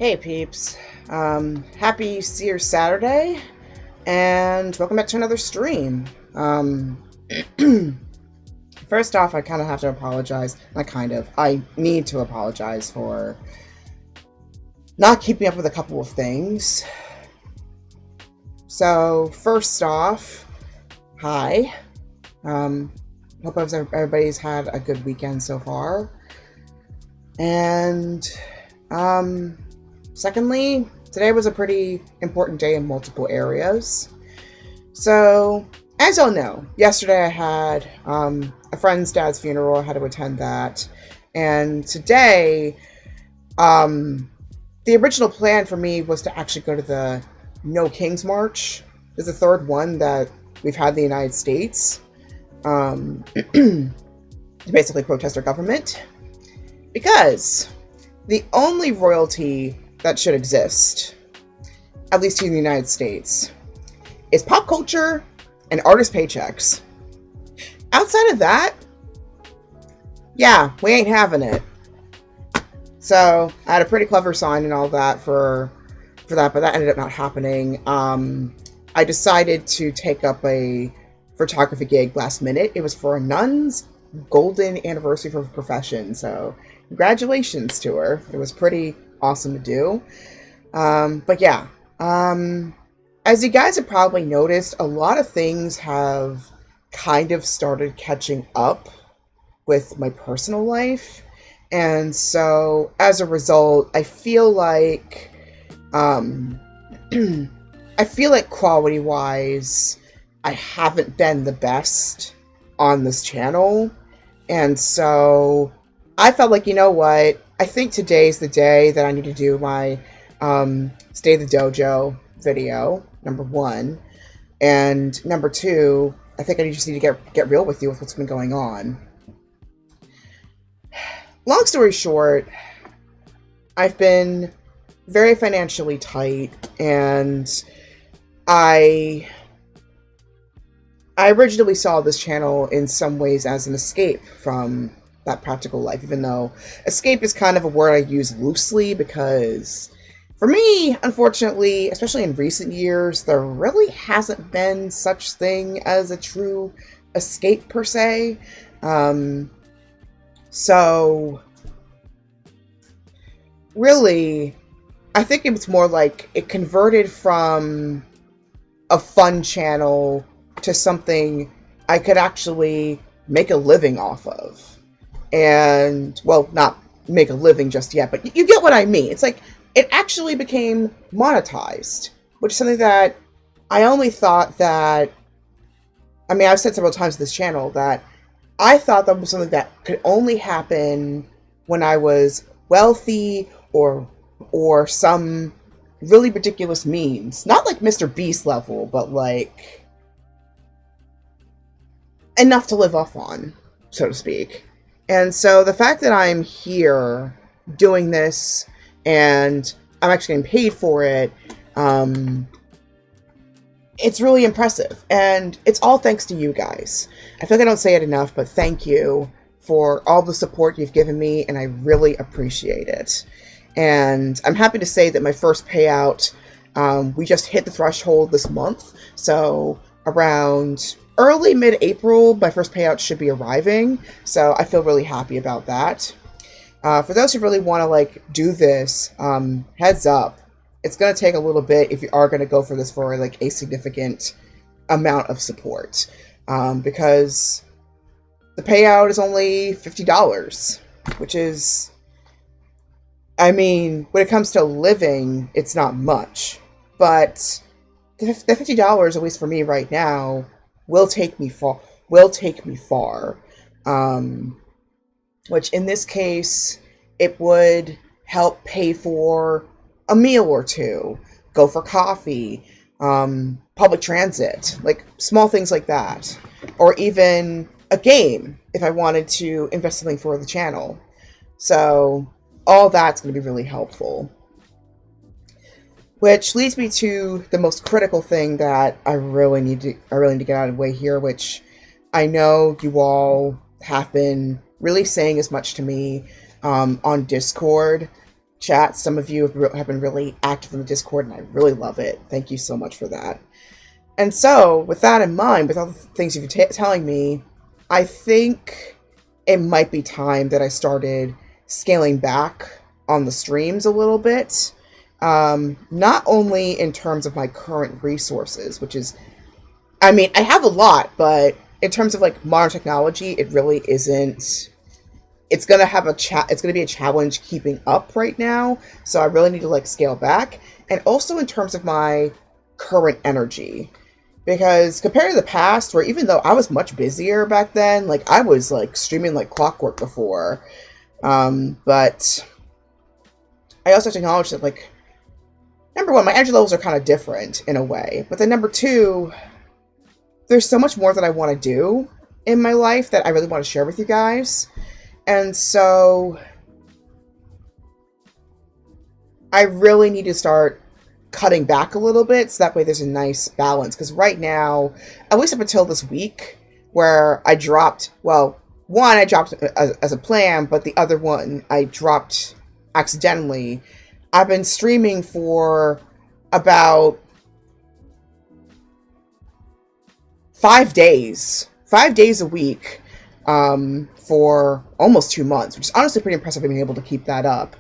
Hey peeps, happy Seer Saturday, and welcome back to another stream. First off, I kind of have to apologize. I need to apologize for not keeping up with a couple of things. So, first off, hi. Hope everybody's had a good weekend so far. And, secondly, today was a pretty important day in multiple areas. So, as y'all know, yesterday I had a friend's dad's funeral. I had to attend that. And today, the original plan for me was to actually go to the No Kings March. It's the third one that we've had in the United States. To basically protest our government. Because the only royalty that should exist, at least here in the United States, is pop culture and artist paychecks. Outside of that, yeah, we ain't having it. So I had a pretty clever sign and all that for that, but that ended up not happening. I decided to take up a photography gig last minute. It was for a nun's golden anniversary for her profession, so congratulations to her. It was pretty awesome to do. But yeah, as you guys have probably noticed, a lot of things have kind of started catching up with my personal life. And so as a result, I feel like quality wise, I haven't been the best on this channel. And so I felt like, you know what? I think today's the day that I need to do my Stay the Dojo video, number one. And number two, I think I just need to get real with you with what's been going on. Long story short, I've been very financially tight, and I originally saw this channel in some ways as an escape from that practical life, even though escape is kind of a word I use loosely because for me, unfortunately, especially in recent years, there really hasn't been such thing as a true escape per se. So really, I think it was more like it converted from a fun channel to something I could actually make a living off of. And, well, not make a living just yet, but you get what I mean. It's like, it actually became monetized, which is something that I only thought that, I mean, I've said several times on this channel that I thought that was something that could only happen when I was wealthy or some really ridiculous means. Not like Mr. Beast level, but like enough to live off on, so to speak. And so the fact that I'm here doing this and I'm actually getting paid for it, it's really impressive. And it's all thanks to you guys. I feel like I don't say it enough, but thank you for all the support you've given me, and I really appreciate it. And I'm happy to say that my first payout, we just hit the threshold this month. So around early mid-April, my first payout should be arriving. So I feel really happy about that. For those who really want to like do this, heads up, it's going to take a little bit if you are going to go for this for like a significant amount of support. Because the payout is only $50, which is, I mean, when it comes to living, it's not much. But the $50, at least for me right now, will take me far. Which in this case, it would help pay for a meal or two, go for coffee, public transit, like small things like that. Or even a game, if I wanted to invest something for the channel. So all that's going to be really helpful. Which leads me to the most critical thing that I really need to get out of the way here, which I know you all have been really saying as much to me on Discord chat. Some of you have been really active in the Discord, and I really love it. Thank you so much for that. And so, with that in mind, with all the things you've been telling me, I think it might be time that I started scaling back on the streams a little bit. Not only in terms of my current resources, which is, I mean, I have a lot, but in terms of like modern technology, it really isn't. It's gonna have it's gonna be a challenge keeping up right now. So I really need to like scale back, and also in terms of my current energy, because compared to the past, where even though I was much busier back then, like I was like streaming like clockwork before, but I also have to acknowledge that, like, number one, my energy levels are kind of different in a way, but then number two, there's so much more that I want to do in my life that I really want to share with you guys. And so I really need to start cutting back a little bit so that way there's a nice balance. Because right now, at least up until this week, where I dropped, well, one, I dropped as a plan, but the other one I dropped accidentally. I've been streaming for about 5 days a week, for almost 2 months, which is honestly pretty impressive being able to keep that up.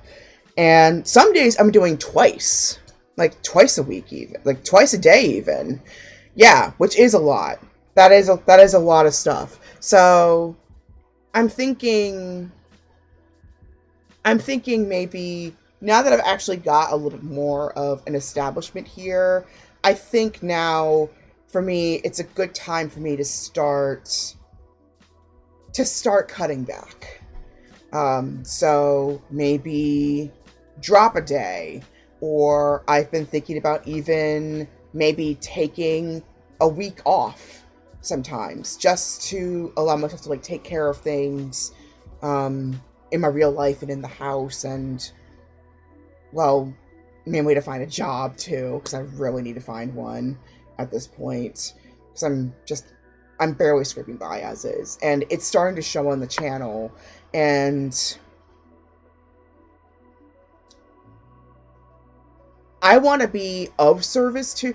And some days I'm doing twice, like twice a week, even like twice a day even. Yeah, which is a lot. That is a lot of stuff. So I'm thinking maybe now that I've actually got a little bit more of an establishment here, I think now for me it's a good time for me to start cutting back. So maybe drop a day, or I've been thinking about even maybe taking a week off sometimes, just to allow myself to like take care of things in my real life and in the house, and well, mainly to find a job too, because I really need to find one at this point, because I'm barely scraping by as is, and it's starting to show on the channel, and I want to be of service to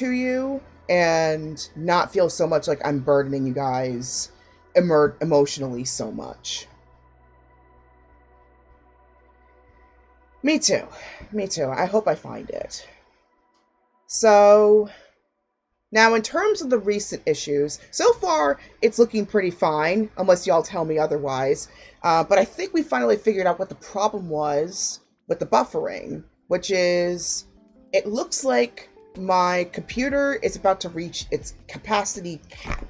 you and not feel so much like I'm burdening you guys emotionally so much. Me too. I hope I find it. So now, in terms of the recent issues, so far, it's looking pretty fine, unless y'all tell me otherwise. But I think we finally figured out what the problem was with the buffering, which is, it looks like my computer is about to reach its capacity cap.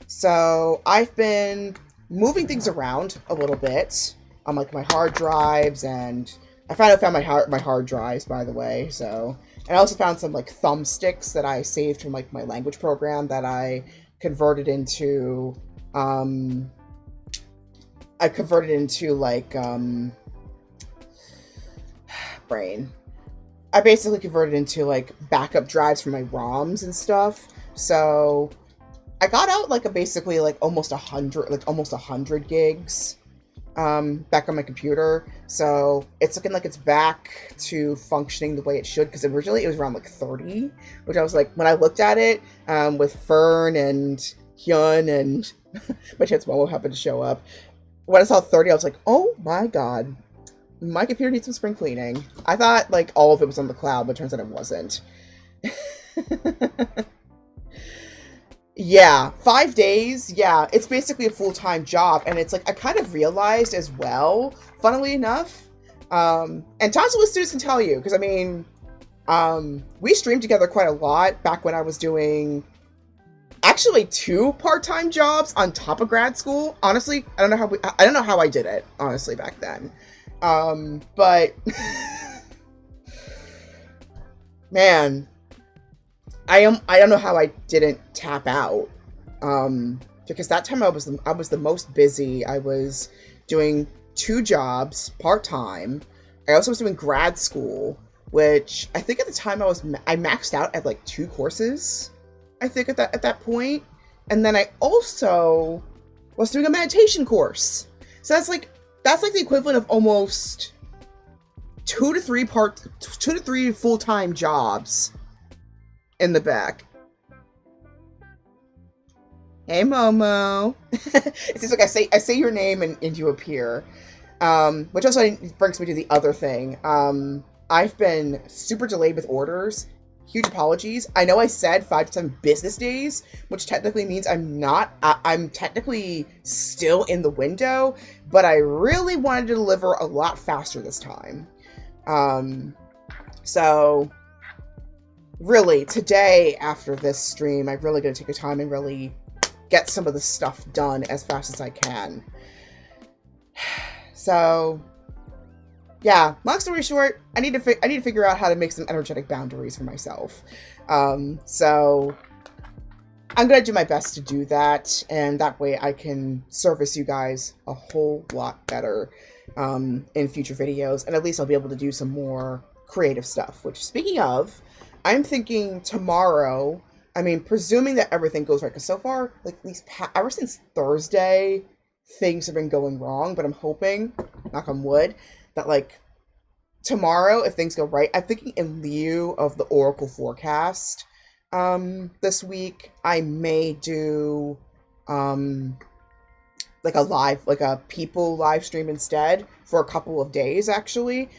So I've been moving things around a little bit on like my hard drives, and I finally found my hard drives, by the way, so... And I also found some like thumbsticks that I saved from like my language program that I converted into brain. I basically converted into like backup drives for my ROMs and stuff. So I got out like basically like almost 100 gigs back on my computer, so it's looking like it's back to functioning the way it should, because originally it was around like 30, which I was like, when I looked at it with Fern and Hyun and my chance Momo happened to show up, when I saw 30 I was like, oh my god, my computer needs some spring cleaning. I thought like all of it was on the cloud, but it turns out it wasn't. Yeah, 5 days, yeah, it's basically a full-time job, and it's like, I kind of realized as well, funnily enough, and Tonsillis students can tell you, because I mean, we streamed together quite a lot back when I was doing, actually 2 part-time jobs on top of grad school. Honestly, I don't know how I did it, honestly, back then, but, man, I don't know how I didn't tap out, because that time I was the most busy. I was doing 2 jobs part-time. I also was doing grad school, which I think at the time I maxed out at like 2 courses, I think at that point. And then I also was doing a meditation course. So that's like that's like the equivalent of almost 2 to 3 full-time jobs in the back. Hey, Momo. It seems like I say your name and you appear. Which also brings me to the other thing. I've been super delayed with orders. Huge apologies. I know I said 5 to 7 business days, which technically means I'm not. I'm technically still in the window, but I really wanted to deliver a lot faster this time. So really today after this stream, I'm really going to take a time and really get some of the stuff done as fast as I can. So yeah, long story short, I need to figure out how to make some energetic boundaries for myself. So I'm going to do my best to do that, and that way I can service you guys a whole lot better in future videos, and at least I'll be able to do some more creative stuff. Which, speaking of, I'm thinking tomorrow, I mean, presuming that everything goes right, because so far, like, at least ever since Thursday, things have been going wrong, but I'm hoping, knock on wood, that, like, tomorrow, if things go right, I'm thinking in lieu of the Oracle forecast this week, I may do like a people live stream instead for a couple of days, actually.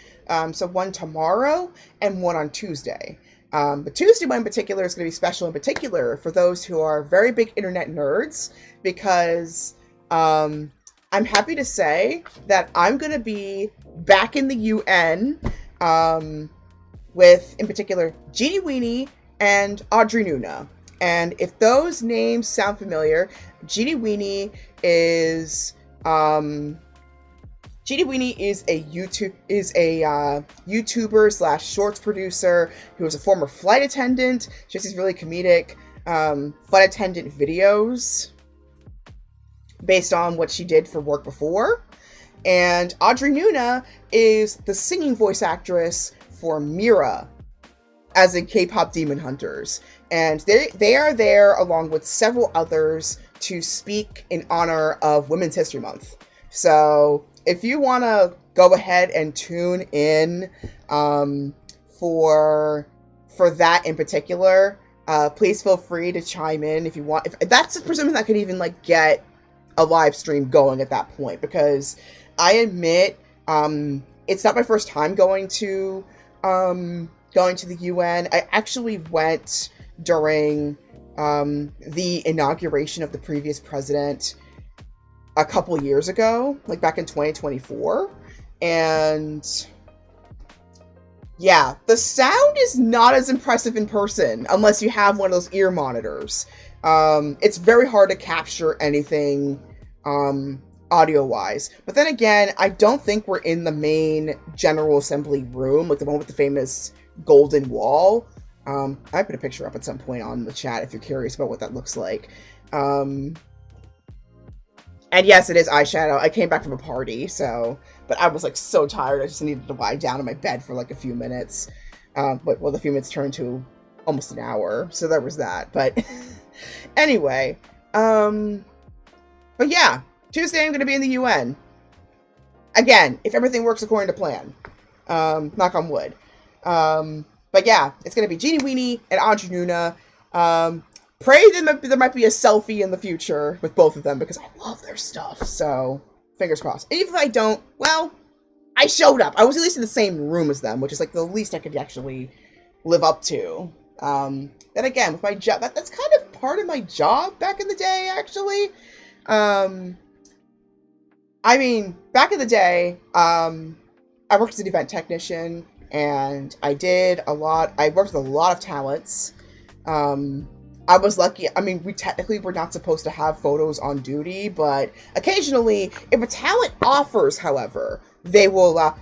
So one tomorrow and one on Tuesday. But Tuesday one in particular is going to be special in particular for those who are very big internet nerds, because I'm happy to say that I'm going to be back in the UN with, in particular, Jeannie Weenie and Audrey Nuna. And if those names sound familiar, Jeannie Weenie is a YouTuber slash shorts producer who is a former flight attendant. She has these really comedic flight attendant videos based on what she did for work before. And Audrey Nuna is the singing voice actress for Mira, as in K-pop Demon Hunters. And they are there along with several others to speak in honor of Women's History Month. So if you want to go ahead and tune in for that in particular, please feel free to chime in if you want. If that's presuming that could even like get a live stream going at that point, because I admit it's not my first time going to the UN. I actually went during the inauguration of the previous president a couple years ago, like back in 2024. And yeah, the sound is not as impressive in person unless you have one of those ear monitors. It's very hard to capture anything audio-wise. But then again, I don't think we're in the main General Assembly room, like the one with the famous golden wall. I put a picture up at some point on the chat if you're curious about what that looks like. And yes, it is eyeshadow. I came back from a party, but I was like so tired, I just needed to lie down in my bed for like a few minutes. But the few minutes turned to almost an hour, so there was that. But anyway, but yeah, Tuesday I'm going to be in the UN. Again, if everything works according to plan. Knock on wood. But yeah, it's going to be Jeannie Weenie and Audrey Nuna. Pray that there might be a selfie in the future with both of them, because I love their stuff. So, fingers crossed. And even if I don't, well, I showed up. I was at least in the same room as them, which is like the least I could actually live up to. Then again, with my job, that's kind of part of my job back in the day, actually. I mean, back in the day, I worked as an event technician, and I worked with a lot of talents. I was lucky. I mean, we technically were not supposed to have photos on duty, but occasionally, if a talent offers, however, they will allow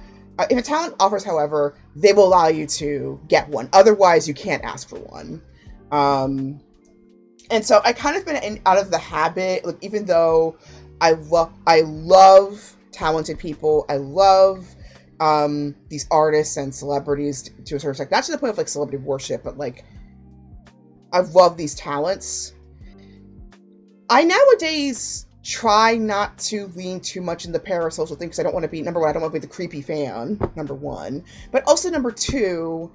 you to get one. Otherwise, you can't ask for one. And so I kind of been out of the habit, like, even though I love talented people, I love these artists and celebrities to a certain extent, not to the point of like celebrity worship, but like I love these talents. I nowadays try not to lean too much in the parasocial thing because I don't want to be, number one, I don't want to be the creepy fan, number one. But also, number two,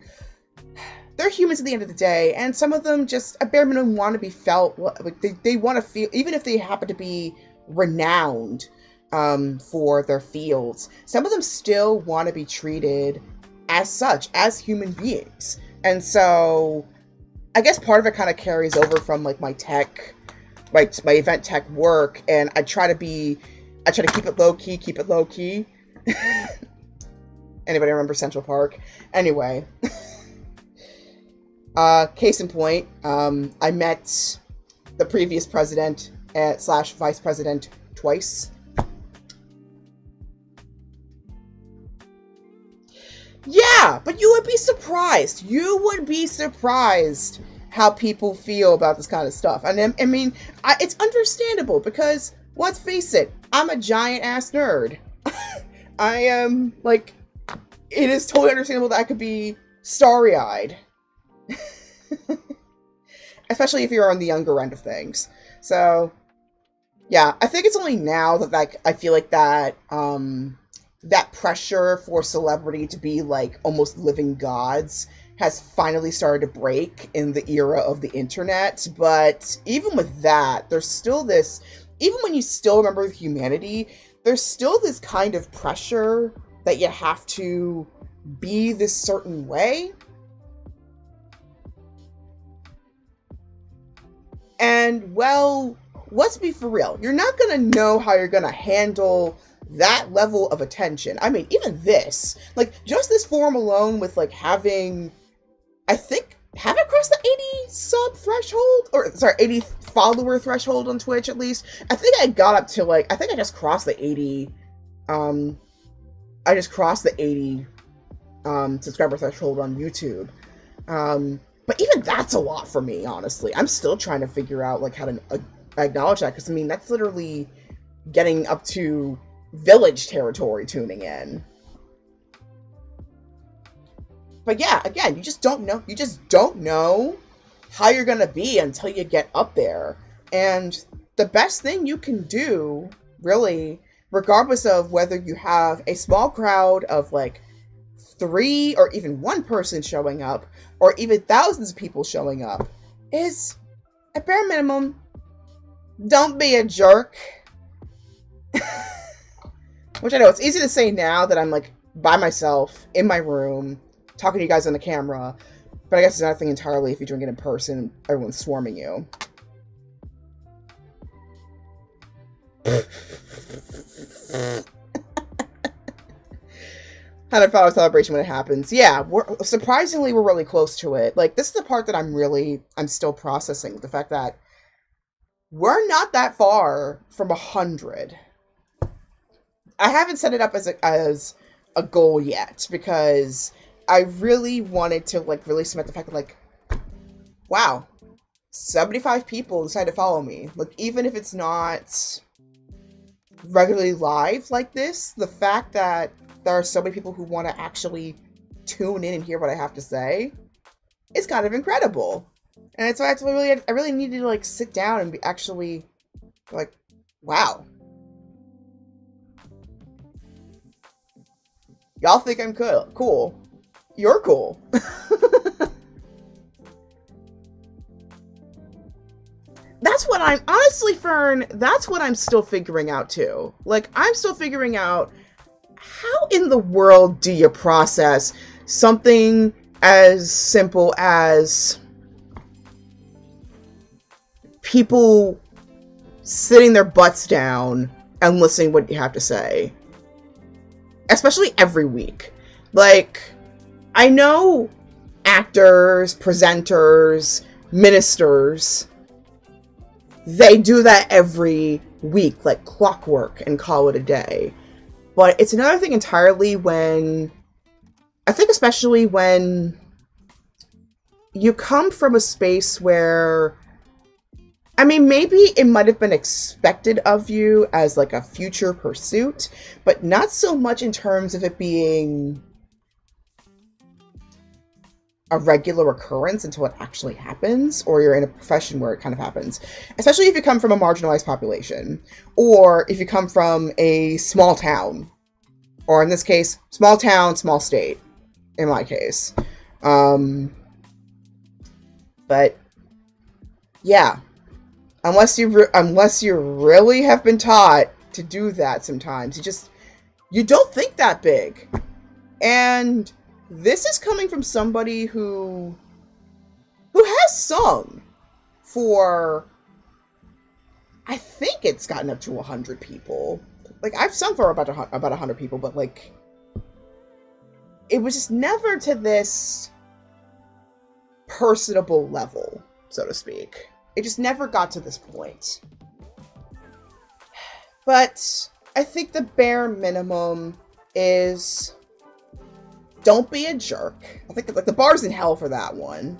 they're humans at the end of the day, and some of them just, at bare minimum, want to be felt, like they want to feel, even if they happen to be renowned for their fields, some of them still want to be treated as such, as human beings. And so, I guess part of it kind of carries over from, like, my tech, my event tech work, and I try to keep it low key. Anybody remember Central Park? Anyway. Case in point, I met the previous president / vice president twice. Yeah, but you would be surprised. You would be surprised how people feel about this kind of stuff. And I mean, it's understandable because, let's face it, I'm a giant ass nerd. I am, like, it is totally understandable that I could be starry-eyed. Especially if you're on the younger end of things. So, yeah, I think it's only now that, like, I feel like that, that pressure for celebrity to be, like, almost living gods has finally started to break in the era of the internet. But even with that, there's still this, even when you still remember humanity, there's still this kind of pressure that you have to be this certain way. And, well, let's be for real. You're not going to know how you're going to handle that level of attention. I mean, even this, like, just this forum alone with, like, having, I think, have I crossed the 80 sub threshold? Or, sorry, 80 follower threshold on Twitch, at least? I think I got up to, like, I think I just crossed the 80, subscriber threshold on YouTube. But even that's a lot for me, honestly. I'm still trying to figure out, like, how to acknowledge that, because, I mean, that's literally getting up to village territory tuning in. But yeah, again, you just don't know. You just don't know how you're gonna be until you get up there. And the best thing you can do, really, regardless of whether you have a small crowd of, like, 3 or even 1 person showing up, or even thousands of people showing up, is, at bare minimum, don't be a jerk. Which I know, it's easy to say now that I'm, like, by myself, in my room, talking to you guys on the camera, but I guess it's another thing entirely if you're doing it in person, everyone's swarming you. $100 celebration when it happens. Yeah, we're really close to it. Like, this is the part that I'm still processing. The fact that we're not that far from 100. I haven't set it up as a goal yet, because I really wanted to, like, really cement the fact that, like, wow, 75 people decided to follow me. Like, even if it's not regularly live like this, the fact that there are so many people who want to actually tune in and hear what I have to say is kind of incredible. And it's why I really needed to, like, sit down and be actually, like, wow. Y'all think I'm cool. You're cool. That's what I'm, honestly, Fern, that's what I'm still figuring out too. Like, I'm still figuring out, how in the world do you process something as simple as people sitting their butts down and listening to what you have to say? Especially every week. Like, I know actors, presenters, ministers, they do that every week, like clockwork, and call it a day. But it's another thing entirely when, I think especially when you come from a space where, I mean, maybe it might have been expected of you as, like, a future pursuit, but not so much in terms of it being a regular occurrence until it actually happens, or you're in a profession where it kind of happens. Especially if you come from a marginalized population, or if you come from a small town, or in this case, small town, small state, in my case. But yeah, unless you really have been taught to do that sometimes, you don't think that big. And this is coming from somebody who has sung for, I think it's gotten up to 100 people. Like, I've sung for about 100 people, but like, it was just never to this personable level, so to speak. It just never got to this point. But I think the bare minimum is, don't be a jerk. I think like the bar's in hell for that one.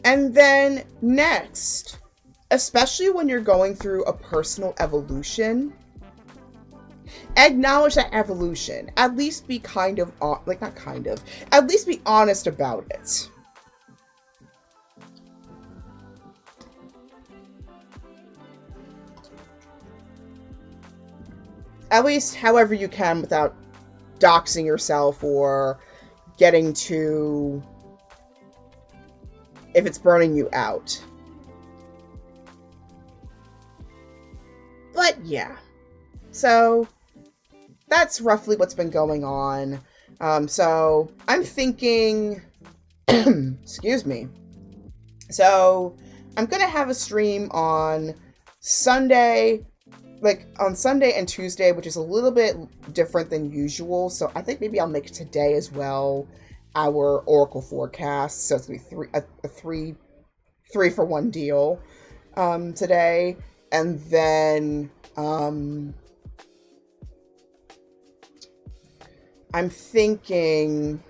And then next, especially when you're going through a personal evolution, acknowledge that evolution. At least be at least be honest about it. At least however you can without doxing yourself or getting to, if it's burning you out. But yeah, so that's roughly what's been going on. So I'm thinking, excuse me. So I'm gonna have a stream on Sunday, on Sunday and Tuesday, which is a little bit different than usual. So I think maybe I'll make today as well our Oracle forecast. So it's gonna be a three for one deal today, and then I'm thinking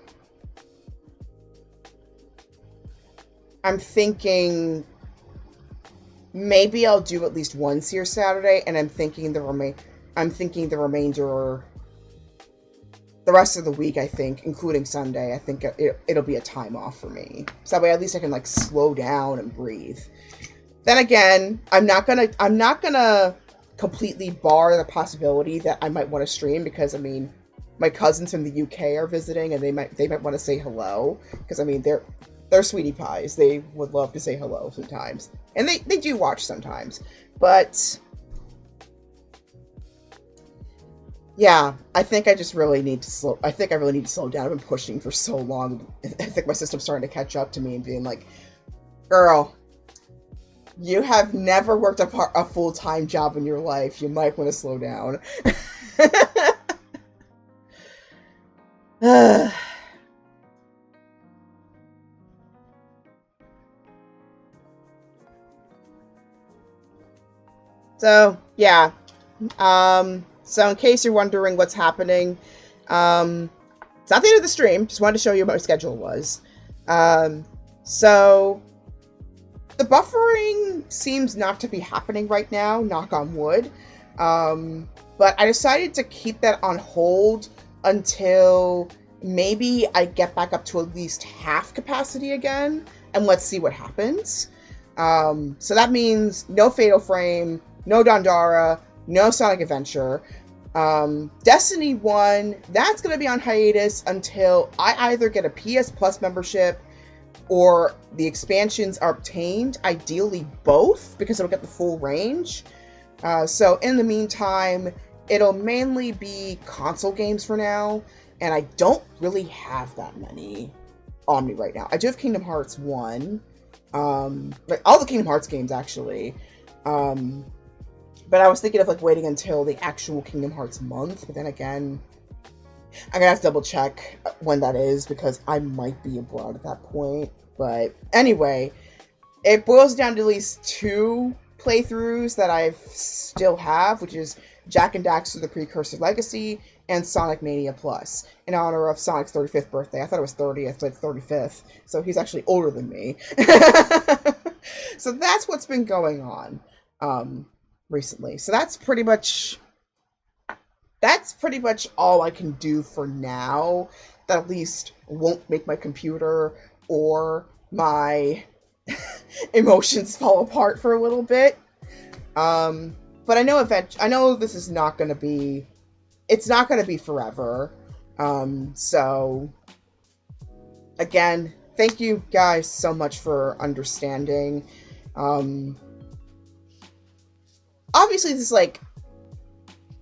maybe I'll do at least one Seer Saturday, and I'm thinking the remainder, the rest of the week, I think, including Sunday, I think it'll be a time off for me. So that way at least I can like slow down and breathe. Then again, I'm not gonna completely bar the possibility that I might want to stream, because I mean, my cousins from the UK are visiting, and they might want to say hello, because I mean they're sweetie pies. They would love to say hello sometimes. And they do watch sometimes. But yeah, I think I really need to slow down. I've been pushing for so long. I think my system's starting to catch up to me and being like, girl, you have never worked a full-time job in your life. You might want to slow down. So, yeah. So in case you're wondering what's happening, it's not the end of the stream. Just wanted to show you what my schedule was. So the buffering seems not to be happening right now, knock on wood. But I decided to keep that on hold until maybe I get back up to at least half capacity again, and let's see what happens. So that means no Fatal Frame, no Dandara, no Sonic Adventure. Destiny 1, that's going to be on hiatus until I either get a PS Plus membership or the expansions are obtained, ideally both, because it'll get the full range. So in the meantime, it'll mainly be console games for now, and I don't really have that many on me right now. I do have Kingdom Hearts 1, like all the Kingdom Hearts games actually, but I was thinking of like waiting until the actual Kingdom Hearts month, but then again, I'm gonna have to double check when that is, because I might be abroad at that point. But anyway, it boils down to at least 2 playthroughs that I still have, which is Jak and Daxter: The Precursor Legacy and Sonic Mania Plus, in honor of Sonic's 35th birthday. I thought it was 30th, but it's 35th, so he's actually older than me. So that's what's been going on recently. So that's pretty much all I can do for now, that at least won't make my computer before my emotions fall apart for a little bit. But I know I know this is not going to be, it's not going to be forever. So again, thank you guys so much for understanding. Obviously this is like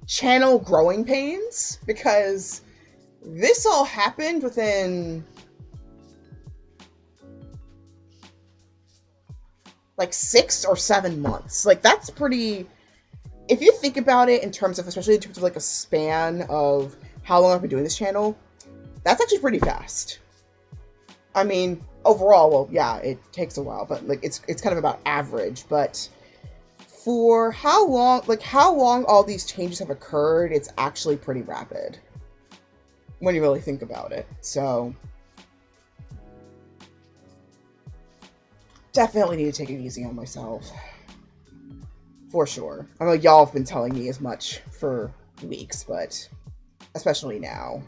channel growing pains because this all happened within like 6 or 7 months. Like that's pretty, if you think about it in terms of, especially in terms of like a span of how long I've been doing this channel, that's actually pretty fast. I mean, overall, well, yeah, it takes a while, but like it's kind of about average. But for how long all these changes have occurred, it's actually pretty rapid when you really think about it. So definitely need to take it easy on myself. For sure. I know y'all have been telling me as much for weeks, but especially now.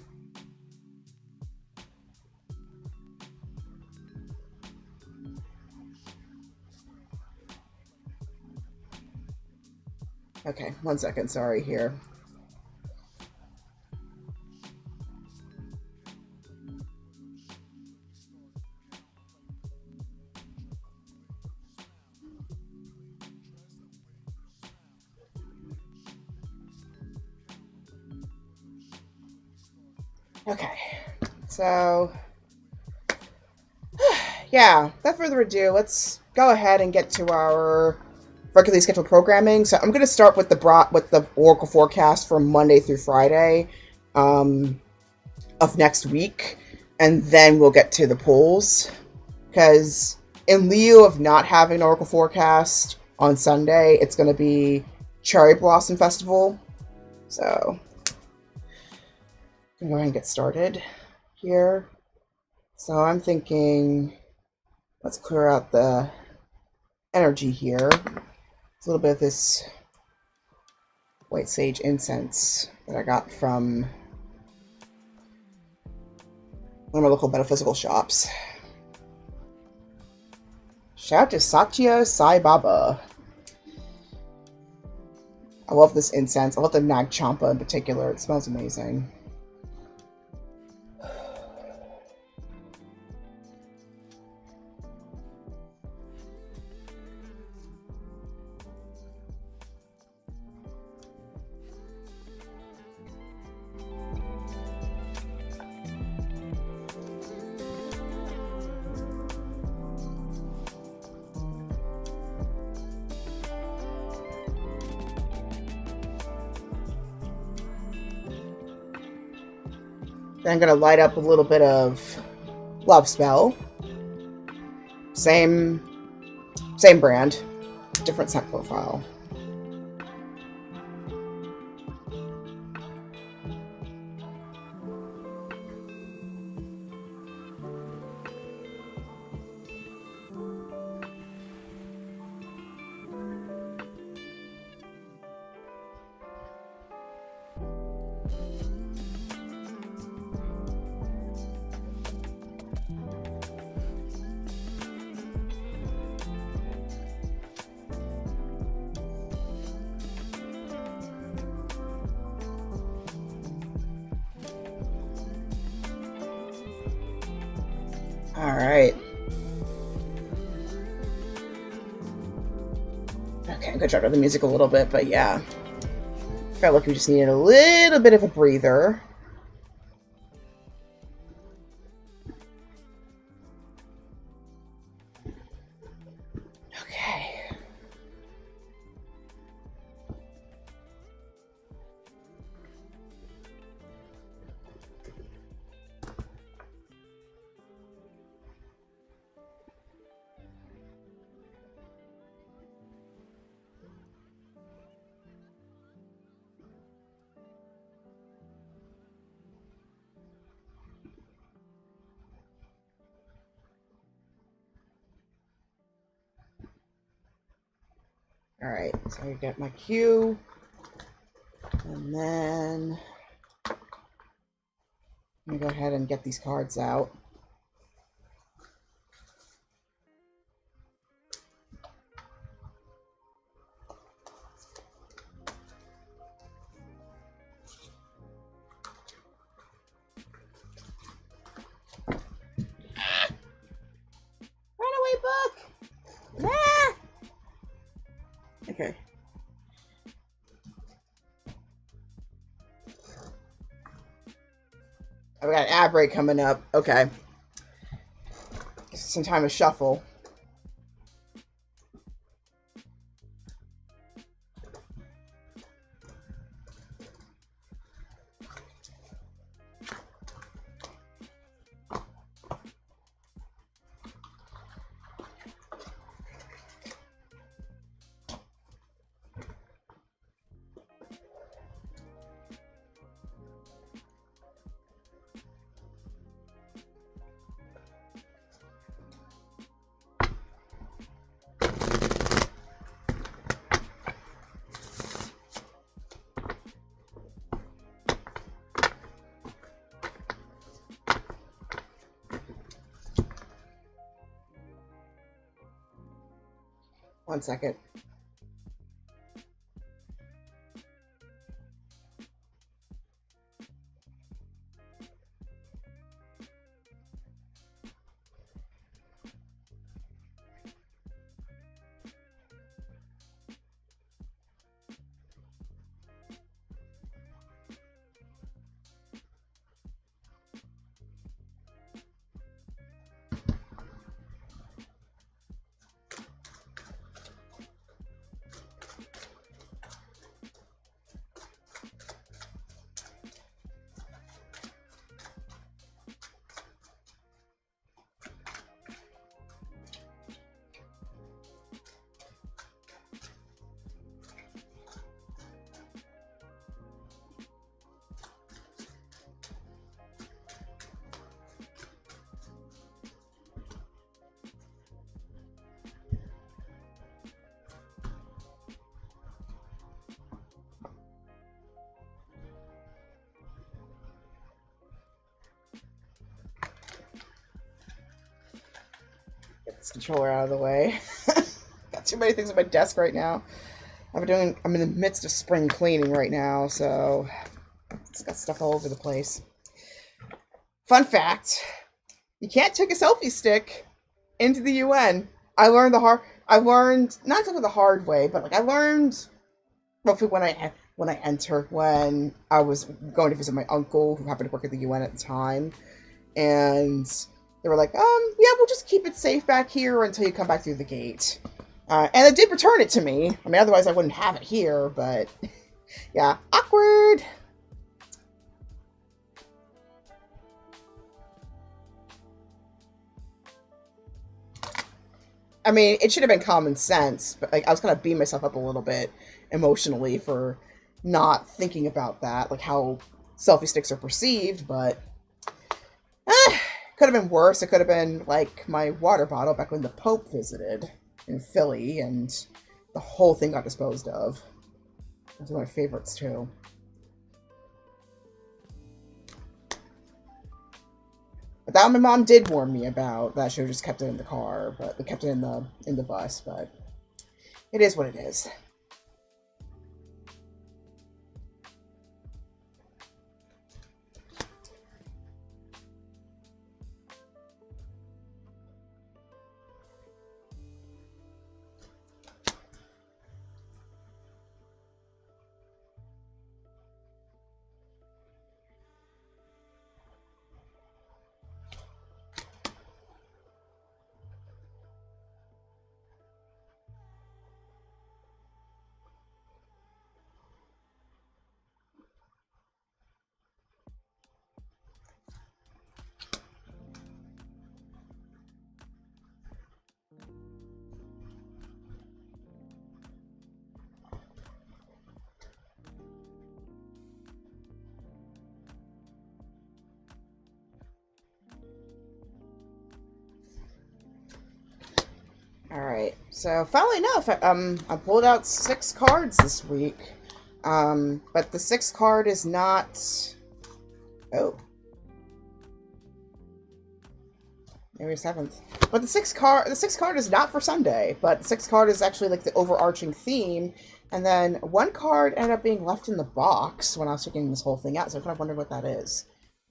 Okay, 1 second, sorry here. Okay, so yeah, without further ado, let's go ahead and get to our regularly scheduled programming. So I'm going to start with the Oracle forecast for Monday through Friday of next week, and then we'll get to the polls. Because in lieu of not having an Oracle forecast on Sunday, it's going to be Cherry Blossom Festival. So I'm going to get started here. So I'm thinking, let's clear out the energy here. It's a little bit of this white sage incense that I got from one of my local metaphysical shops. Shout out to Satya Sai Baba. I love this incense. I love the Nag Champa in particular. It smells amazing. Then I'm going to light up a little bit of Love Spell. Same brand, different scent profile. Alright. Okay, I'm gonna try to the music a little bit, but yeah. Felt like we just needed a little bit of a breather. Okay. Alright, so I get my cue, and then I'm gonna go ahead and get these cards out. I've got an ad break coming up. Okay. Some time to shuffle. One second. Get this controller out of the way. Got too many things on my desk right now. I'm in the midst of spring cleaning right now, so it's got stuff all over the place. Fun fact, you can't take a selfie stick into the UN. I learned not exactly the hard way, but like I learned roughly when I was going to visit my uncle who happened to work at the UN at the time, and they were like, yeah, we'll just keep it safe back here until you come back through the gate. And they did return it to me. I mean, otherwise I wouldn't have it here, but yeah, awkward. I mean, it should have been common sense, but like I was kind of beating myself up a little bit emotionally for not thinking about that, like how selfie sticks are perceived, but could have been worse. It could have been like my water bottle back when the Pope visited in Philly and the whole thing got disposed of. Those are my favorites too. But that one my mom did warn me about. That I should have just kept it in the car, but we kept it in the bus, but it is what it is. Alright, so funnily enough, I pulled out 6 cards this week. But the 6th card is not... Oh. Maybe 7th. But the sixth card is not for Sunday, but the 6th card is actually like the overarching theme. And then one card ended up being left in the box when I was checking this whole thing out, so I kind of wondered what that is.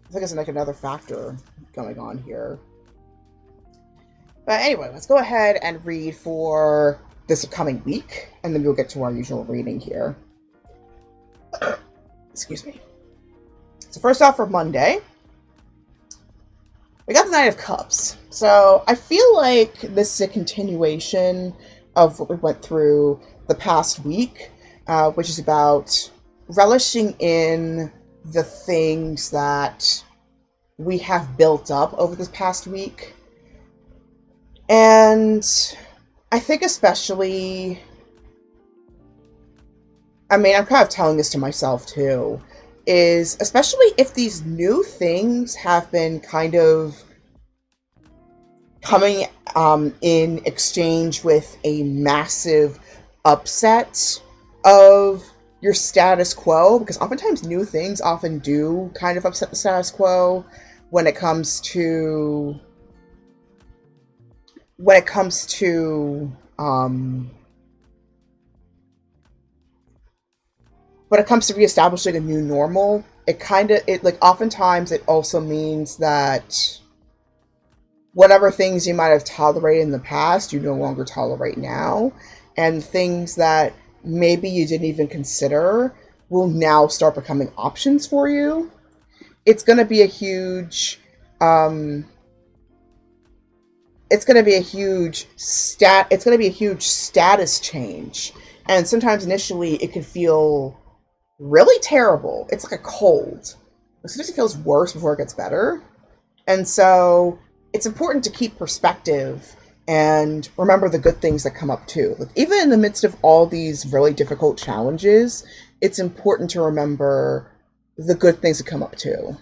I think it's like another factor going on here. But anyway, let's go ahead and read for this upcoming week, and then we'll get to our usual reading here. Excuse me. So first off, for Monday, we got the Knight of Cups. So I feel like this is a continuation of what we went through the past week, which is about relishing in the things that we have built up over this past week. And I think especially, I mean, I'm kind of telling this to myself too, is especially if these new things have been kind of coming in exchange with a massive upset of your status quo, because oftentimes new things often do kind of upset the status quo when it comes to reestablishing a new normal. Oftentimes it also means that whatever things you might have tolerated in the past, you no longer tolerate now, and things that maybe you didn't even consider will now start becoming options for you. It's going to be a huge status change, and sometimes initially it can feel really terrible. It's like a cold. Sometimes it feels worse before it gets better, and so it's important to keep perspective and remember the good things that come up too. Like, even in the midst of all these really difficult challenges, it's important to remember the good things that come up too.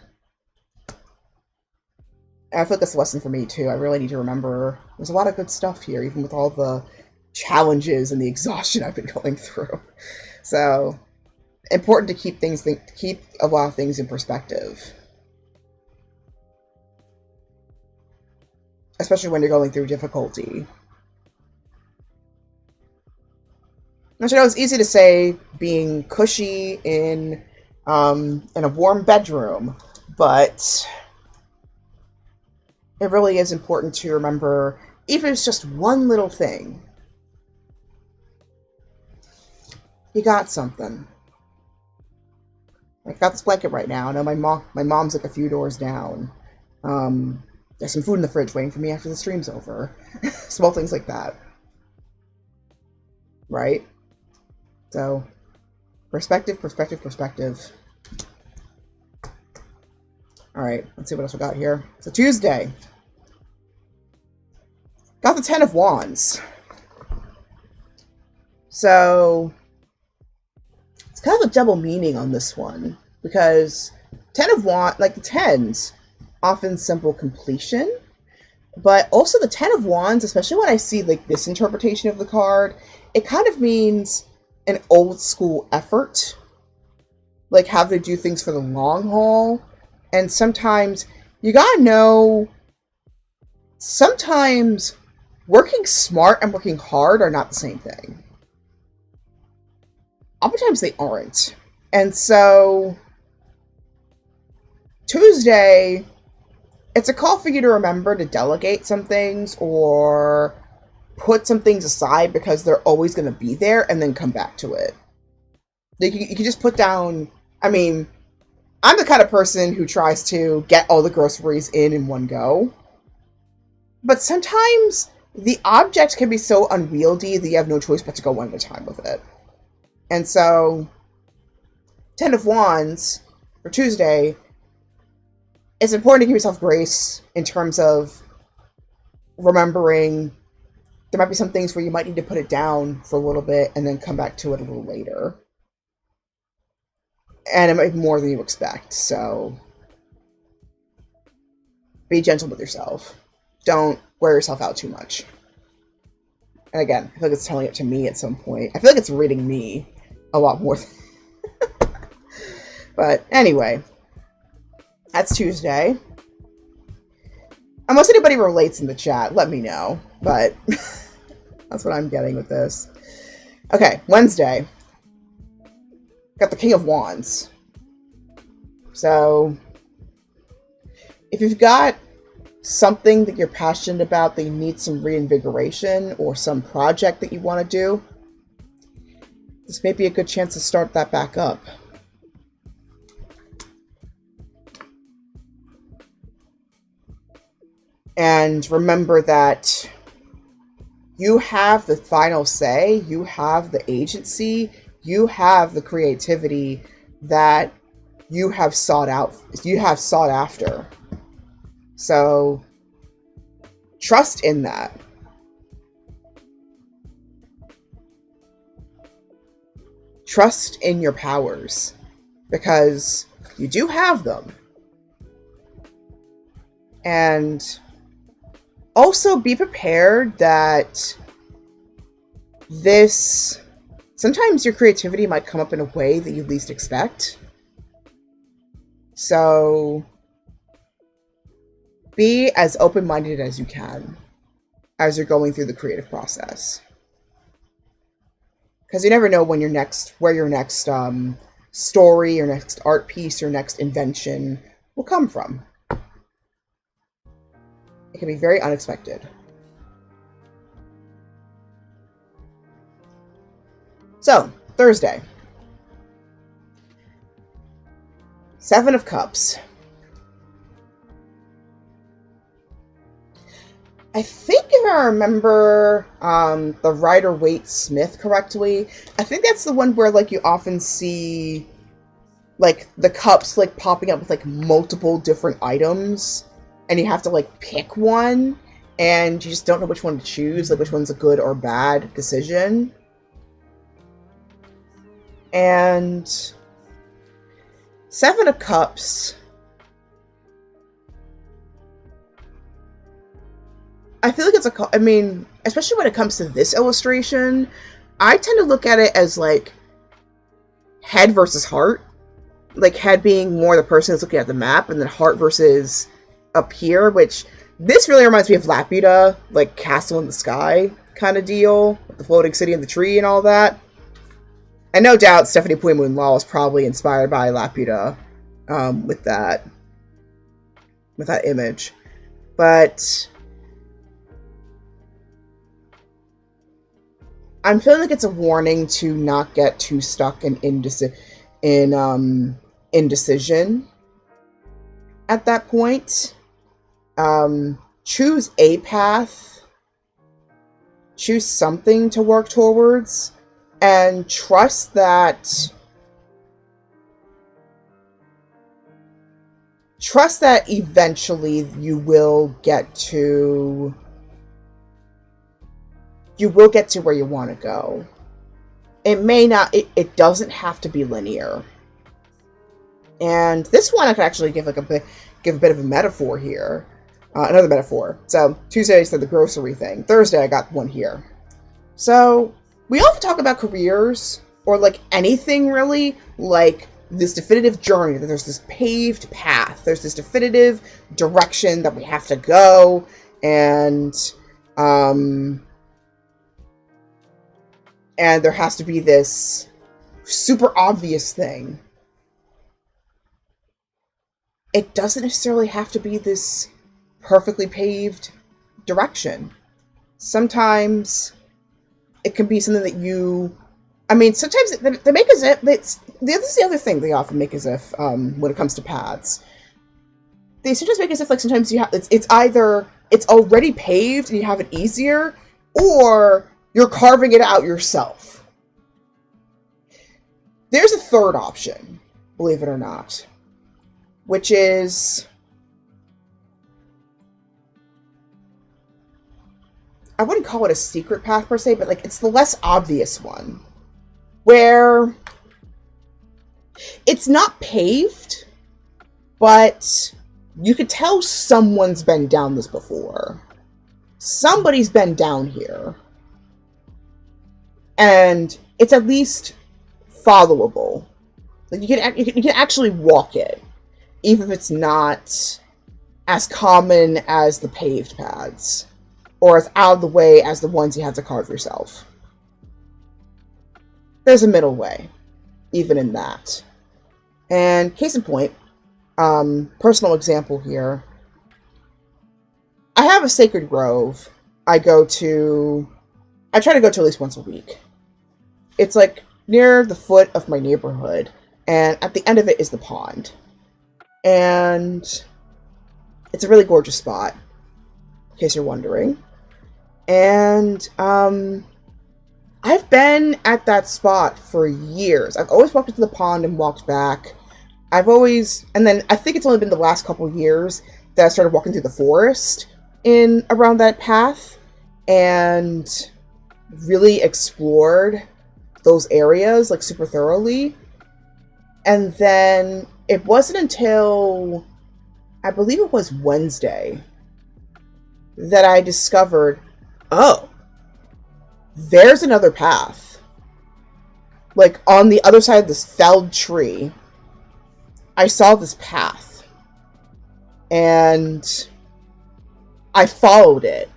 And I feel like that's a lesson for me too. I really need to remember there's a lot of good stuff here, even with all the challenges and the exhaustion I've been going through. So, important to keep a lot of things in perspective. Especially when you're going through difficulty. I know it's easy to say being cushy in a warm bedroom, but it really is important to remember, even if it's just one little thing, you got something. I got this blanket right now. I know my mom's like a few doors down. There's some food in the fridge waiting for me after the stream's over. Small things like that. Right? So, perspective. Alright, let's see what else we got here. So, Tuesday. Got the Ten of Wands. So, it's kind of a double meaning on this one, because Ten of Wands, like the tens, often symbol completion, but also the Ten of Wands, especially when I see like this interpretation of the card, it kind of means an old school effort, like having to do things for the long haul. And sometimes you gotta know, sometimes working smart and working hard are not the same thing. Oftentimes they aren't. And so Tuesday, it's a call for you to remember to delegate some things or put some things aside because they're always going to be there, and then come back to it. You can just put down, I mean, I'm the kind of person who tries to get all the groceries in one go. But sometimes the object can be so unwieldy that you have no choice but to go one at a time with it. And so, Ten of Wands for Tuesday, it's important to give yourself grace in terms of remembering there might be some things where you might need to put it down for a little bit and then come back to it a little later. And it might be more than you expect, so be gentle with yourself. Don't wear yourself out too much. And again, I feel like it's telling it to me at some point. I feel like it's reading me a lot more. But anyway, that's Tuesday. Unless anybody relates in the chat, let me know. But that's what I'm getting with this. Okay, Wednesday. Got the King of Wands. So, if you've got something that you're passionate about that you need some reinvigoration, or some project that you want to do, this may be a good chance to start that back up. And remember that you have the final say, you have the agency, you have the creativity that you have sought after. So trust in that. Trust in your powers, because you do have them. And also be prepared that sometimes your creativity might come up in a way that you least expect. So be as open-minded as you can as you're going through the creative process. Because you never know where your next story, your next art piece, your next invention will come from. It can be very unexpected. So, Thursday. 7 of Cups. I think if I remember the Rider-Waite-Smith correctly, I think that's the one where, like, you often see, like, the cups, like, popping up with, like, multiple different items, and you have to, like, pick one, and you just don't know which one to choose, like, which one's a good or bad decision. And 7 of Cups, I feel like especially when it comes to this illustration, I tend to look at it as, like, head versus heart. Like, head being more the person who's looking at the map, and then heart versus up here, which this really reminds me of Laputa, like, Castle in the Sky kind of deal, with the floating city and the tree and all that. And no doubt Stephanie Puy-Moon Law is probably inspired by Laputa with that image. But I'm feeling like it's a warning to not get too stuck in indecision at that point. Choose a path. Choose something to work towards. And trust that eventually you will get to where you want to go. It doesn't have to be linear. And this one I could actually give a bit of a metaphor here. Another metaphor. So Tuesday I said the grocery thing. Thursday I got one here. So we often talk about careers, or like anything really, like this definitive journey, that there's this paved path, there's this definitive direction that we have to go, and there has to be this super obvious thing. It doesn't necessarily have to be this perfectly paved direction. Sometimes it can be something that sometimes they make as if this is the other thing they often make as if when it comes to paths. They sometimes make as if, like, sometimes you have it's either it's already paved and you have it easier, or you're carving it out yourself. There's a third option, believe it or not, which is, I wouldn't call it a secret path per se, but like it's the less obvious one, where it's not paved, but you could tell someone's been down this before. Somebody's been down here. And it's at least followable. Like you can actually walk it, even if it's not as common as the paved paths, or as out of the way as the ones you have to carve yourself. There's a middle way, even in that. And case in point, personal example here. I have a sacred grove I try to go to at least once a week. It's like near the foot of my neighborhood, and at the end of it is the pond. And it's a really gorgeous spot. case you're wondering. And I've been at that spot for years. I've always walked into the pond and walked back. And then I think it's only been the last couple of years that I started walking through the forest in around that path and really explored those areas like super thoroughly. And then it wasn't until I believe it was Wednesday that I discovered, oh, there's another path. Like on the other side of this felled tree, I saw this path and I followed it.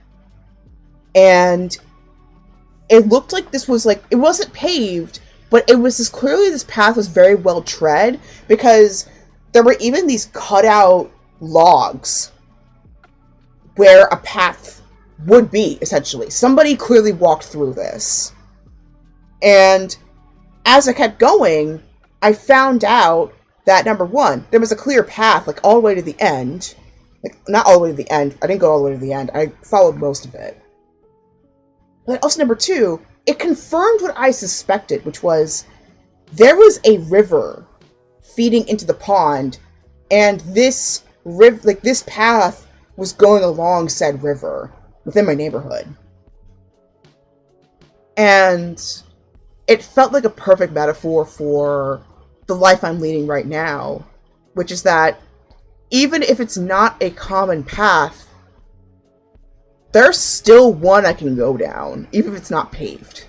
And it looked like this was like, it wasn't paved, but it was clearly this path was very well tread because there were even these cut out logs where a path would be, essentially. Somebody clearly walked through this. And as I kept going, I found out that, number one, there was a clear path, like, all the way to the end. Like, not all the way to the end. I didn't go all the way to the end. I followed most of it. But also, number two, it confirmed what I suspected, which was there was a river feeding into the pond, and this this path was going along said river within my neighborhood. And it felt like a perfect metaphor for the life I'm leading right now, which is that even if it's not a common path, there's still one I can go down, even if it's not paved.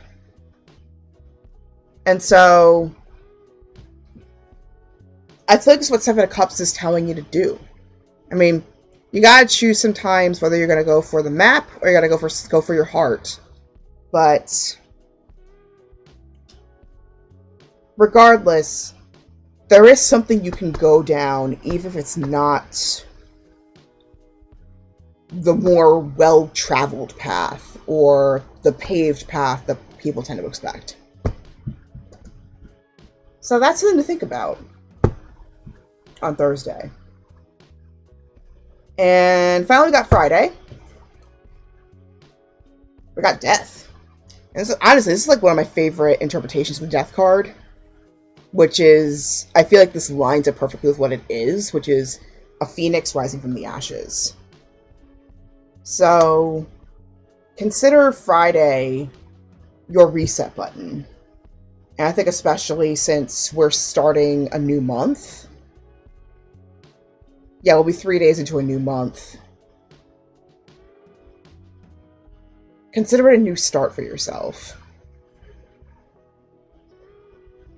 And so I feel like it's what Seven of Cups is telling you to do. I mean, you gotta choose sometimes whether you're gonna go for the map or you gotta go for your heart. But regardless, there is something you can go down, even if it's not the more well-traveled path or the paved path that people tend to expect. So that's something to think about on Thursday. And finally we got Friday. We got Death. And honestly, this is like one of my favorite interpretations of the Death card. Which is, I feel like this lines up perfectly with what it is, which is a phoenix rising from the ashes. So, consider Friday your reset button. And I think especially since we're starting a new month. Yeah, we'll be 3 days into a new month. Consider it a new start for yourself.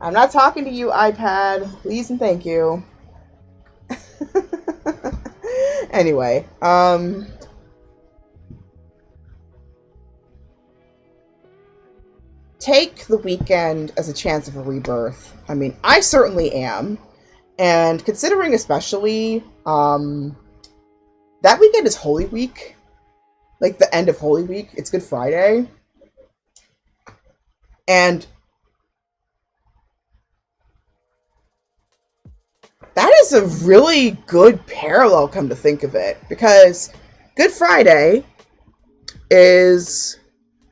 I'm not talking to you, iPad. Please and thank you. Anyway, take the weekend as a chance of a rebirth. I mean, I certainly am. And considering especially, that weekend is Holy Week. Like, the end of Holy Week. It's Good Friday. And that is a really good parallel, come to think of it. Because Good Friday is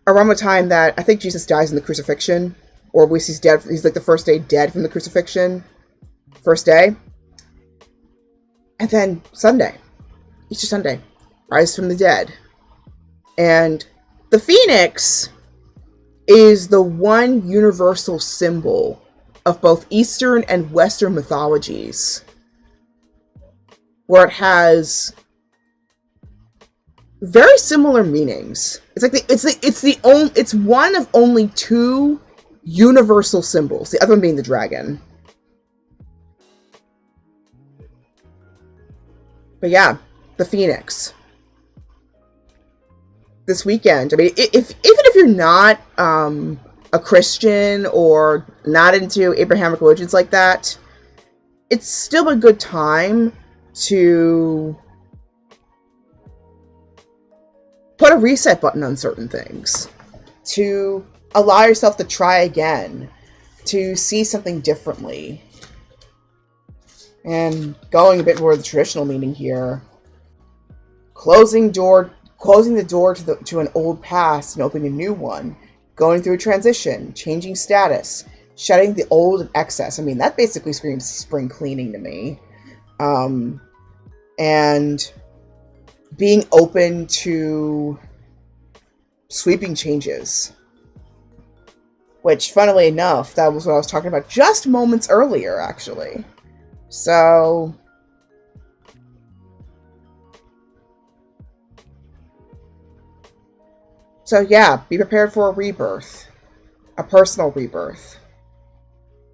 around the time that I think Jesus dies in the crucifixion. Or at least he's dead. He's like the first day dead from the crucifixion. First day. And then Sunday. Easter Sunday. Rise from the dead. And the phoenix is the one universal symbol of both Eastern and Western mythologies, where it has very similar meanings. It's one of only two universal symbols. The other one being the dragon. But yeah, the phoenix. This weekend, I mean, even if you're not a Christian or not into Abrahamic religions like that, it's still a good time to put a reset button on certain things, to allow yourself to try again, to see something differently. And going a bit more of the traditional meaning here, closing closing the door to an old past and opening a new one, going through a transition, changing status, shedding the old and excess. I mean, that basically screams spring cleaning to me. And being open to sweeping changes. Which, funnily enough, that was what I was talking about just moments earlier, actually. So yeah, be prepared for a rebirth. A personal rebirth.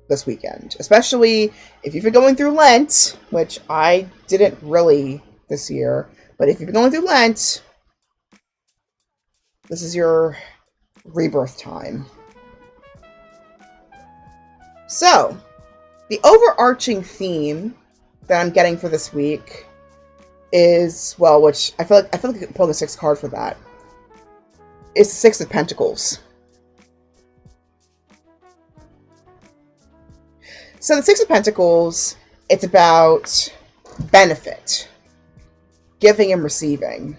This weekend. Especially if you've been going through Lent, which I didn't really this year. But if you've been going through Lent, this is your rebirth time. So, the overarching theme that I'm getting for this week is, well, which I feel like I can pull the 6th card for that. It's the 6 of Pentacles. So the 6 of Pentacles, it's about benefit, giving and receiving.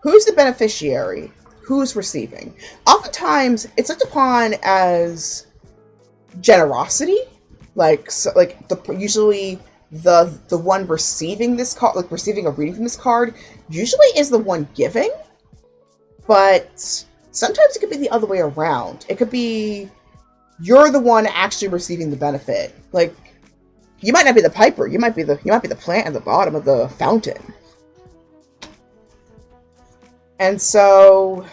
Who's the beneficiary? Who's receiving? Oftentimes, it's looked upon as generosity, usually the one receiving this card, like receiving a reading from this card, usually is the one giving. But sometimes it could be the other way around. It could be you're the one actually receiving the benefit. Like, you might not be the piper. You might be the plant at the bottom of the fountain. And so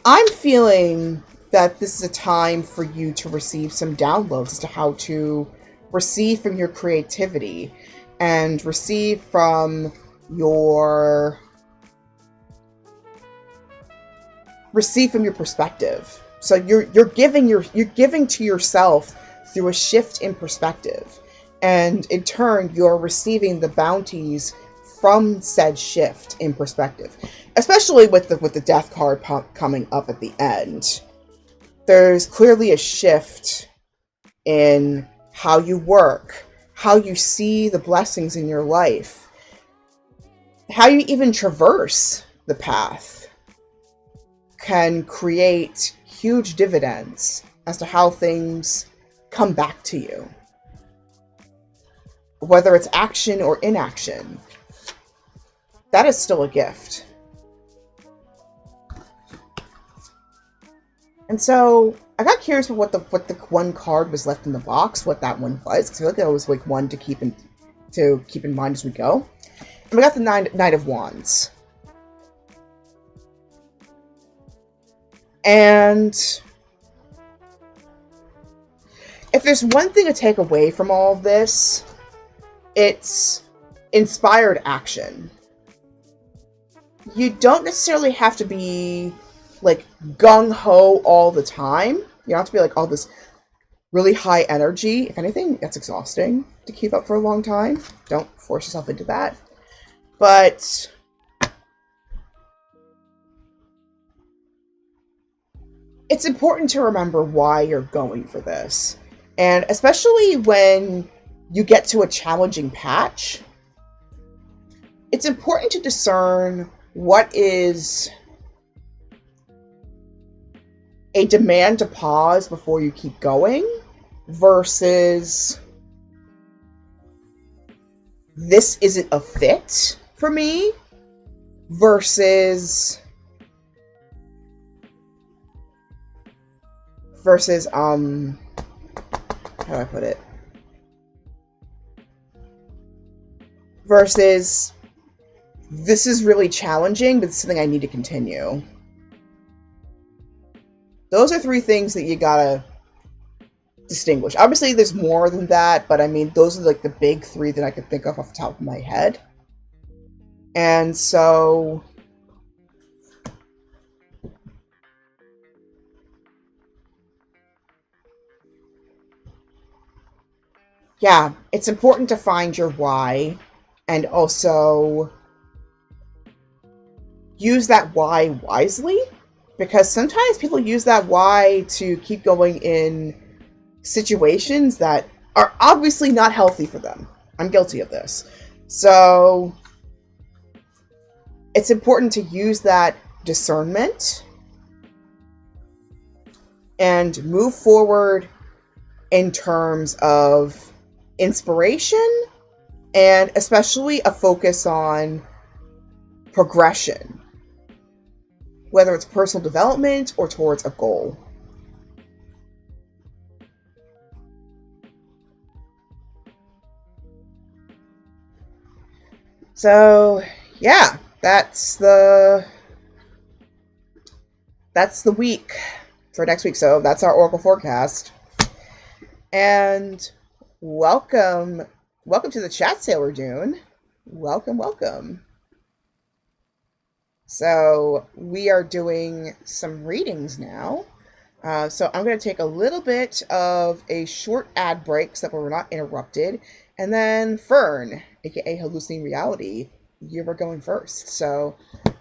I'm feeling that this is a time for you to receive some downloads as to how to receive from your creativity and receive from your perspective. So you're giving to yourself through a shift in perspective, and in turn you're receiving the bounties from said shift in perspective. Especially with the death card coming up at the end, there's clearly a shift in how you work, how you see the blessings in your life, how you even traverse the path can create huge dividends as to how things come back to you. Whether it's action or inaction, that is still a gift. And so I got curious about what the one card was left in the box, what that one was, because I feel like that was like one to keep in mind as we go. And we got the Knight of Wands. And if there's one thing to take away from all of this, it's inspired action. You don't necessarily have to be like gung-ho all the time. You don't have to be like all this really high energy. If anything, that's exhausting to keep up for a long time. Don't force yourself into that. But it's important to remember why you're going for this. And especially when you get to a challenging patch, it's important to discern what is a demand to pause before you keep going versus this isn't a fit for me versus how do I put it? Versus this is really challenging, but it's something I need to continue. Those are 3 things that you gotta distinguish. Obviously, there's more than that, but I mean, those are like the big 3 that I could think of off the top of my head. And so yeah, it's important to find your why and also use that why wisely, because sometimes people use that why to keep going in situations that are obviously not healthy for them. I'm guilty of this. So it's important to use that discernment and move forward in terms of inspiration and especially a focus on progression, whether it's personal development or towards a goal. So, yeah, that's the week for next week. So that's our Oracle forecast. And welcome to the chat, Sailor June. Welcome. So we are doing some readings now. So I'm going to take a little bit of a short ad break so that we're not interrupted. And then Fern, aka Hallucinating Reality, you were going first. So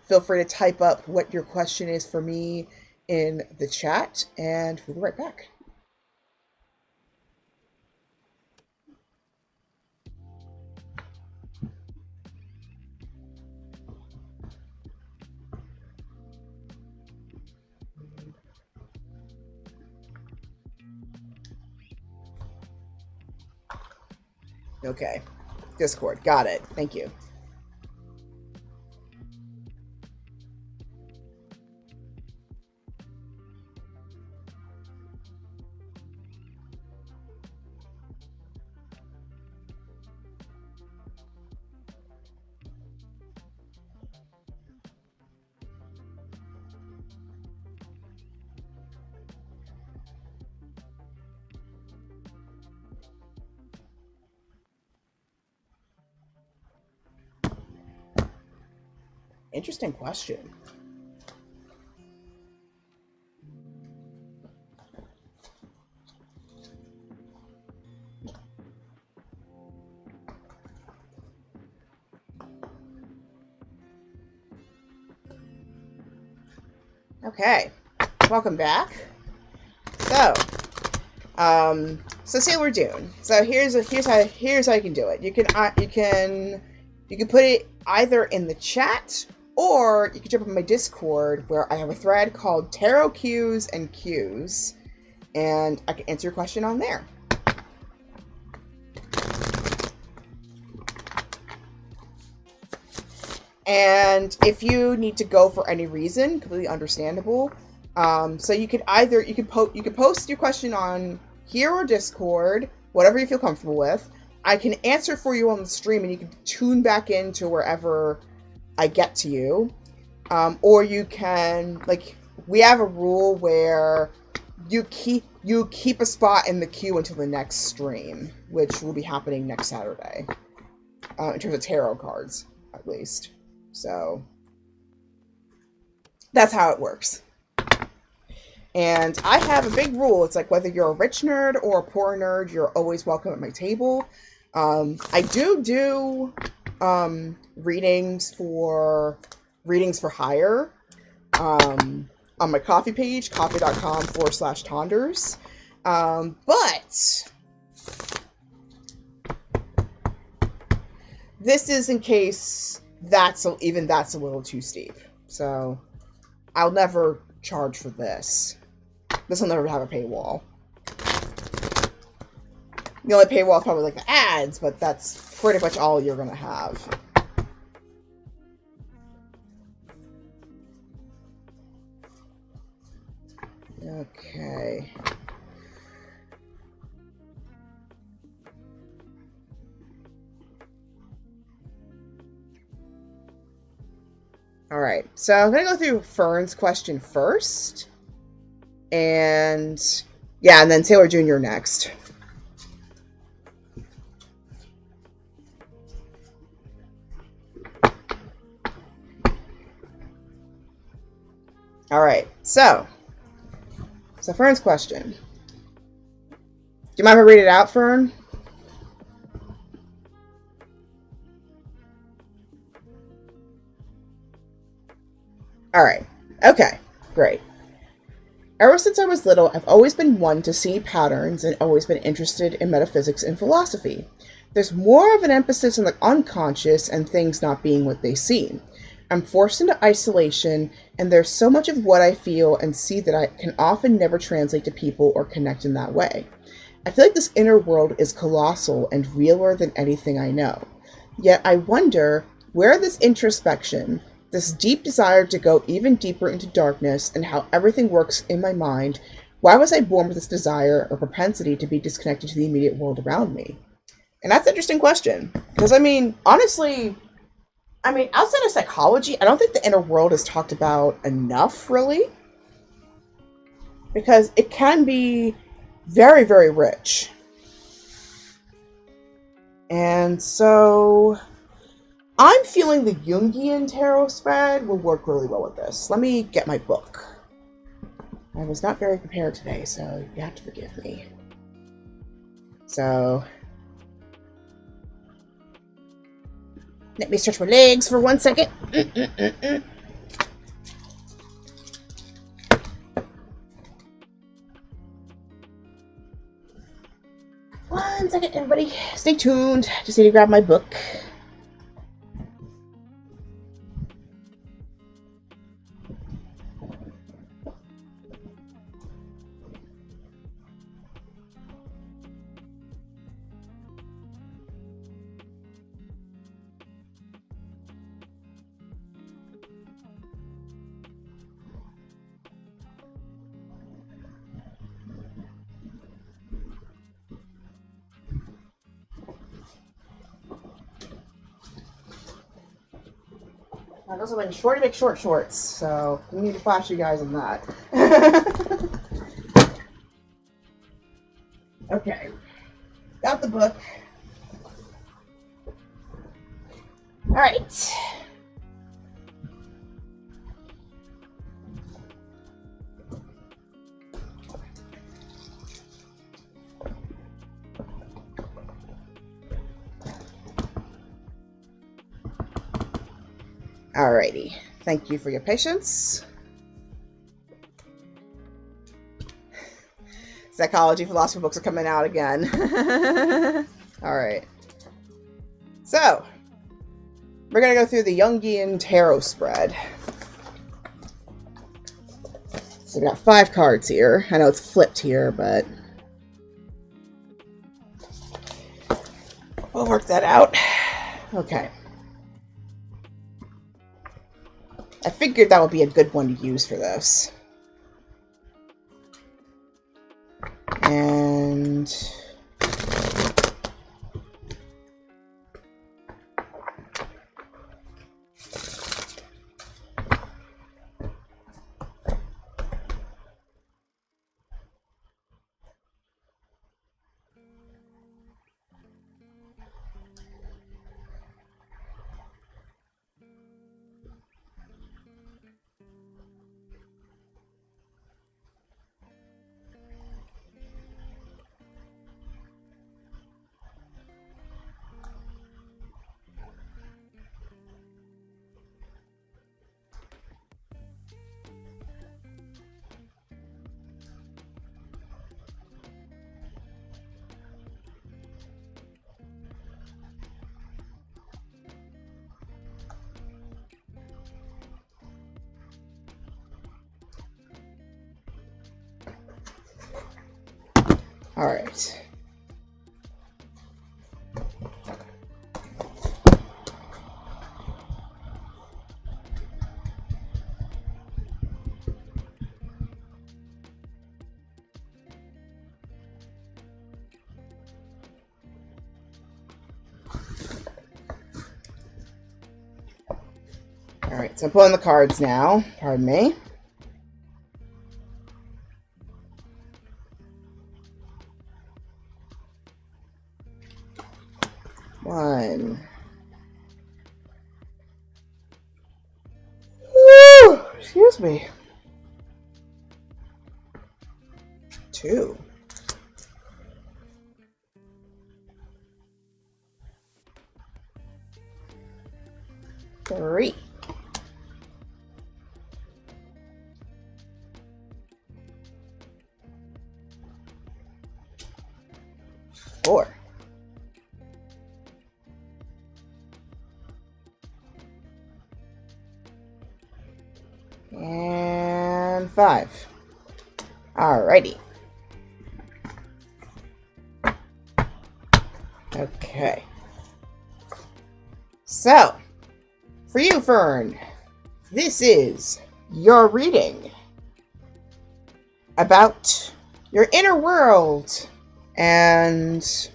feel free to type up what your question is for me in the chat, and we'll be right back. Okay. Discord. Got it. Thank you. Interesting question. Okay, welcome back. So Sailor June. So here's how you can do it. You can put it either in the chat, or you can jump on my Discord where I have a thread called Tarot Cues and Cues, and I can answer your question on there. And if you need to go for any reason, completely understandable. So you could post your question on here or Discord, whatever you feel comfortable with. I can answer for you on the stream, and you can tune back into wherever I get to you. Or you can, like, we have a rule where you keep a spot in the queue until the next stream, which will be happening next Saturday. In terms of tarot cards, at least. So that's how it works. And I have a big rule. It's like whether you're a rich nerd or a poor nerd, you're always welcome at my table. I do readings for hire on my Ko-fi page, ko-fi.com/Tonders. But this is in case that's a little too steep. So I'll never charge for this. This will never have a paywall. The only paywall is probably like the ads, but that's pretty much all you're gonna have. Okay. All right, so I'm gonna go through Fern's question first. And yeah, and then Taylor Jr. next. All right, so Fern's question. Do you mind if I read it out, Fern? All right, okay, great. Ever since I was little, I've always been one to see patterns and always been interested in metaphysics and philosophy. There's more of an emphasis on the unconscious and things not being what they seem. I'm forced into isolation, and there's so much of what I feel and see that I can often never translate to people or connect in that way. I feel like this inner world is colossal and realer than anything I know. Yet I wonder where this introspection, this deep desire to go even deeper into darkness and how everything works in my mind, why was I born with this desire or propensity to be disconnected to the immediate world around me? And that's an interesting question. Because, honestly, outside of psychology, I don't think the inner world is talked about enough, really. Because it can be very, very rich. And so I'm feeling the Jungian tarot spread will work really well with this. Let me get my book. I was not very prepared today, so you have to forgive me. So let me stretch my legs for 1 second. One second, everybody. Stay tuned. Just need to grab my book. Now, those have been shorty big short shorts, so we need to flash you guys on that. Okay, got the book. All right. Alrighty. Thank you for your patience. Psychology, philosophy books are coming out again. Alright. So, we're going to go through the Jungian tarot spread. So we got 5 cards here. I know it's flipped here, but we'll work that out. Okay. I figured that would be a good one to use for this. And all right. All right, so I'm pulling the cards now. Pardon me. One. Woo! Excuse me. 2. 3. 4. 5. Alrighty. Okay. So, for you, Fern, this is your reading about your inner world and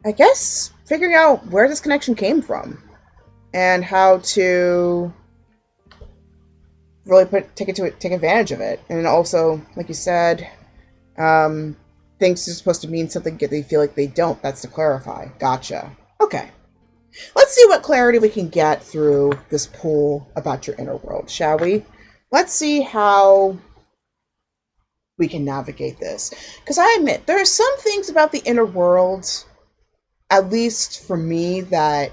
I guess figuring out where this connection came from and how to really take advantage of it. And also, like you said, things are supposed to mean something yet they feel like they don't. That's to clarify. Gotcha. Okay. Let's see what clarity we can get through this pool about your inner world, shall we? Let's see how we can navigate this. Because I admit, there are some things about the inner world, at least for me, that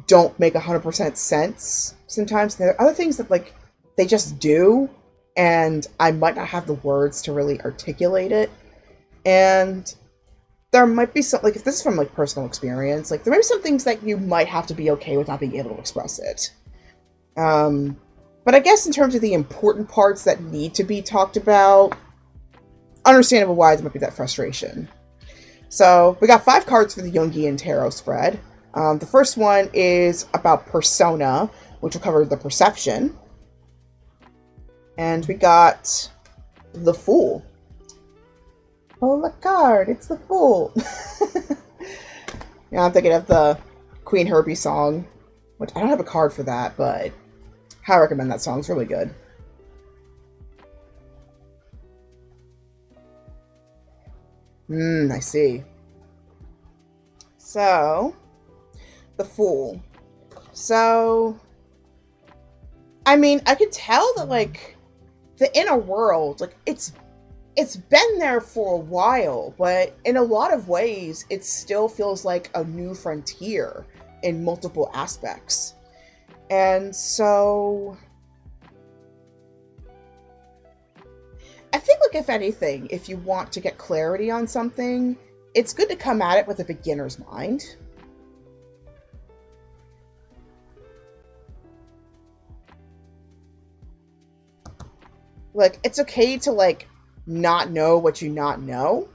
don't make 100% sense sometimes. There are other things that, like, they just do, and I might not have the words to really articulate it. And there might be some, like, if this is from, like, personal experience, like, there might be some things that you might have to be okay with not being able to express it. But I guess in terms of the important parts that need to be talked about, understandable why there might be that frustration. So, we got 5 cards for the Jungian Tarot spread. The first one is about persona, which will cover the perception. And we got the Fool. Pull a card, it's the Fool. Yeah, I'm thinking of the Queen Herbie song, which I don't have a card for that, but I recommend that song. It's really good. I see. So, the Fool. So, I mean, I could tell that, like, the inner world, like, it's been there for a while, but in a lot of ways, it still feels like a new frontier in multiple aspects. And so, I think, like, if anything, if you want to get clarity on something, it's good to come at it with a beginner's mind. Like, it's okay to, like, not know what you not know.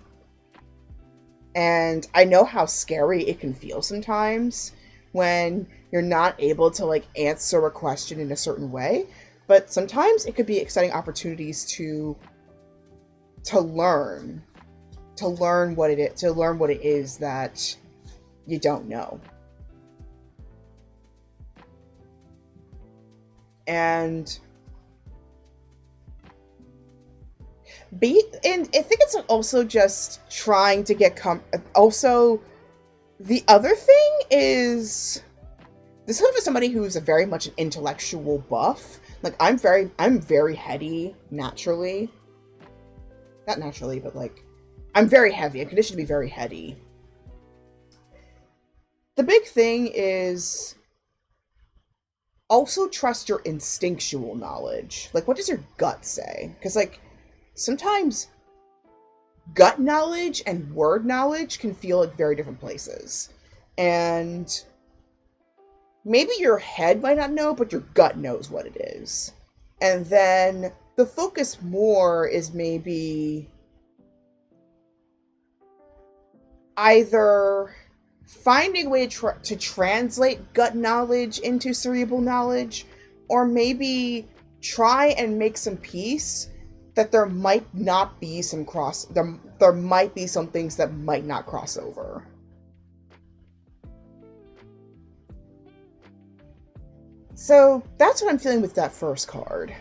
And I know how scary it can feel sometimes when you're not able to, like, answer a question in a certain way. But sometimes it could be exciting opportunities to learn what it is that you don't know. And I think it's also just trying to get also, the other thing is, this is for somebody who's a very much an intellectual buff. Like, I'm very heady naturally. Not naturally, but, like, I'm very heavy. I'm conditioned to be very heady. The big thing is also trust your instinctual knowledge. Like, what does your gut say? Because, like, sometimes gut knowledge and word knowledge can feel like very different places. And maybe your head might not know, but your gut knows what it is. And then the focus more is maybe either finding a way to translate gut knowledge into cerebral knowledge, or maybe try and make some peace that there might not be some there might be some things that might not cross over. So that's what I'm feeling with that first card.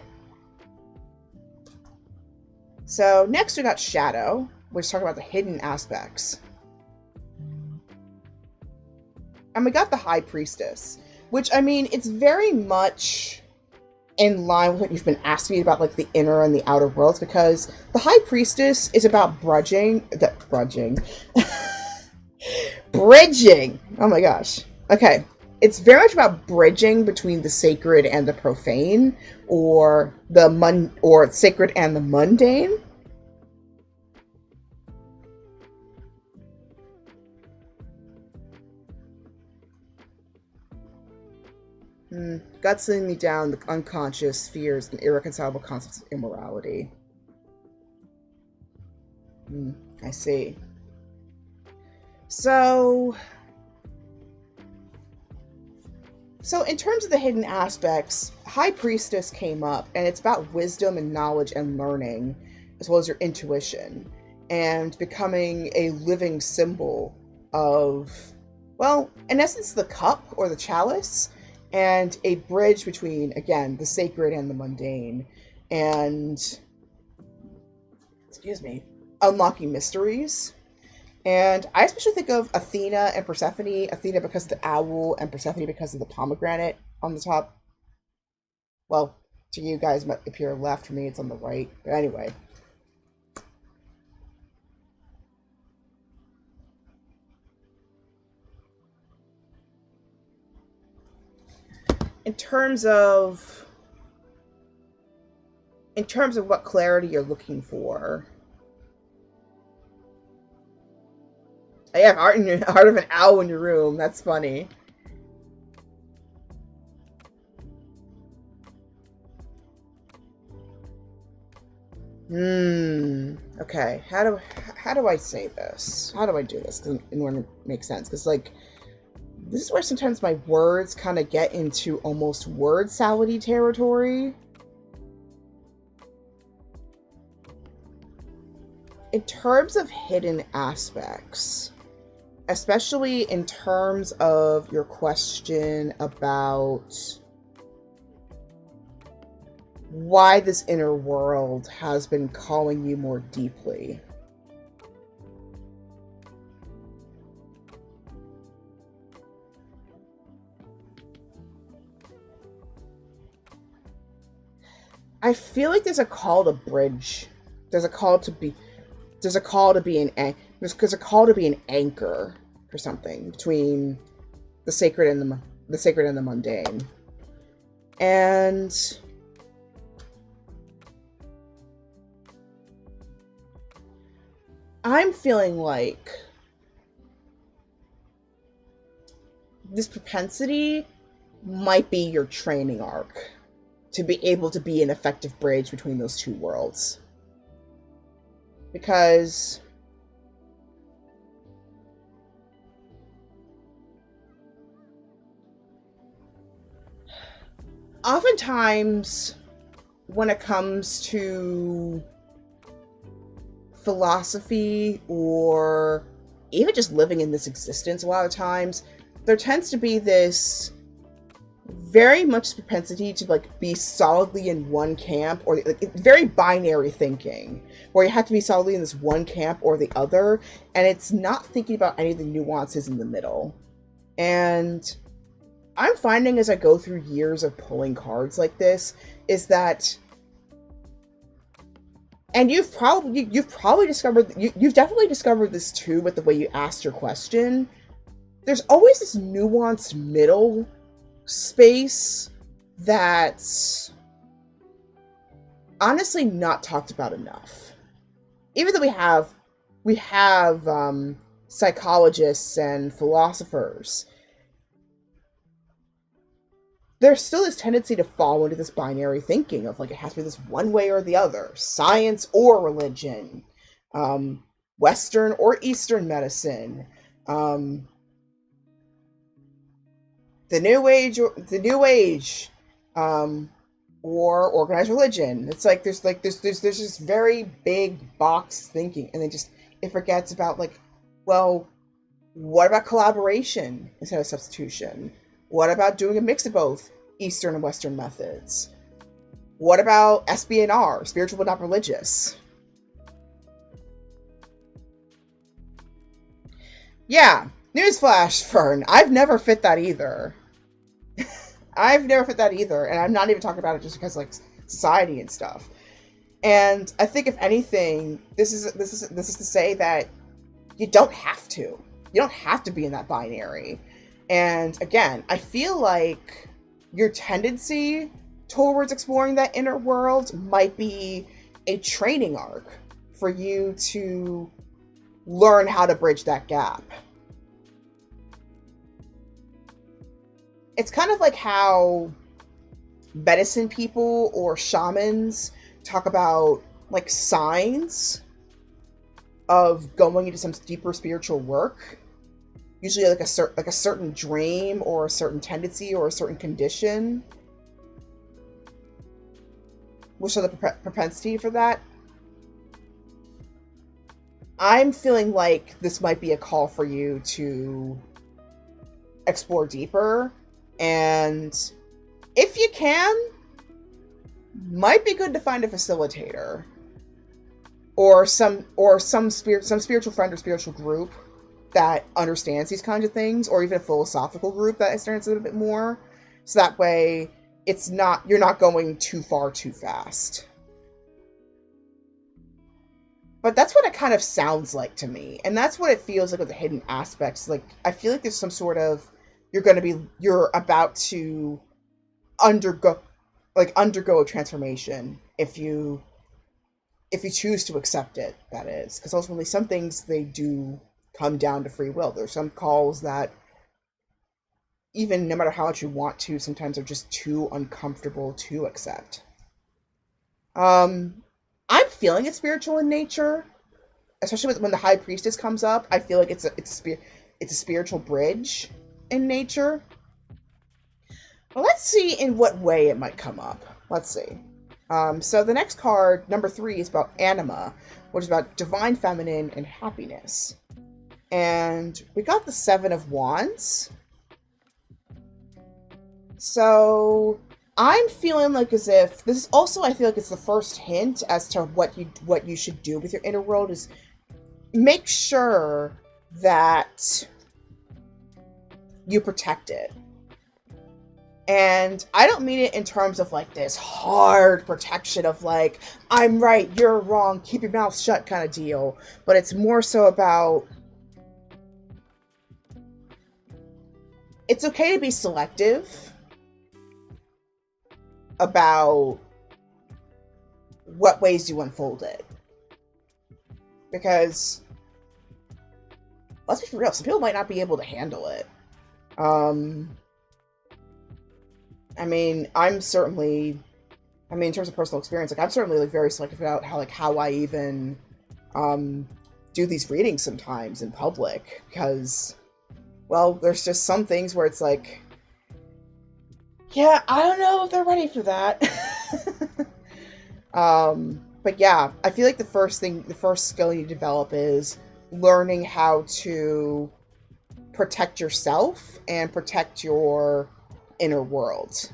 So next we got Shadow, which talks about the hidden aspects. And we got the High Priestess, which, I mean, it's very much in line with what you've been asking me about, like, the inner and the outer worlds, because the High Priestess is about bridging. Oh my gosh. Okay. It's very much about bridging between the sacred and the profane, or sacred and the mundane. Guts leading me down the unconscious fears and irreconcilable concepts of immorality. I see. So in terms of the hidden aspects, High Priestess came up, and it's about wisdom and knowledge and learning, as well as your intuition, and becoming a living symbol of, well, in essence, the cup or the chalice, and a bridge between, again, the sacred and the mundane, and, unlocking mysteries. And I especially think of Athena and Persephone. Athena because of the owl, and Persephone because of the pomegranate on the top. Well, to you guys, it might appear left. For me, it's on the right. But anyway. In terms of what clarity you're looking for, I have heart of an owl in your room. That's funny. Okay. How do I say this? How do I do this in order to make sense? Because like, this is where sometimes my words kind of get into almost word salady territory. In terms of hidden aspects, especially in terms of your question about why this inner world has been calling you more deeply. I feel like there's a call to bridge. There's a call to be an anchor for something between the sacred and the mundane. And I'm feeling like this propensity might be your training arc to be able to be an effective bridge between those two worlds. Because oftentimes when it comes to philosophy or even just living in this existence, a lot of times there tends to be this very much propensity to like be solidly in one camp, or like, very binary thinking, where you have to be solidly in this one camp or the other, and it's not thinking about any of the nuances in the middle. And I'm finding as I go through years of pulling cards like this is that, and you've definitely discovered this too with the way you asked your question. There's always this nuanced middle space that's honestly not talked about enough. Even though we have psychologists and philosophers, there's still this tendency to fall into this binary thinking of like it has to be this one way or the other, science or religion, Western or Eastern medicine, the New Age, or organized religion. It's like there's this very big box thinking, and it forgets about like, well, what about collaboration instead of substitution? What about doing a mix of both Eastern and Western methods? What about SBNR, spiritual but not religious? Yeah, newsflash, Fern. I've never fit that either. And I'm not even talking about it just because like society and stuff. And I think if anything, this is to say that you don't have to. You don't have to be in that binary. And again, I feel like your tendency towards exploring that inner world might be a training arc for you to learn how to bridge that gap. it's kind of like how medicine people or shamans talk about like signs of going into some deeper spiritual work. Usually like a certain dream or a certain tendency or a certain condition will show the propensity for that. I'm feeling like this might be a call for you to explore deeper, and if you can, might be good to find a facilitator or some spiritual friend or spiritual group that understands these kinds of things, or even a philosophical group that understands it a bit more, so that way you're not going too far too fast. But that's what it kind of sounds like to me, and that's what it feels like with the hidden aspects. Like, I feel like there's some sort of you're about to undergo a transformation if you choose to accept it. That is, because ultimately some things, they do come down to free will. There's some calls that, even no matter how much you want to, sometimes are just too uncomfortable to accept. I'm feeling it spiritual in nature, especially when the High Priestess comes up. I feel like it's a spiritual bridge in nature. Well, let's see in what way it might come up. Let's see. So the next card, number 3, is about anima, which is about divine feminine and happiness. And we got the 7 of Wands. So I'm feeling like as if this is also, I feel like it's the first hint as to what you should do with your inner world, is make sure that you protect it. And I don't mean it in terms of like this hard protection of like, I'm right, you're wrong, keep your mouth shut kind of deal. But it's more so about, it's okay to be selective about what ways you unfold it. Because, let's be real, some people might not be able to handle it. I mean, in terms of personal experience, like, I'm certainly like very selective about how I even do these readings sometimes in public, because, well, there's just some things where it's like, yeah, I don't know if they're ready for that. But yeah, I feel like the first skill you develop is learning how to protect yourself and protect your inner world.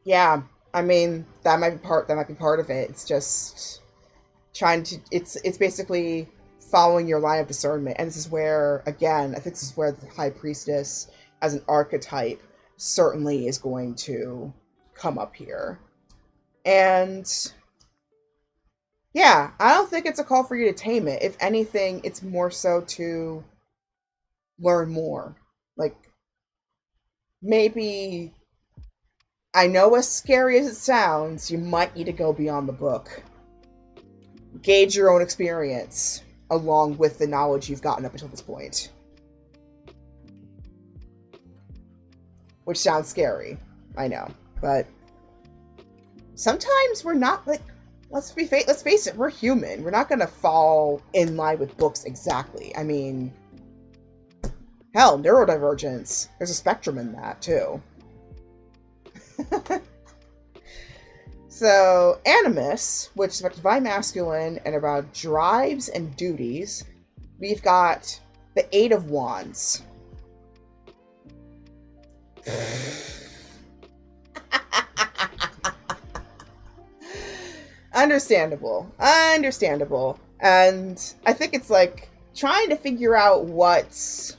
Yeah, I mean, that might be part of it. It's just it's basically following your line of discernment. And this is where, again, I think this is where the High Priestess as an archetype certainly is going to come up here. And yeah, I don't think it's a call for you to tame it. If anything, it's more so to learn more. Like, maybe, I know, as scary as it sounds, you might need to go beyond the book. Gauge your own experience along with the knowledge you've gotten up until this point. Which sounds scary, I know, but sometimes we're not, like, let's face it, we're human. We're not gonna fall in line with books exactly. I mean, hell, neurodivergence, there's a spectrum in that too. So, Animus, which is about divine masculine and about drives and duties, we've got the 8 of Wands. Understandable. And I think it's like trying to figure out what's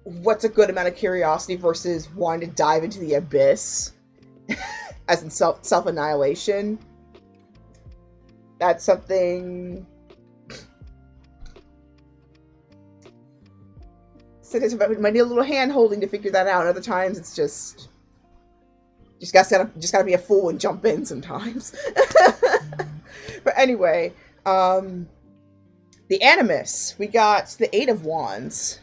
a good amount of curiosity versus wanting to dive into the abyss. As in self-annihilation. That's something. So there's might need a little hand holding to figure that out. Other times it's just gotta be a fool and jump in sometimes. But anyway, The Animus, we got the Eight of Wands.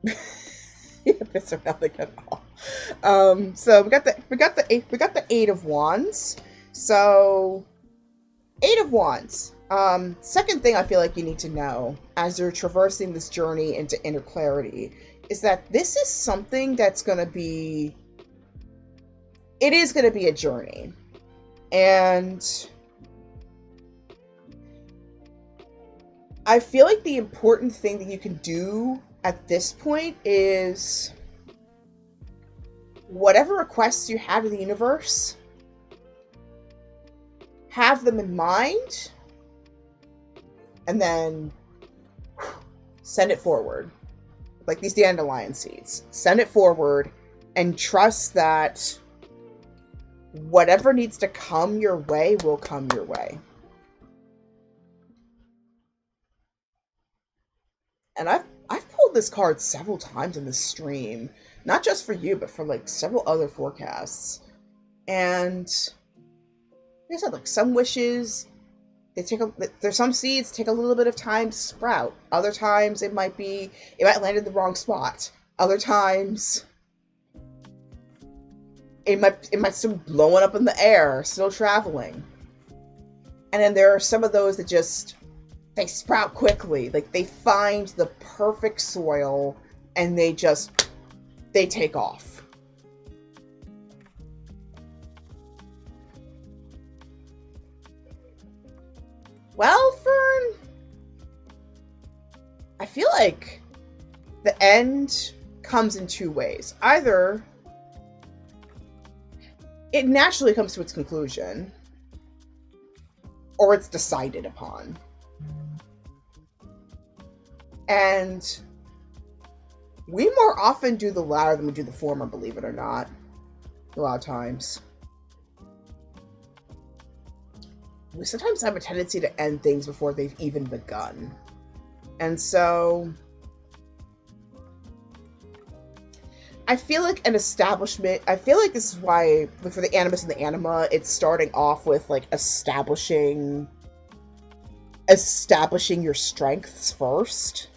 Yeah, this are nothing at all. So we got the Eight of Wands. So Eight of Wands. Second thing I feel like you need to know as you're traversing this journey into inner clarity is that this is something that's going to be, it is going to be a journey. And I feel like the important thing that you can do at this point is whatever requests you have to the universe, have them in mind, and then send it forward. Like these dandelion seeds. Send it forward and trust that whatever needs to come your way will come your way. And I've pulled this card several times in this stream. Not just for you, but for like several other forecasts. And like I said, like some wishes, there's some seeds take a little bit of time to sprout. Other times it might land in the wrong spot. Other times it might still be blowing up in the air, still traveling. And then there are some of those that just, they sprout quickly. Like they find the perfect soil and they take off. Well, Fern, I feel like the end comes in two ways. Either it naturally comes to its conclusion, or it's decided upon. And we more often do the latter than we do the former, believe it or not. A lot of times. We sometimes have a tendency to end things before they've even begun. And so I feel like this is why, for the Animus and the Anima, it's starting off with like establishing your strengths first.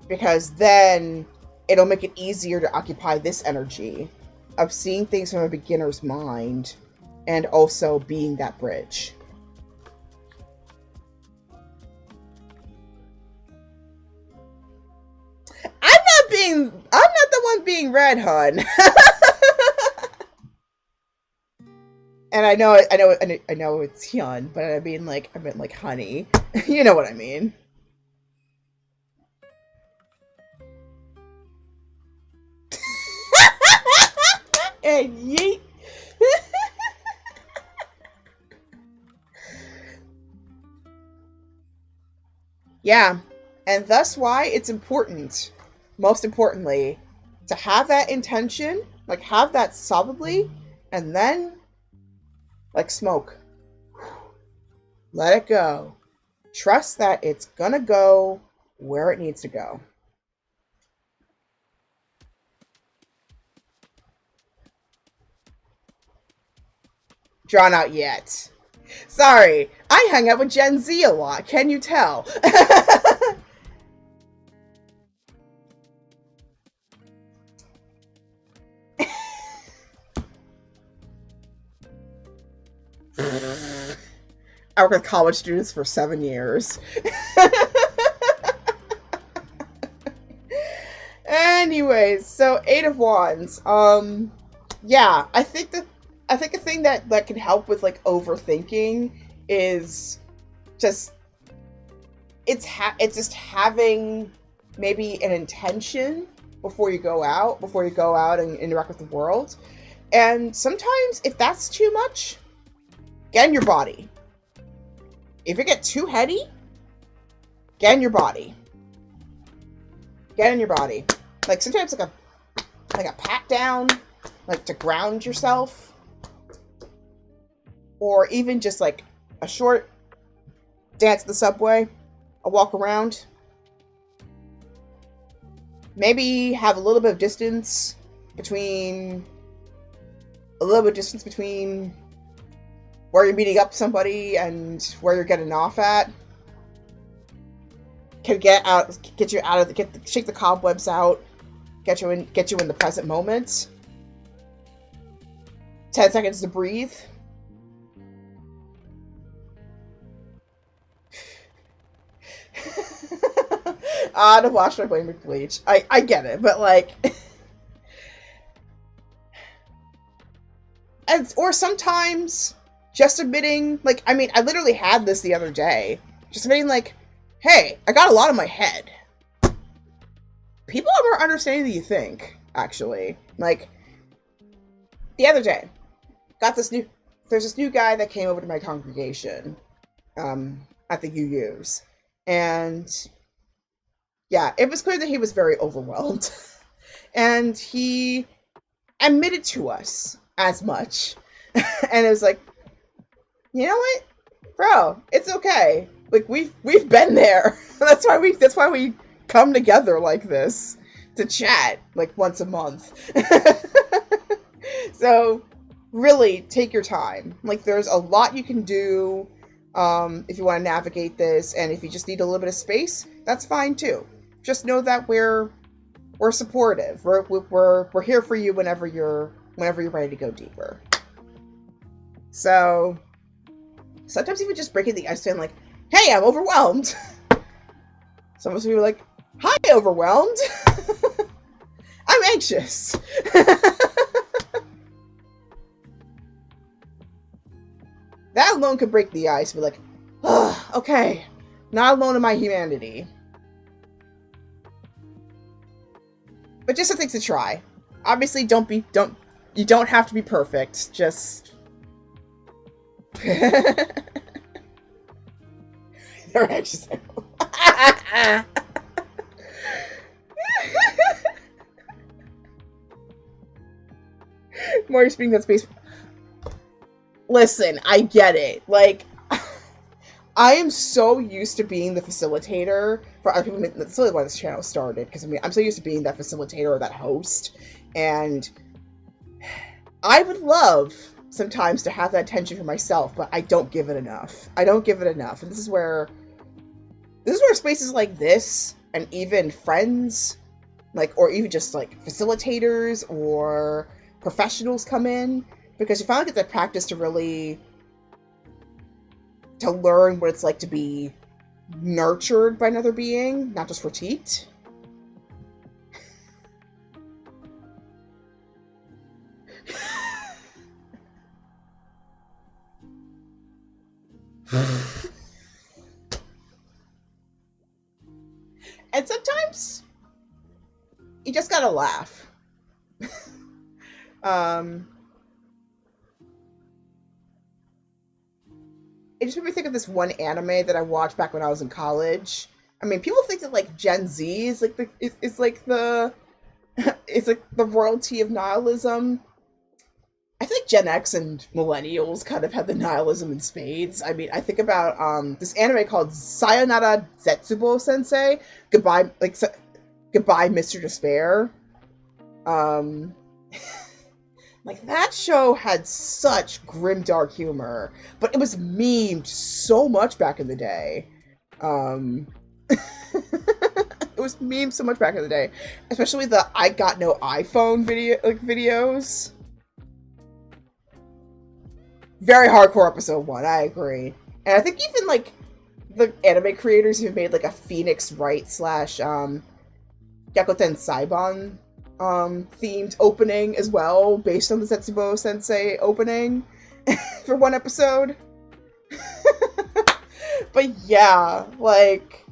Because then it'll make it easier to occupy this energy of seeing things from a beginner's mind and also being that bridge. I'm not the one being red, hun. And I know it's Hyun, but I meant like honey. You know what I mean. And yeet. Yeah, and that's why it's important, most importantly, to have that intention, like have that solidly, and then, like smoke, let it go. Trust that it's gonna go where it needs to go. Drawn out yet. Sorry, I hang out with Gen Z a lot, can you tell? I work with college students for 7 years. Anyways, so Eight of Wands. Yeah, I think a thing that can help with like overthinking is just it's just having maybe an intention before you go out and interact with the world. And sometimes if that's too much, get in your body. If you get too heady, get in your body. Get in your body. Like sometimes like a pat down, like to ground yourself. Or even just like a short dance in the subway, a walk around. Maybe have a little bit of distance between where you're meeting up somebody and where you're getting off at. Can get you out of shake the cobwebs out, get you in the present moment. 10 seconds to breathe. To wash my brain with bleach. I get it, but like, or sometimes just admitting, like, I mean, I literally had this the other day. Just admitting, like, hey, I got a lot in my head. People are more understanding than you think, actually. Like, the other day, there's this new guy that came over to my congregation, at the UUs. And, yeah, it was clear that he was very overwhelmed. And he admitted to us as much. And it was like, you know what? Bro, it's okay. Like, we've been there. That's why we come together like this to chat like once a month. So really take your time. Like, there's a lot you can do if you want to navigate this, and if you just need a little bit of space, that's fine too. Just know that we're supportive. We're here for you whenever you're ready to go deeper. So sometimes even just breaking the ice, saying like, hey, I'm overwhelmed. Some of us will be like, hi, overwhelmed. I'm anxious. That alone could break the ice. Be like, oh, okay, not alone in my humanity. But just something to try. Obviously, you don't have to be perfect. Just they're anxious. More speaking that space. Listen, I get it. Like, I am so used to being the facilitator for other people. That's really why this channel started. Because I mean, I'm so used to being that facilitator or that host, and I would love sometimes to have that attention for myself, but I don't give it enough. And this is where spaces like this, and even friends, like, or even just like facilitators or professionals come in, because you finally get the practice to learn what it's like to be nurtured by another being, not just critiqued. And sometimes you just gotta laugh. It just made me think of this one anime that I watched back when I was in college. I mean, people think that like Gen Z is like the royalty of nihilism. I think Gen X and millennials kind of have the nihilism in spades. I mean, I think about this anime called Sayonara Zetsubo Sensei. Goodbye, Mr. Despair. Like, that show had such grim, dark humor, but it was memed so much back in the day. It was memed so much back in the day, especially the "I got no iPhone" videos. Very hardcore episode 1, I agree. And I think even like the anime creators who made like a Phoenix Wright / Gyakuten Saiban themed opening as well, based on the Zetsubo Sensei opening for one episode. But yeah, like,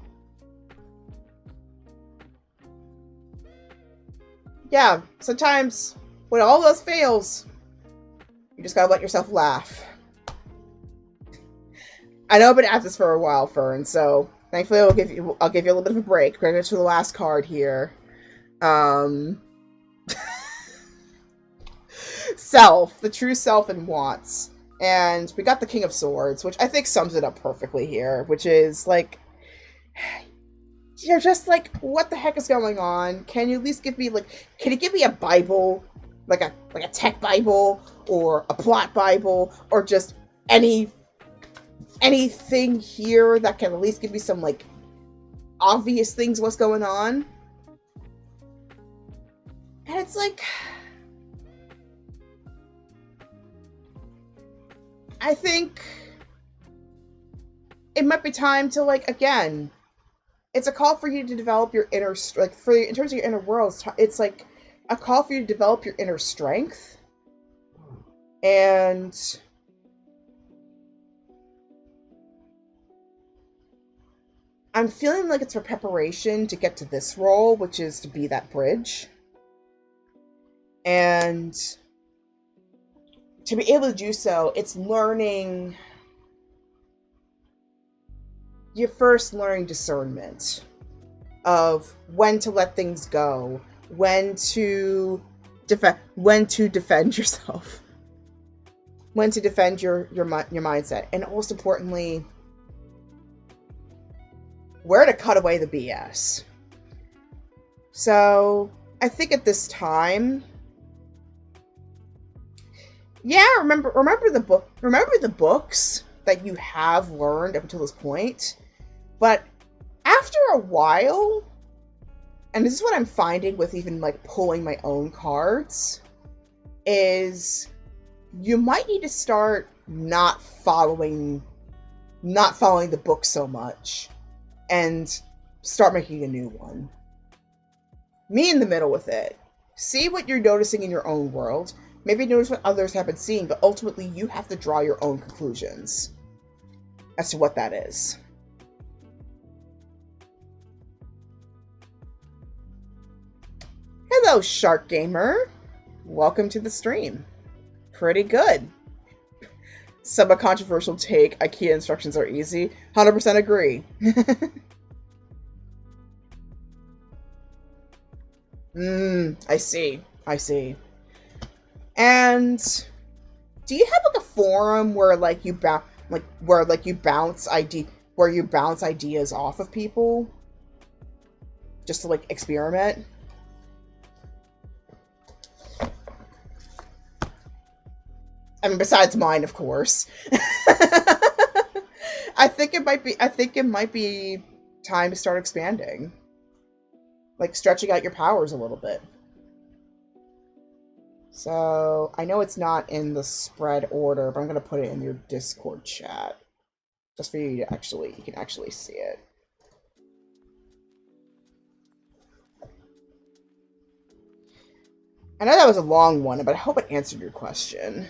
yeah, sometimes when all else fails, you just gotta let yourself laugh. I know I've been at this for a while, Fern, so thankfully I'll give you a little bit of a break. We're gonna go to the last card here. Self, the true self and wants. And we got the King of Swords, which I think sums it up perfectly here, which is like, you're just like, what the heck is going on? Can you at least give me can you give me a Bible, like a tech Bible or a plot Bible, or just any anything here that can at least give me some like obvious things what's going on. And it's like, I think it might be time to, like, again, it's a call for you to develop your inner, like, in terms of your inner world, it's like a call for you to develop your inner strength. And I'm feeling like it's for preparation to get to this role, which is to be that bridge. And to be able to do so, it's learning, you're first learning discernment of when to let things go, when to defend yourself, when to defend your mindset, and most importantly, where to cut away the BS. So I think at this time, yeah, remember the books that you have learned up until this point. But after a while, and this is what I'm finding with even like pulling my own cards, is you might need to start not following the book so much and start making a new one. Me in the middle with it. See what you're noticing in your own world. Maybe notice what others have been seeing, but ultimately you have to draw your own conclusions as to what that is. Hello, Shark Gamer. Welcome to the stream. Pretty good. Some a controversial take. IKEA instructions are easy. 100% agree. I see. And do you have like a forum where like you bounce ideas off of people just to like experiment? I mean, besides mine, of course. I think it might be time to start expanding. Like stretching out your powers a little bit. So, I know it's not in the spread order, but I'm going to put it in your Discord chat. Just for you to you can actually see it. I know that was a long one, but I hope it answered your question.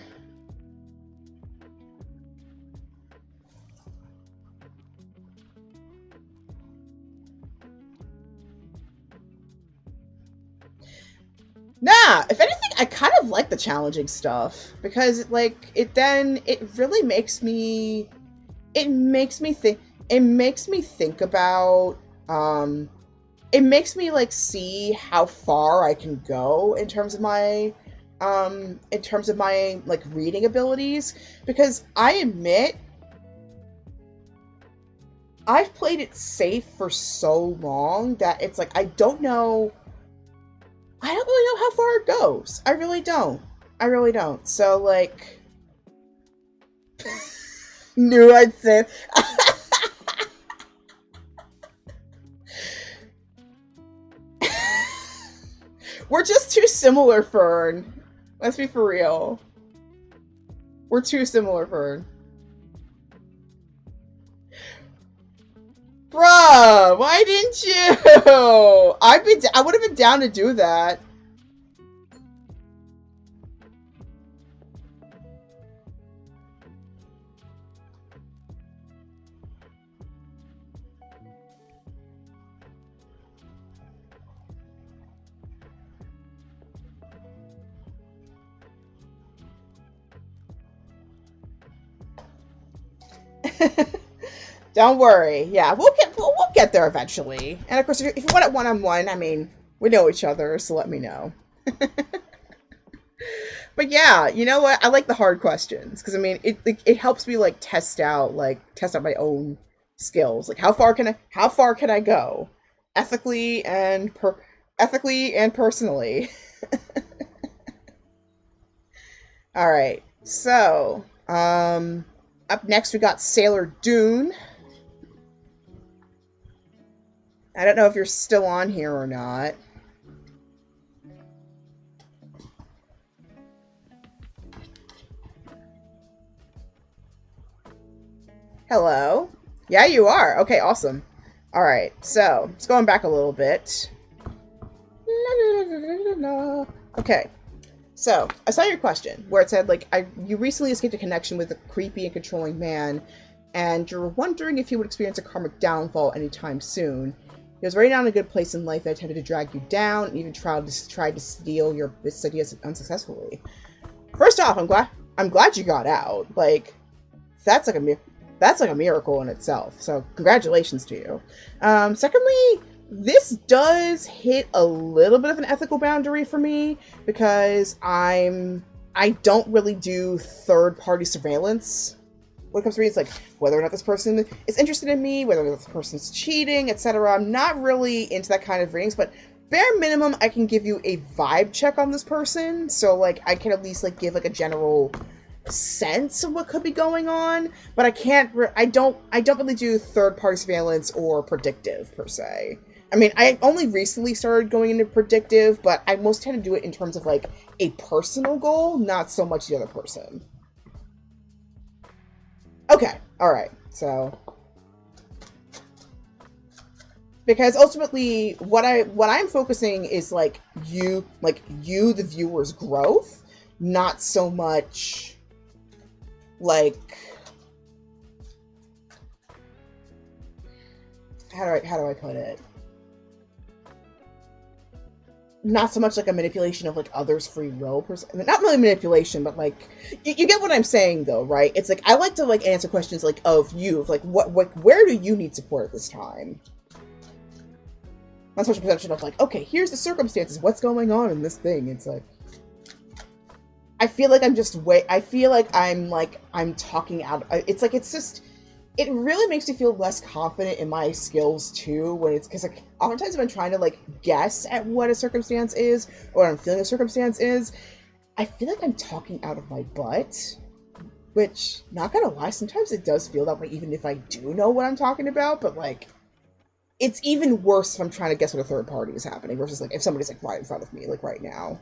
Nah, if anything, I kind of like the challenging stuff because it really makes me think about it makes me like see how far I can go in terms of my like reading abilities, because I admit I've played it safe for so long that it's like I don't really know how far it goes. I really don't. So, like, knew I'd say. We're just too similar, Fern. Let's be for real. We're too similar, Fern. Bruh, why didn't you? I would have been down to do that. Don't worry. Yeah, we'll get there eventually. And of course, if you want it one-on-one, I mean, we know each other, so let me know. But yeah, you know what? I like the hard questions because I mean, it helps me like test out my own skills. Like how far can I go, ethically and personally. All right, so Up next, we got Sailor Dune. I don't know if you're still on here or not. Hello? Yeah, you are. Okay, awesome. All right, so it's going back a little bit. Okay, so I saw your question where it said, like, you recently escaped a connection with a creepy and controlling man, and you're wondering if you would experience a karmic downfall anytime soon. He was already not in a good place in life and attempted to drag you down and even tried to steal your business ideas unsuccessfully. First off, I'm glad you got out. Like, that's like a miracle in itself. So congratulations to you. Secondly, this does hit a little bit of an ethical boundary for me because I don't really do third-party surveillance. When it comes to me, it's like whether or not this person is interested in me, whether or not this person's cheating, etc. I'm not really into that kind of readings, but bare minimum, I can give you a vibe check on this person. So, like, I can at least, like, give, like, a general sense of what could be going on, but I don't really do third-party surveillance or predictive, per se. I mean, I only recently started going into predictive, but I most tend to do it in terms of, like, a personal goal, not so much the other person. Okay, alright, so... Because ultimately, what I'm focusing is, like, you, the viewer's growth, not so much, like... How do I put it? Not so much like a manipulation of, like, others' free will, not really manipulation, but, like, you get what I'm saying, though, right? It's like, I like to, like, answer questions, like, of you, of, like, where do you need support at this time? Not so much a perception of, like, okay, here's the circumstances, what's going on in this thing? It's like, I feel like I'm talking out, it's like, it's just, it really makes me feel less confident in my skills, too, when it's, because, like, oftentimes if I'm trying to, like, guess at what a circumstance is, or what I'm feeling a circumstance is, I feel like I'm talking out of my butt, which, not gonna lie, sometimes it does feel that way, even if I do know what I'm talking about, but, like, it's even worse if I'm trying to guess what a third party is happening, versus, like, if somebody's, like, right in front of me, like, right now.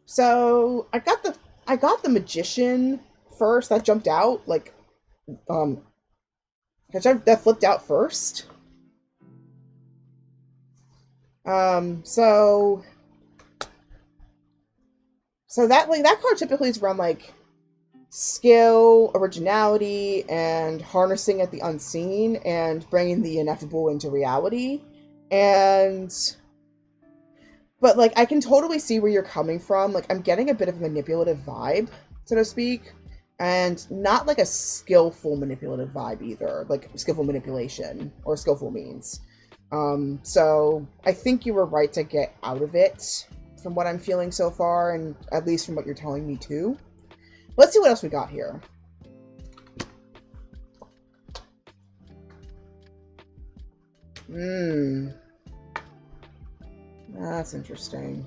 So, I got the magician first. That jumped out, like, that flipped out first. So that, like, that card typically is around, like, skill, originality, and harnessing at the unseen, and bringing the ineffable into reality. But, like, I can totally see where you're coming from. Like, I'm getting a bit of a manipulative vibe, so to speak. And not, like, a skillful manipulative vibe, either. Like, skillful manipulation, or skillful means. So, I think you were right to get out of it, from what I'm feeling so far, and at least from what you're telling me, too. Let's see what else we got here. That's interesting.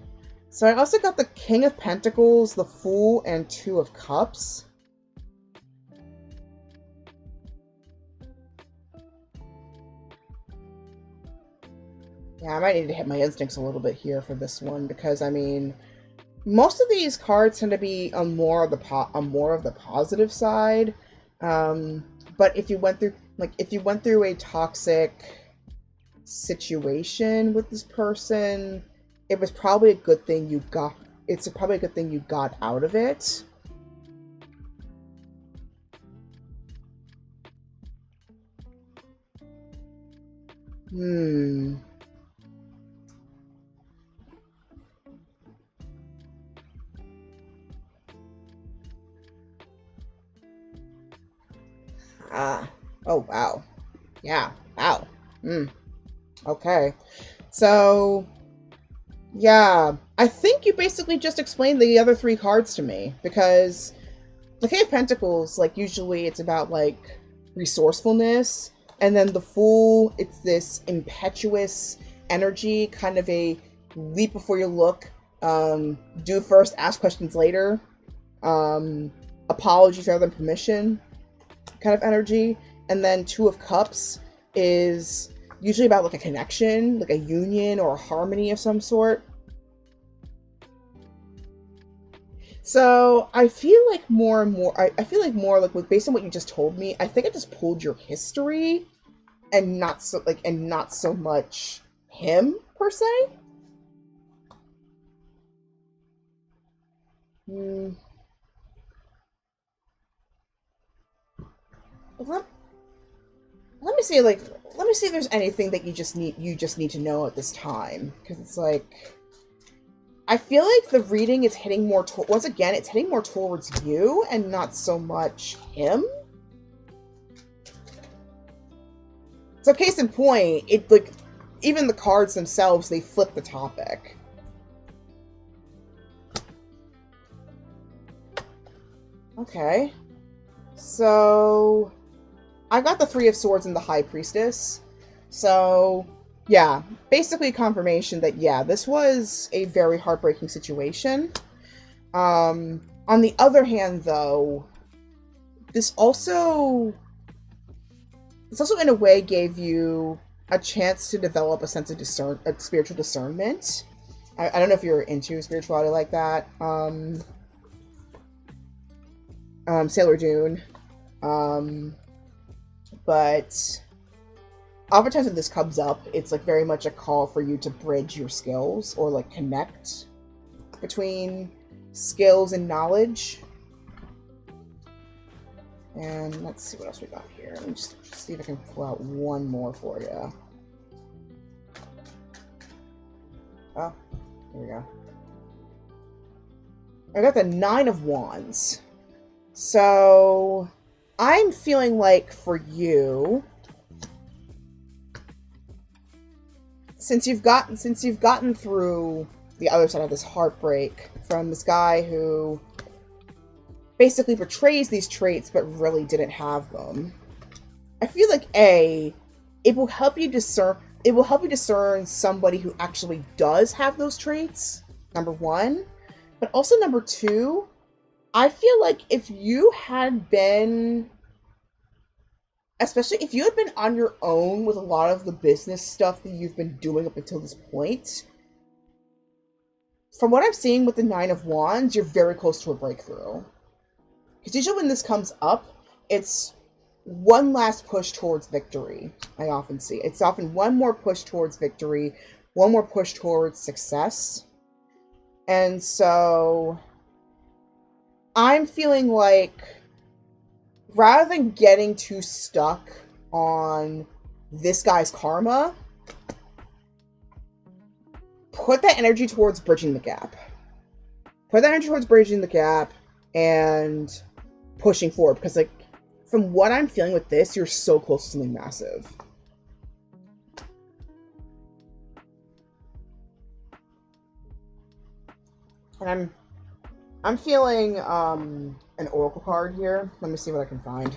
So I also got the King of Pentacles, the Fool, and Two of Cups. Yeah, I might need to hit my instincts a little bit here for this one, because, I mean, most of these cards tend to be on more of the positive side. But if you went through a toxic situation with this person, it was probably a good thing you got. It's probably a good thing you got out of it. Oh, wow. Yeah, wow. Okay. So, yeah, I think you basically just explained the other three cards to me, because the King of Pentacles, like, usually it's about, like, resourcefulness, and then the Fool, it's this impetuous energy, kind of a leap before you look, Do first, ask questions later. Apologies rather than permission kind of energy. And then Two of Cups is usually about like a connection, like a union or a harmony of some sort. So I feel like more and more, I feel like more like based on what you just told me, I think I just pulled your history and not so much him per se. Hmm. Let, let me see let me see if there's anything that you just need to know at this time, because it's like I feel like the reading is hitting more once again it's hitting more towards you and not so much him. So case in point, it like even the cards themselves, they flip the topic. Okay. So I got the Three of Swords and the High Priestess. So yeah, basically confirmation that yeah, this was a very heartbreaking situation. On the other hand though, this also in a way gave you a chance to develop a sense of spiritual discernment. I don't know if you're into spirituality like that. Sailor Dune. But oftentimes when this comes up, it's like very much a call for you to bridge your skills or like connect between skills and knowledge. And let's see what else we got here. Let me just see if I can pull out one more for you. Oh, here we go. I got the Nine of Wands. So I'm feeling like for you, since you've gotten through the other side of this heartbreak from this guy who basically portrays these traits but really didn't have them, I feel like it will help you discern somebody who actually does have those traits, number one. But also number two, I feel like if you had been, especially if you had been on your own with a lot of the business stuff that you've been doing up until this point, from what I'm seeing with the Nine of Wands, you're very close to a breakthrough. Because usually when this comes up, it's one last push towards victory, I often see. It's often one more push towards victory, one more push towards success. And so I'm feeling like rather than getting too stuck on this guy's karma, put that energy towards bridging the gap. Put that energy towards bridging the gap and pushing forward, because like from what I'm feeling with this, you're so close to something massive. And I'm feeling an oracle card here. Let me see what I can find.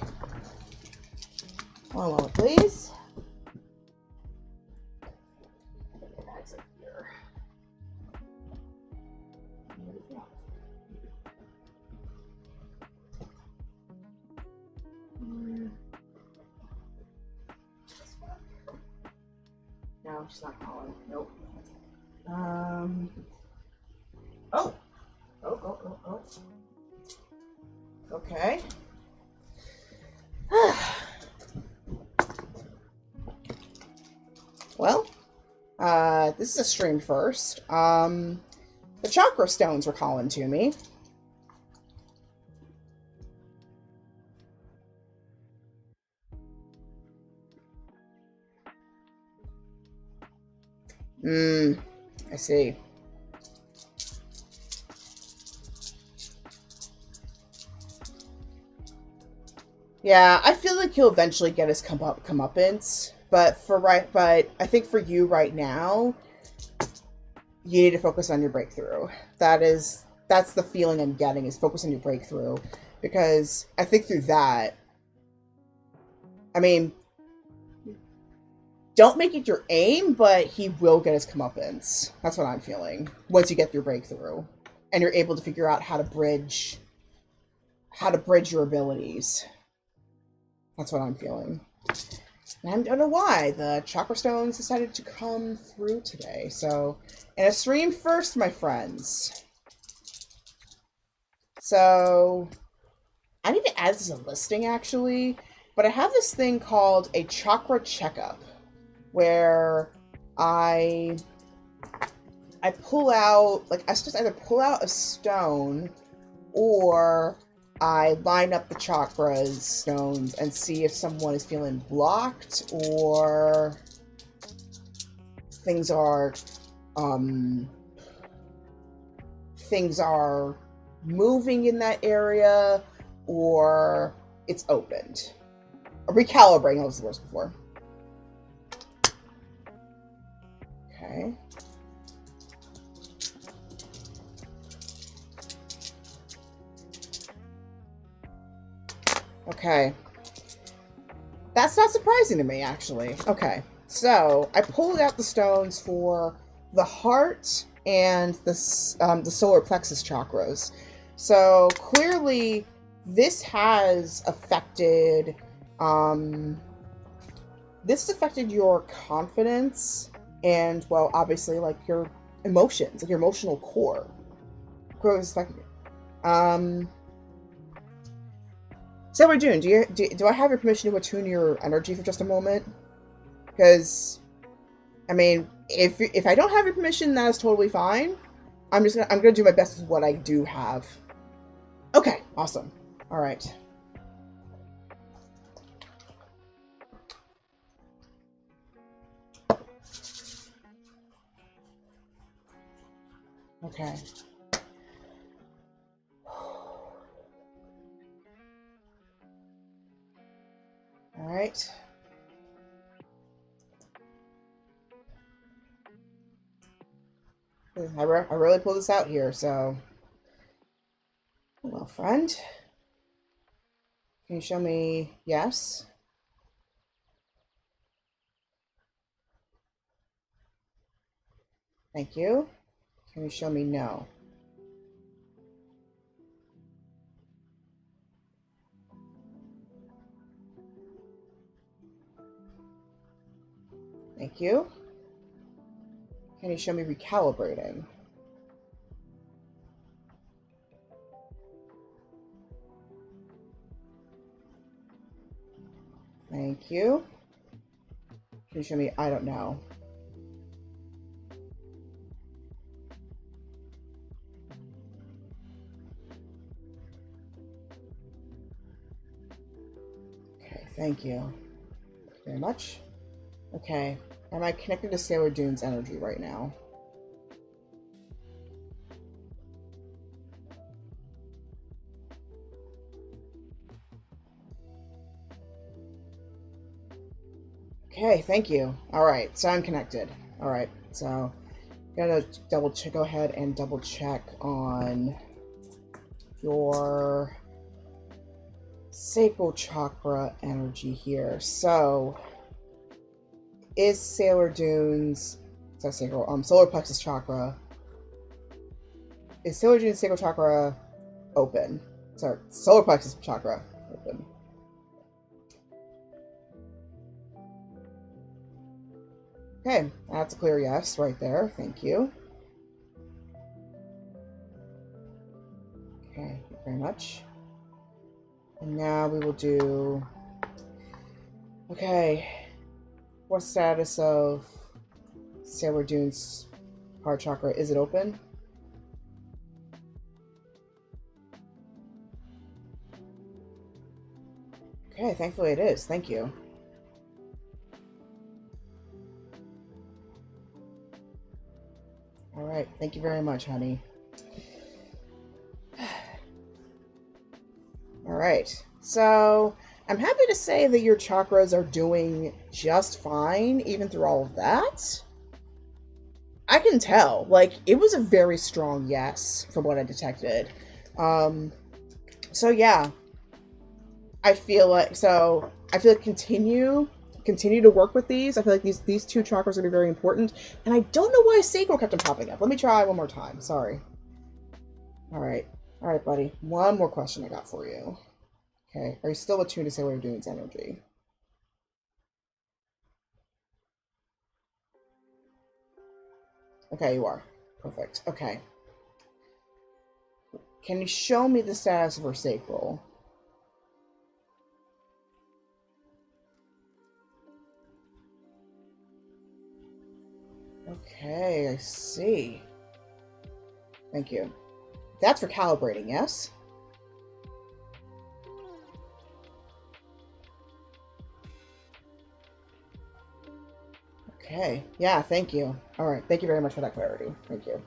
One moment, please. No, she's not calling. Nope. Oh. Oh. Okay. Well, this is a stream first. The chakra stones were calling to me. I see. Yeah, I feel like he'll eventually get his comeuppance, but I think for you right now, you need to focus on your breakthrough. That's the feeling I'm getting, is focus on your breakthrough, because I think through that, I mean, don't make it your aim, but he will get his comeuppance. That's what I'm feeling. Once you get your breakthrough, and you're able to figure out how to bridge your abilities. That's what I'm feeling. And I don't know why the chakra stones decided to come through today. So, in a stream first, my friends. So, I need to add this as a listing actually, but I have this thing called a chakra checkup, where I pull out, like, I just either pull out a stone or I line up the chakras stones and see if someone is feeling blocked or things are moving in that area or it's opened. Recalibrating was the word before. Okay. Okay. That's not surprising to me, actually. Okay. So, I pulled out the stones for the heart and the solar plexus chakras. So, clearly, this has affected, your confidence and, well, obviously, like, your emotions, like your emotional core. Clearly, it's affected it. So we're doing. Do I have your permission to attune your energy for just a moment? Because, I mean, if I don't have your permission, that is totally fine. I'm gonna do my best with what I do have. Okay, awesome. All right. Okay. All right. I really pulled this out here, so. Well, friend. Can you show me yes? Thank you. Can you show me no? Thank you. Can you show me recalibrating? Thank you. Can you show me I don't know? Okay, thank you. Thank you very much. Okay, am I connected to Sailor Dune's energy right now? Okay, thank you. All right, so I'm connected. All right, so gotta go ahead and double check on your sacral chakra energy here. So, is Sailor Dune's solar plexus chakra? Is Sailor Dune's sacral chakra open? Sorry, solar plexus chakra open. Okay, that's a clear yes right there. Thank you. Okay, thank you very much. And now we will do. Okay, what status of Sailor Dune's heart chakra? Is it open? Okay, thankfully it is. Thank you. All right, thank you very much, honey. All right, so I'm happy to say that your chakras are doing just fine, even through all of that. I can tell, like, it was a very strong yes from what I detected. So yeah, I feel like continue continue to work with these. I feel like these two chakras are going to be very important. And I don't know why sacral kept on popping up. Let me try one more time. Sorry. All right, buddy. One more question I got for you. Okay, are you still attuned to say what you're doing's energy? Okay, you are. Perfect. Okay. Can you show me the status of her sacral? Okay, I see. Thank you. That's for calibrating, yes? Okay. Yeah, thank you. All right. Thank you very much for that clarity. Thank you.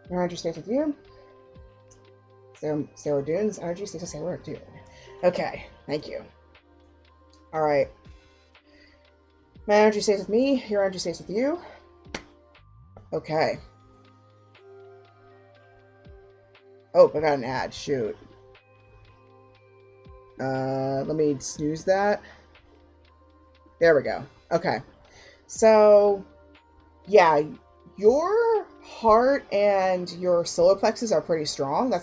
Your energy stays with you. Sarah Dune's energy stays with Sarah Dune. Okay. Thank you. All right. My energy stays with me. Your energy stays with you. Okay. Oh, I got an ad. Shoot. Let me snooze that. There we go. Okay. So, yeah, your heart and your solar plexus are pretty strong. I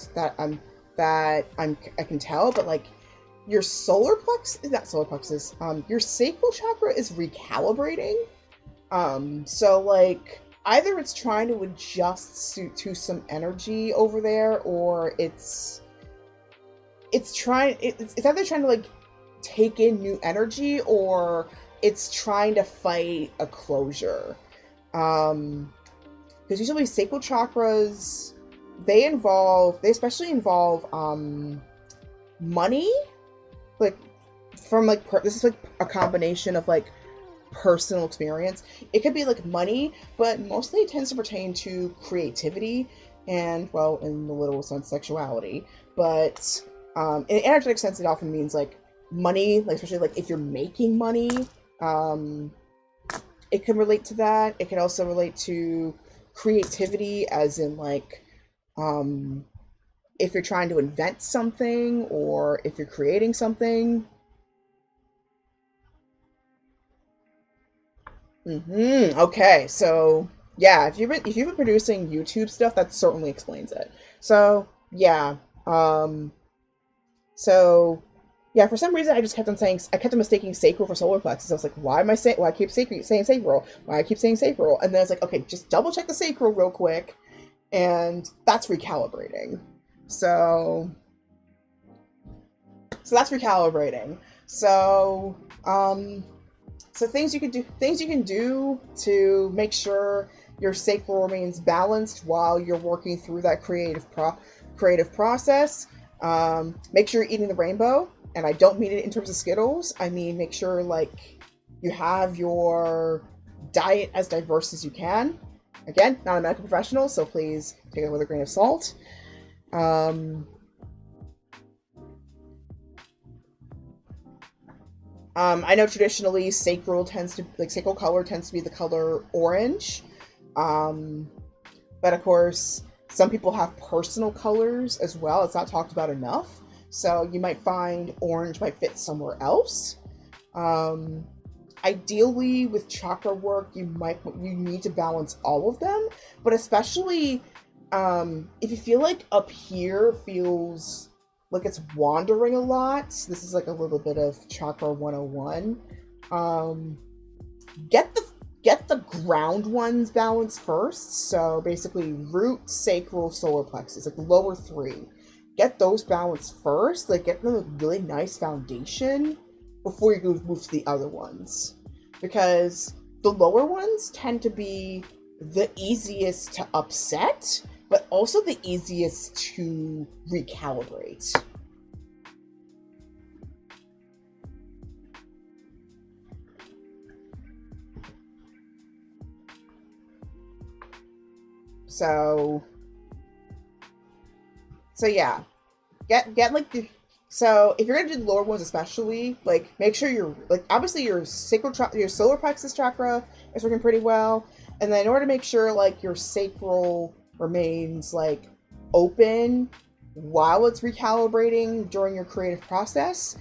can tell, but like your solar plexus, not solar plexus, your sacral chakra is recalibrating. So like either it's trying to adjust to some energy over there, or it's either trying to like take in new energy, or it's trying to fight a closure. Because usually sacral chakras, they especially involve money, like from like this is like a combination of like personal experience. It could be like money, but mostly it tends to pertain to creativity and, well, in the literal sense, sexuality. But in an energetic sense, it often means like money, like especially like if you're making money. It can relate to that. It can also relate to creativity, as in like if you're trying to invent something or if you're creating something. Okay, so yeah, if you've been producing YouTube stuff, that certainly explains it. So yeah, so yeah, for some reason I kept on mistaking sacral for solar plexus. I was like, why I keep saying sacral? Why I keep saying sacral? And then it's like, okay, just double check the sacral real quick, and that's recalibrating. So that's recalibrating. So so things you can do to make sure your sacral remains balanced while you're working through that creative process. Make sure you're eating the rainbow, and I don't mean it in terms of Skittles. I mean, make sure like you have your diet as diverse as you can. Again, not a medical professional, so please take it with a grain of salt. I know traditionally sacral color tends to be the color orange. But of course, some people have personal colors as well. It's not talked about enough. So you might find orange might fit somewhere else. Ideally, with chakra work, you need to balance all of them, but especially if you feel like up here feels like it's wandering a lot. This is like a little bit of chakra 101. Get the ground ones balanced first. So basically root, sacral, solar plexus, like the lower three. Get those balanced first, like get them a really nice foundation before you move to the other ones. Because the lower ones tend to be the easiest to upset, but also the easiest to recalibrate. So yeah, get like so if you're gonna do the lower ones, especially, like make sure you're like obviously your your solar plexus chakra is working pretty well, and then in order to make sure like your sacral remains like open while it's recalibrating during your creative process,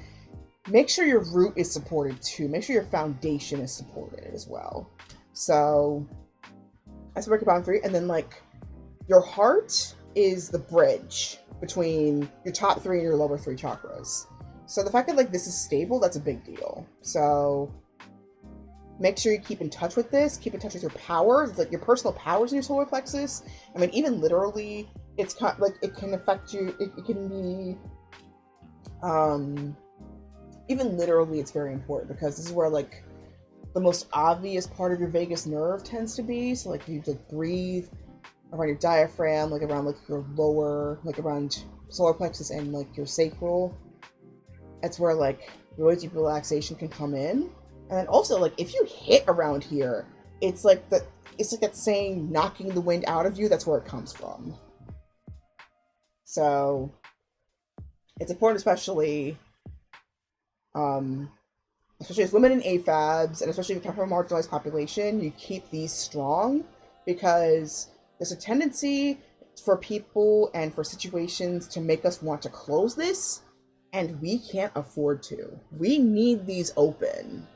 make sure your root is supported too. Make sure your foundation is supported as well. So that's working on 3. And then like your heart is the bridge between your top 3 and your lower 3 chakras. So the fact that like this is stable, that's a big deal. So make sure you keep in touch with this. Keep in touch with your powers, like your personal powers in your solar plexus. I mean, even literally, it's kind of, like it can affect you. It can be, even literally, it's very important because this is where like the most obvious part of your vagus nerve tends to be. So like you like breathe around your diaphragm, like around like your lower, like around solar plexus and like your sacral. That's where like really deep relaxation can come in. And then also like if you hit around here, it's like that saying knocking the wind out of you. That's where it comes from. So it's important, especially as women in AFABs, and especially if you come from a marginalized population, you keep these strong because there's a tendency for people and for situations to make us want to close this, and we can't afford to. We need these open.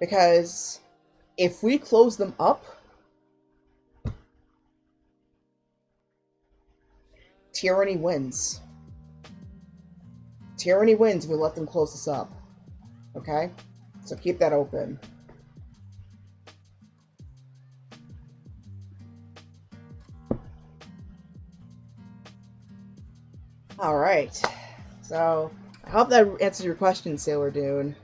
Because if we close them up, tyranny wins. Tyranny wins if we let them close this up. Okay? So keep that open. Alright. So, I hope that answers your question, Sailor Dune.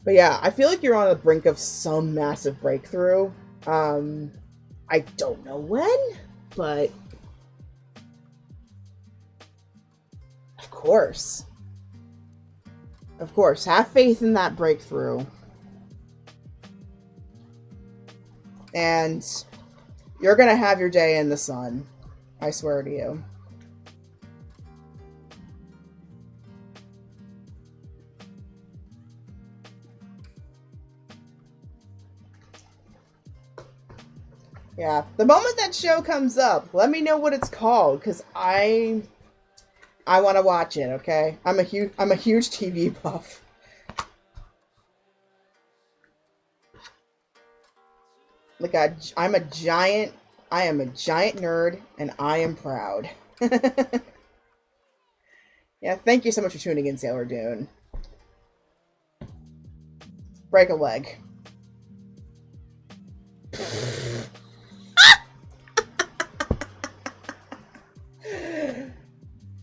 But yeah, I feel like you're on the brink of some massive breakthrough. I don't know when, but of course, have faith in that breakthrough. And you're gonna have your day in the sun. I swear to you. Yeah, the moment that show comes up, let me know what it's called, because I want to watch it. Okay, I'm a huge TV buff. Like I am a giant nerd, and I am proud. Yeah, thank you so much for tuning in, Sailor Dune. Break a leg.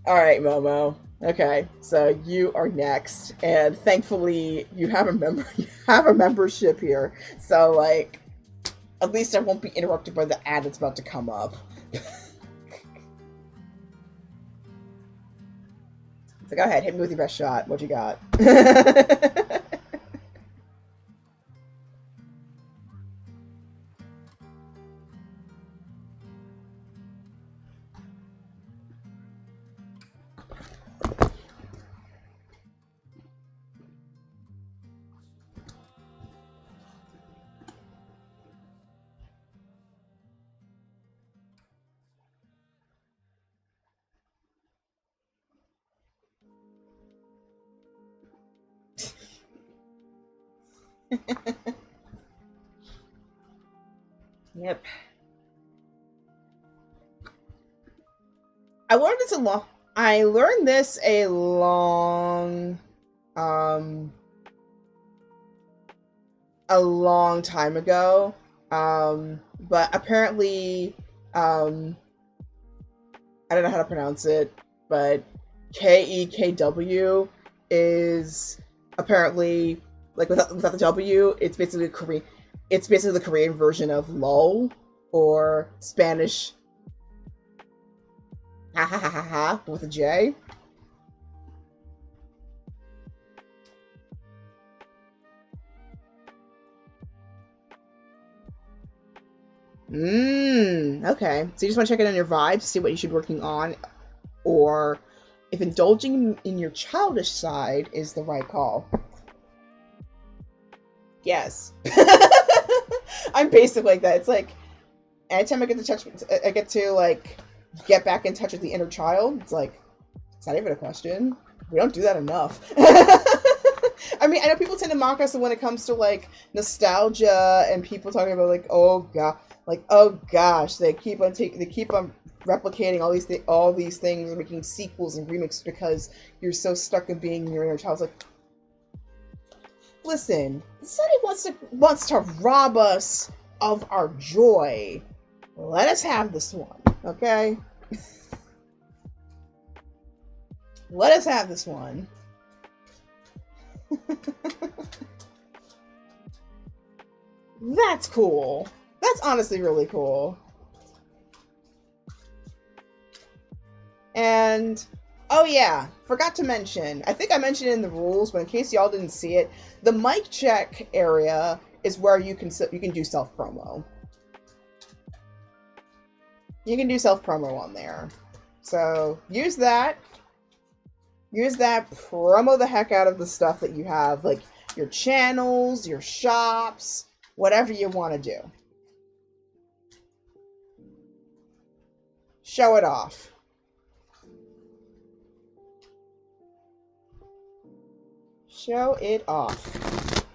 Alright, Momo. Okay, so you are next, and thankfully you have a membership here. So like, at least I won't be interrupted by the ad that's about to come up. So go ahead, hit me with your best shot. What you got? Yep. I learned this a long time ago. But apparently, I don't know how to pronounce it, but KEKW is apparently, like, without the W, it's basically Korean. It's basically the Korean version of LOL, or Spanish ha ha ha ha ha, but with a J. Okay. So you just want to check in on your vibes, see what you should be working on, or if indulging in your childish side is the right call. Yes. I'm basically like that. It's like, anytime I get to like, get back in touch with the inner child, it's like, It's not even a question. We don't do that enough. I mean, I know people tend to mock us when it comes to like nostalgia and people talking about like, oh god, like oh gosh, they keep on replicating all these things and making sequels and remakes because you're so stuck in being your inner child. It's like, listen, somebody wants to rob us of our joy. Let us have this one, okay? Let us have this one. That's cool. That's honestly really cool. And oh yeah, forgot to mention, I think I mentioned it in the rules, but in case y'all didn't see it, the mic check area is where you can do self-promo. You can do self-promo on there. So use that. Use that, promo the heck out of the stuff that you have, like your channels, your shops, whatever you want to do. Show it off. Show it off.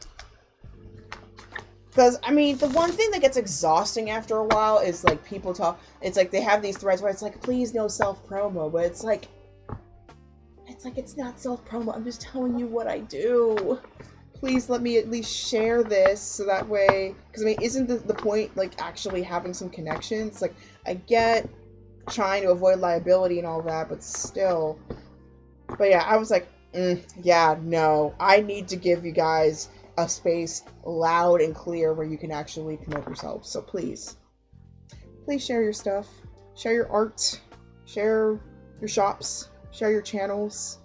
Because, I mean, the one thing that gets exhausting after a while is, like, people talk, it's like they have these threads where it's like, please no self-promo, but it's like, it's not self-promo, I'm just telling you what I do. Please let me at least share this, so that way, because, I mean, isn't the point, like, actually having some connections? Like, I get trying to avoid liability and all that, but still. But yeah, I was like, yeah, no, I need to give you guys a space loud and clear where you can actually promote yourselves. So please share your stuff, share your art, share your shops, share your channels,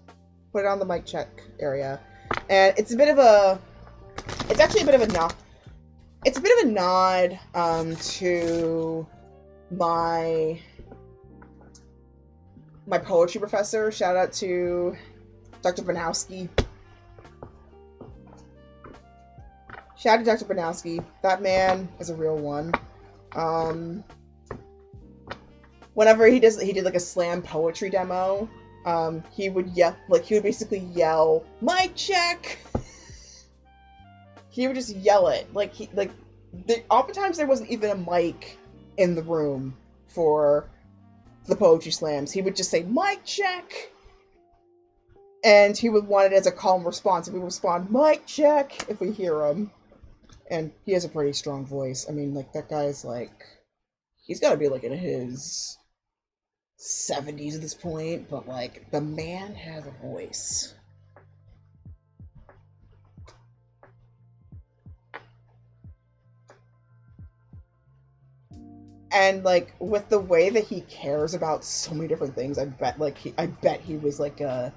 put it on the mic check area. And it's actually a bit of a nod. It's a bit of a nod to my poetry professor. Shout out to Dr. Banowski. Shout out to Dr. Banowski. That man is a real one. Whenever he did like a slam poetry demo, he would basically yell, "Mic check!" He would just yell it. Oftentimes there wasn't even a mic in the room for the poetry slams. He would just say, "Mic check!" And he would want it as a calm response. And we would respond, "Mic check!" if we hear him. And he has a pretty strong voice. I mean, like, that guy's like, he's gotta be like in his 70s at this point, but like, the man has a voice. And like, with the way that he cares about so many different things, I bet he was like one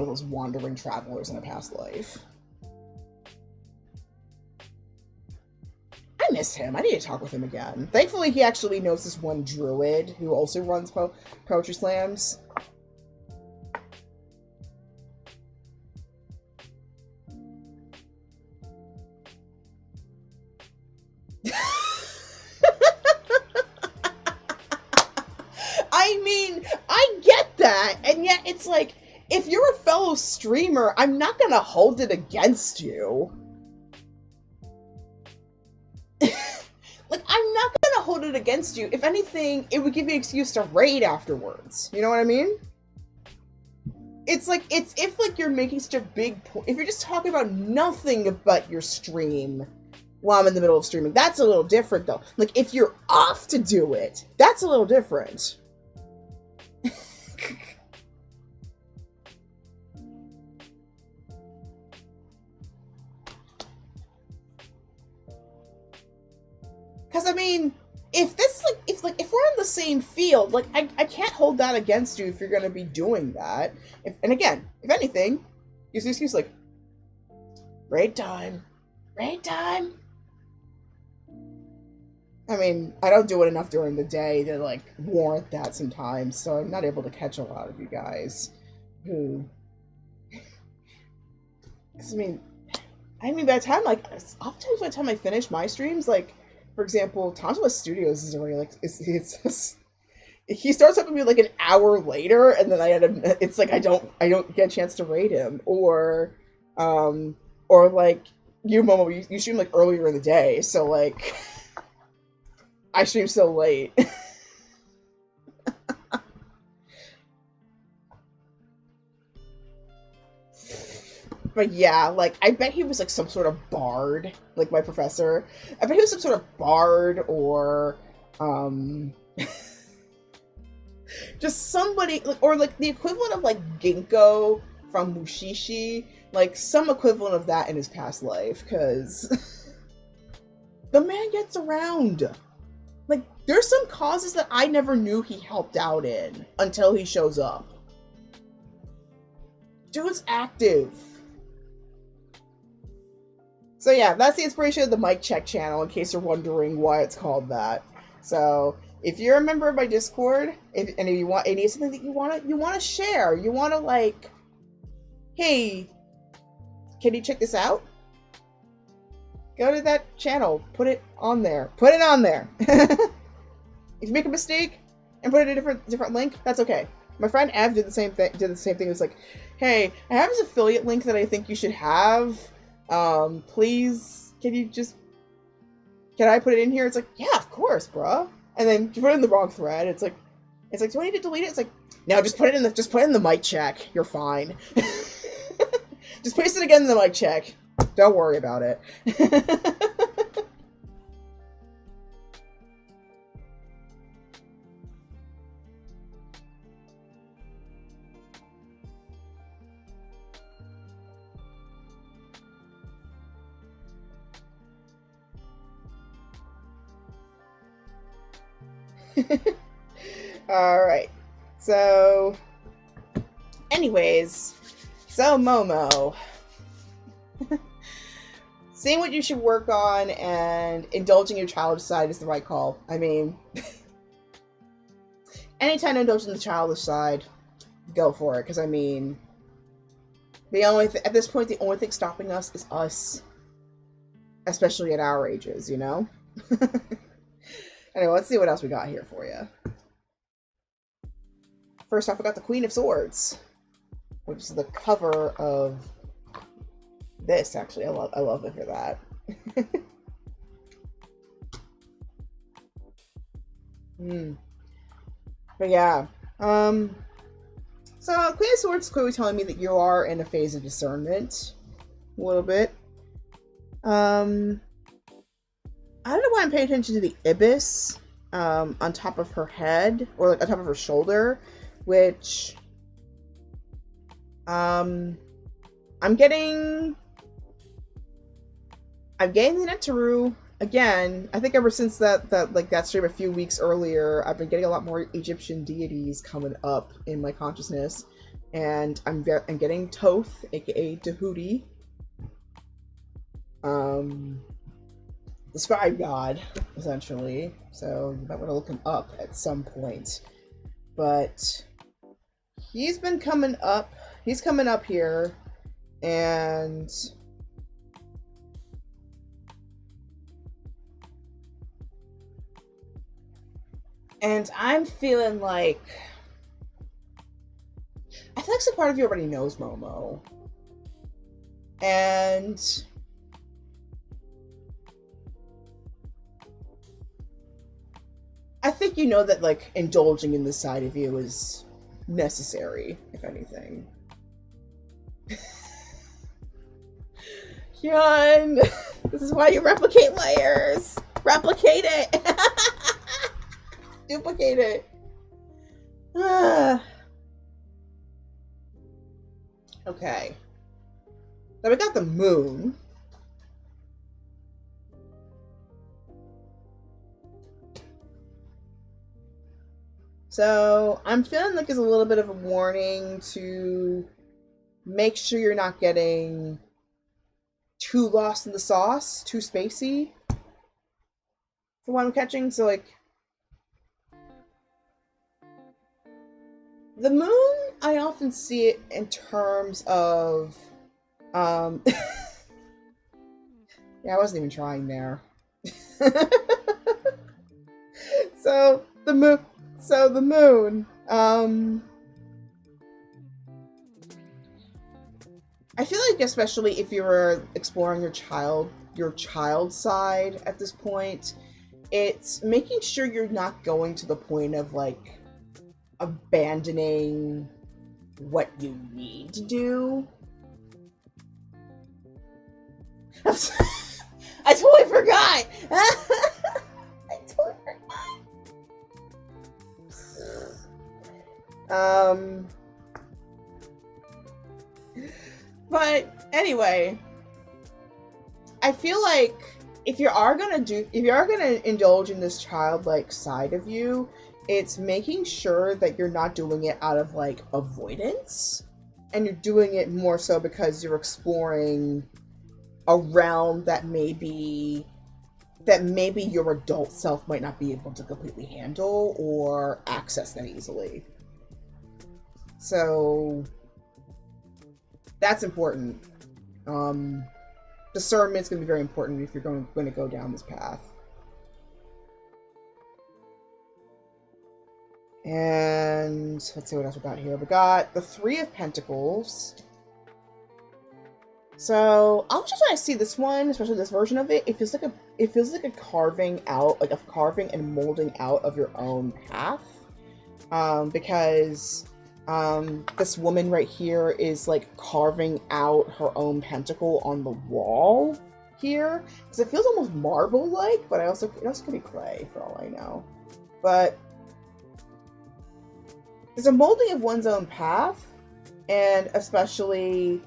of those wandering travelers in a past life. I miss him. I need to talk with him again. Thankfully, he actually knows this one druid who also runs poetry slams. I mean, I get that, and yet it's like, if you're a fellow streamer, I'm not gonna hold it against you. Like, I'm not gonna hold it against you. If anything, it would give you an excuse to raid afterwards. You know what I mean? It's like, it's if like you're making such a big point. If you're just talking about nothing but your stream while I'm in the middle of streaming, that's a little different though. Like, if you're off to do it, that's a little different. Because, I mean, if we're in the same field, like, I can't hold that against you if you're going to be doing that. And again, if anything, use the excuse like, raid time. Raid time? I mean, I don't do it enough during the day to, like, warrant that sometimes, so I'm not able to catch a lot of you guys who... Because, I mean, by the time, like, oftentimes by the time I finish my streams, like, for example, Tantalus Studios is already like it's he starts up with me like an hour later, and then I had a, it's like I don't get a chance to raid him, or like you, Momo, you stream like earlier in the day, so like I stream so late. But yeah, like I bet he was like some sort of bard, like my professor. I bet he was some sort of bard or just somebody like, or like the equivalent of like Ginkgo from Mushishi, like some equivalent of that in his past life, because the man gets around. Like there's some causes that I never knew he helped out in until he shows up. Dude's active. So yeah, that's the inspiration of the Mic Check channel, in case you're wondering why it's called that. So if you're a member of my Discord, if you want, it is something that you want to share, you want to like, hey, can you check this out? Go to that channel, put it on there. Put it on there. If you make a mistake and put it in a different link, that's okay. My friend Ev did the same thing. It was like, hey, I have this affiliate link that I think you should have. Please, can I put it in here? It's like, yeah, of course, bruh. And then you put it in the wrong thread. It's like, do I need to delete it? It's like, no, just put it in the Mic Check. You're fine. Just paste it again in the Mic Check. Don't worry about it. Alright. So, anyways, so Momo. Seeing what you should work on and indulging your childish side is the right call. I mean, anytime to indulge in the childish side, go for it. Because I mean, at this point, the only thing stopping us is us, especially at our ages, you know. Anyway, let's see what else we got here for you. First off, we got the Queen of Swords, which is the cover of this. Actually, I love it for that. But yeah, so Queen of Swords is clearly telling me that you are in a phase of discernment, a little bit. I don't know why I'm paying attention to the ibis on top of her head, or like on top of her shoulder, which I'm getting the Netaru again. I think ever since that stream a few weeks earlier, I've been getting a lot more Egyptian deities coming up in my consciousness, and I'm getting Thoth, aka Tahuti. The scribe god, essentially. So you might want to look him up at some point. But he's been coming up. He's coming up here, and I'm feeling like I feel like some part of you already knows Momo, and I think you know that, like, indulging in this side of you is necessary, if anything. Hyun, this is why you replicate layers. Replicate it. Duplicate it. Okay. Now we got the moon. So I'm feeling like there's a little bit of a warning to make sure you're not getting too lost in the sauce, too spacey, for what I'm catching. So like, the moon, I often see it in terms of, yeah, I wasn't even trying there. So the moon, So the moon. I feel like especially if you're exploring your child side at this point, it's making sure you're not going to the point of like abandoning what you need to do. I totally forgot. I totally forgot. But anyway, I feel like if you are gonna indulge in this childlike side of you, it's making sure that you're not doing it out of like avoidance, and you're doing it more so because you're exploring a realm that maybe your adult self might not be able to completely handle or access that easily. So that's important. Discernment is going to be very important if you're going to go down this path. And let's see what else we got here. We got the Three of Pentacles. So I'll just when I see this one, especially this version of it, it feels like a carving out, like a carving and molding out of your own path. Because this woman right here is like carving out her own pentacle on the wall here, because it feels almost marble-like, but it also could be clay for all I know. But there's a molding of one's own path, and especially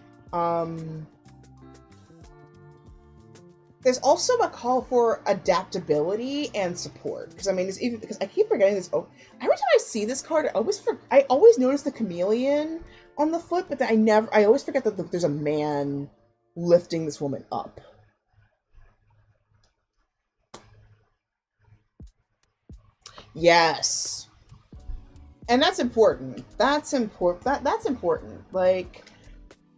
there's also a call for adaptability and support. Because I mean, it's even because I keep forgetting this. Oh, every time I see this card, I always notice the chameleon on the foot, but I always forget that there's a man lifting this woman up. Yes, and that's important. That's important. That's important. Like,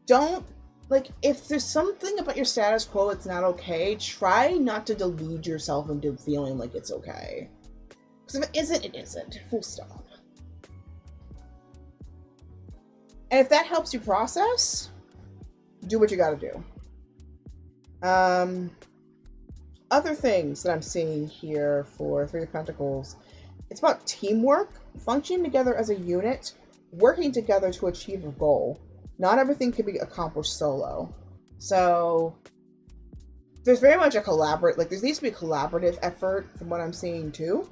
don't. Like, if there's something about your status quo that's not okay, try not to delude yourself into feeling like it's okay. Because if it isn't, it isn't. Full stop. And if that helps you process, do what you gotta do. Other things that I'm seeing here for Three of Pentacles, it's about teamwork, functioning together as a unit, working together to achieve a goal. Not everything can be accomplished solo. So there's very much a there needs to be a collaborative effort from what I'm seeing too.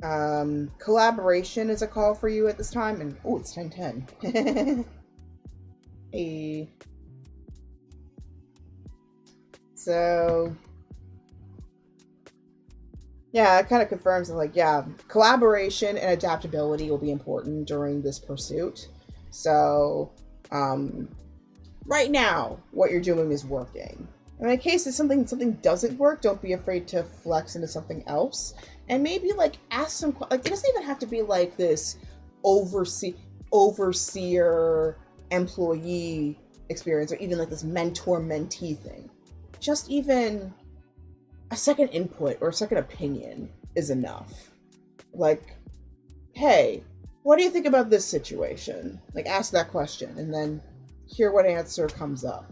Collaboration is a call for you at this time, and oh, it's 10:10. Hey. So yeah, it kind of confirms that, like, yeah, collaboration and adaptability will be important during this pursuit. So, right now, what you're doing is working. And in case if something doesn't work, don't be afraid to flex into something else. And maybe, like, ask some, like, it doesn't even have to be, like, this overseer, employee experience, or even, like, this mentor-mentee thing. Just even a second input or a second opinion is enough. Like, hey, what do you think about this situation? Like, ask that question and then hear what answer comes up.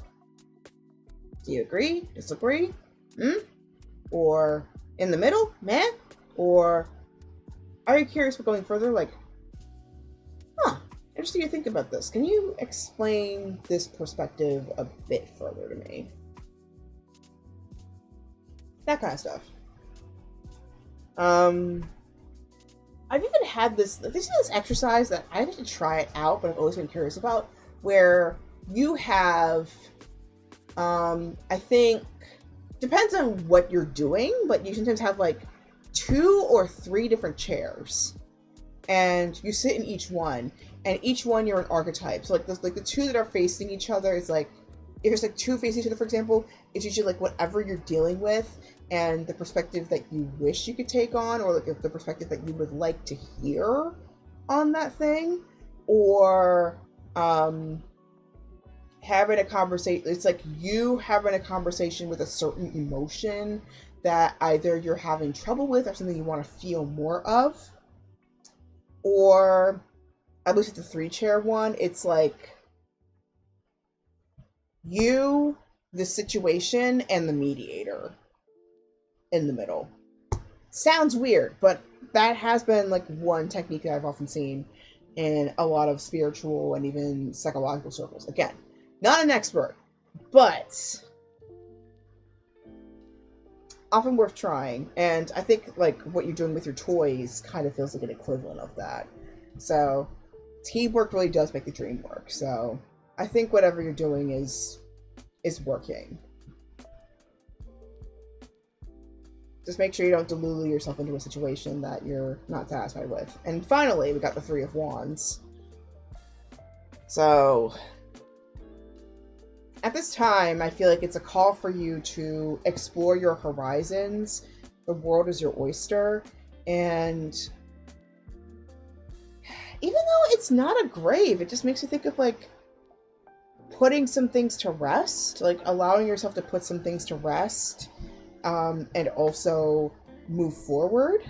Do you agree? Disagree? Or in the middle? Meh? Or are you curious about going further? Like, interesting you think about this. Can you explain this perspective a bit further to me? That kind of stuff. I've even had this exercise that I have to try it out, but I've always been curious about, where you have, I think, depends on what you're doing, but you sometimes have like 2 or 3 different chairs, and you sit in each one, and each one you're an archetype. So like the 2 that are facing each other is like, if there's like 2 facing each other, for example, it's usually like whatever you're dealing with and the perspective that you wish you could take on, or like the perspective that you would like to hear on that thing, or having a conversation. It's like you having a conversation with a certain emotion that either you're having trouble with or something you want to feel more of, or at least with the 3-chair one, it's like you, the situation, and the mediator in the middle. Sounds weird, but that has been like one technique that I've often seen in a lot of spiritual and even psychological circles. Again, not an expert, but often worth trying. And I think like what you're doing with your toys kind of feels like an equivalent of that. So teamwork really does make the dream work. So I think whatever you're doing is working. Just make sure you don't delulu yourself into a situation that you're not satisfied with. And finally, we got the 3 of Wands. So at this time, I feel like it's a call for you to explore your horizons. The world is your oyster. And even though it's not a grave, it just makes you think of like putting some things to rest, like allowing yourself to put some things to rest, and also move forward.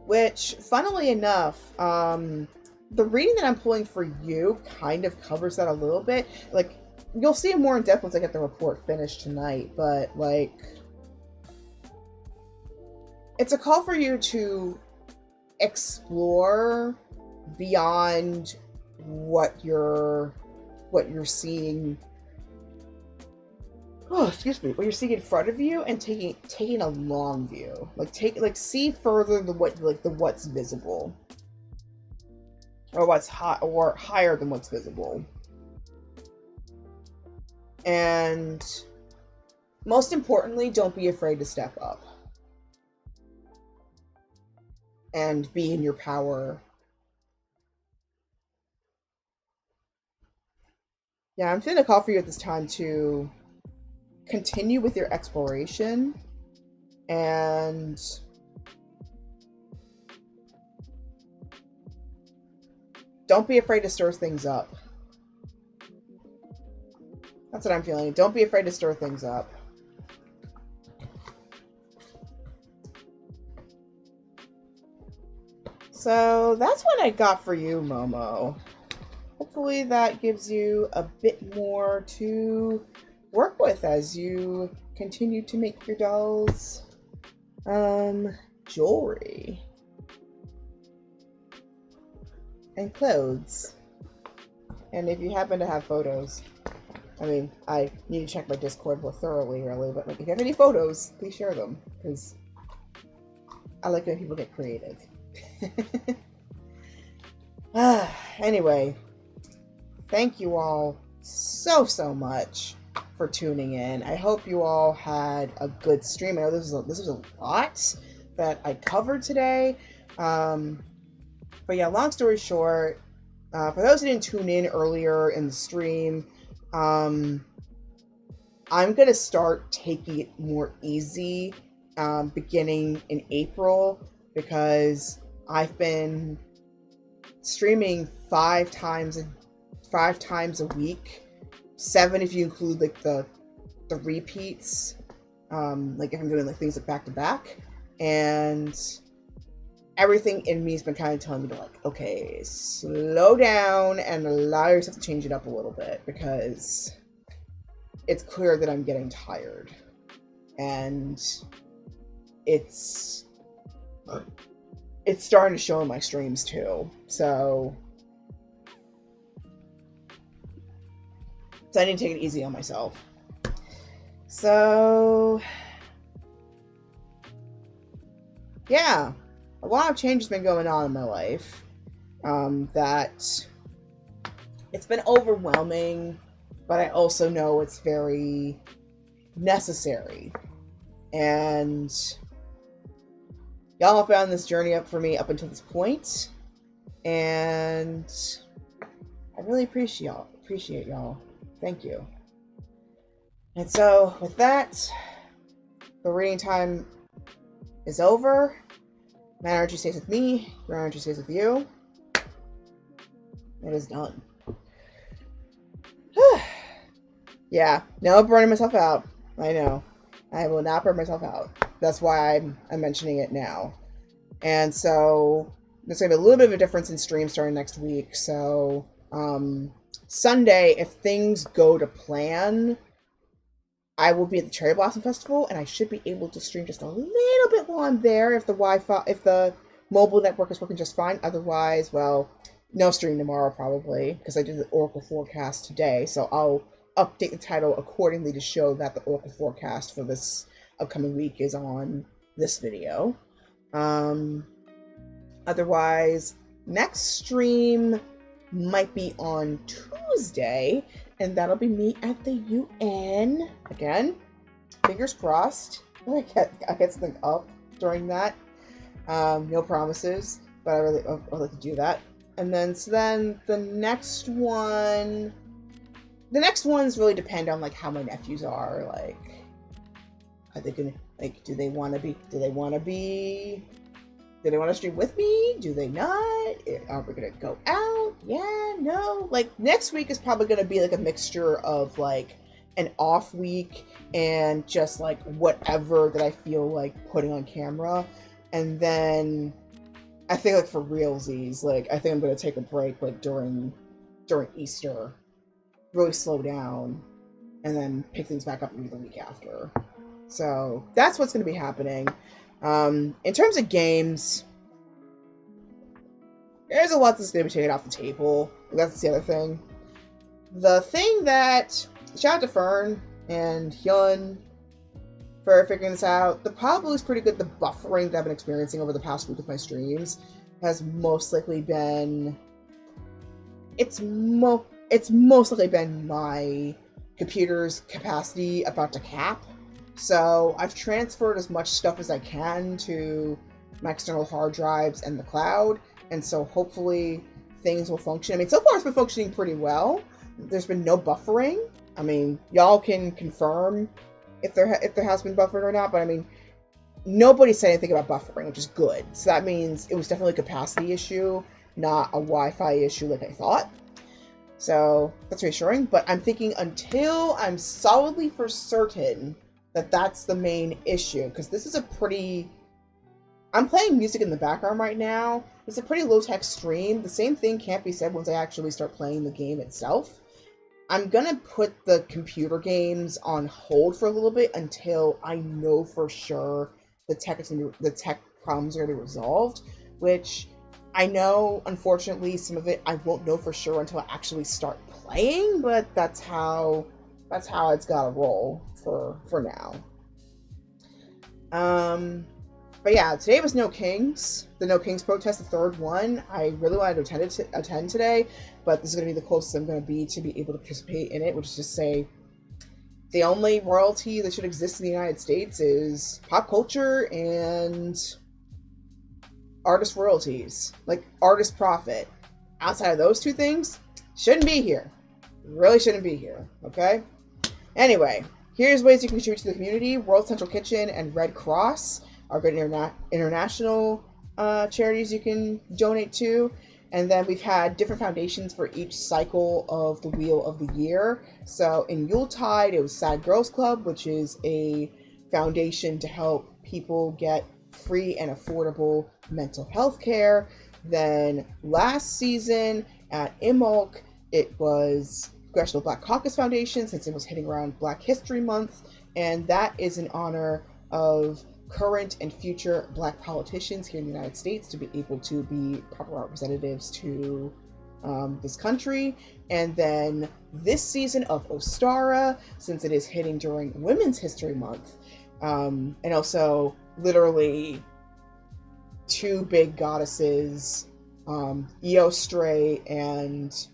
Which, funnily enough, the reading that I'm pulling for you kind of covers that a little bit. Like, you'll see it more in depth once I get the report finished tonight, but like, it's a call for you to explore beyond what you're seeing. Oh, excuse me. What you're seeing in front of you, and taking a long view, see further than what's visible, or what's or higher than what's visible. And most importantly, don't be afraid to step up and be in your power. Yeah, I'm feeling a call for you at this time to continue with your exploration and don't be afraid to stir things up. That's what I'm feeling. Don't be afraid to stir things up. So that's what I got for you, Momo. Hopefully that gives you a bit more to work with as you continue to make your dolls jewelry and clothes. And if you happen to have photos, I mean, I need to check my Discord more thoroughly, really, but like, if you have any photos, please share them, because I like when people get creative. Anyway, thank you all so much for tuning in. I hope you all had a good stream. I know this was a lot that I covered today. But yeah, long story short, for those who didn't tune in earlier in the stream, I'm gonna start taking it more easy beginning in April, because I've been streaming 5 times a week, 7 if you include like the repeats, like if I'm doing like things like back to back, and everything in me has been kind of telling me to like, okay, slow down and allow yourself to change it up a little bit, because it's clear that I'm getting tired, and it's starting to show in my streams too. So I need to take it easy on myself. So yeah, a lot of change has been going on in my life. That it's been overwhelming, but I also know it's very necessary. And y'all have found this journey up for me up until this point, and I really appreciate y'all. Thank you. And so with that, the reading time is over. My energy stays with me, your energy stays with you. It is done. Yeah, now I'm burning myself out. I know. I will not burn myself out. That's why I'm mentioning it now. And so there's going to be a little bit of a difference in stream starting next week. So Sunday, if things go to plan, I will be at the Cherry Blossom Festival, and I should be able to stream just a little bit while I'm there if the Wi-Fi, if the mobile network is working just fine. Otherwise, well, no stream tomorrow probably, because I did the Oracle forecast today. So I'll update the title accordingly to show that the Oracle forecast for this upcoming week is on this video. Otherwise, next stream might be on Tuesday, and that'll be me at the UN. Again, fingers crossed. I get something up during that. No promises, but I'd like to do that. And then, so then the next ones really depend on like how my nephews are. Like, are they gonna, like, do they want to stream with me? Do they not? Are we gonna go out? Yeah, no. Like, next week is probably gonna be like a mixture of like an off week and just like whatever that I feel like putting on camera. And then I think like for realsies, like I think I'm gonna take a break like during Easter, really slow down, and then pick things back up maybe the week after. So that's what's gonna be happening. In terms of games, there's a lot that's going to be taken off the table. That's the other thing. The thing that, shout out to Fern and Hyun for figuring this out. The problem is pretty good. The buffering that I've been experiencing over the past week with my streams has most likely been, it's most likely been my computer's capacity about to cap. So I've transferred as much stuff as I can to my external hard drives and the cloud, and so hopefully things will function. I mean, so far it's been functioning pretty well. There's been no buffering. I mean, y'all can confirm if there has been buffering or not, but I mean, nobody said anything about buffering, which is good. So that means it was definitely a capacity issue, not a Wi-Fi issue like I thought. So that's reassuring, but I'm thinking until I'm solidly for certain that that's the main issue, because this is a pretty, I'm playing music in the background right now. It's a pretty low-tech stream. The same thing can't be said once I actually start playing the game itself. I'm gonna put the computer games on hold for a little bit until I know for sure the tech problems are gonna be resolved, which I know, unfortunately, some of it I won't know for sure until I actually start playing, but that's how it's gotta roll for now. But yeah, today was No Kings. The No Kings protest, the third one. I really wanted to attend today, but this is going to be the closest I'm going to be able to participate in it, which is just say the only royalty that should exist in the United States is pop culture and artist royalties, like artist profit. Outside of those two things, shouldn't be here. Really shouldn't be here, okay? Anyway, here's ways you can contribute to the community. World Central Kitchen and Red Cross are good international charities you can donate to. And then we've had different foundations for each cycle of the Wheel of the Year. So in Yuletide, it was Sad Girls Club, which is a foundation to help people get free and affordable mental health care. Then last season at Imulk, it was Congressional Black Caucus Foundation, since it was hitting around Black History Month, and that is in honor of current and future Black politicians here in the United States to be able to be proper representatives to this country. And then this season of Ostara, since it is hitting during Women's History Month, and also literally two big goddesses, Eostre and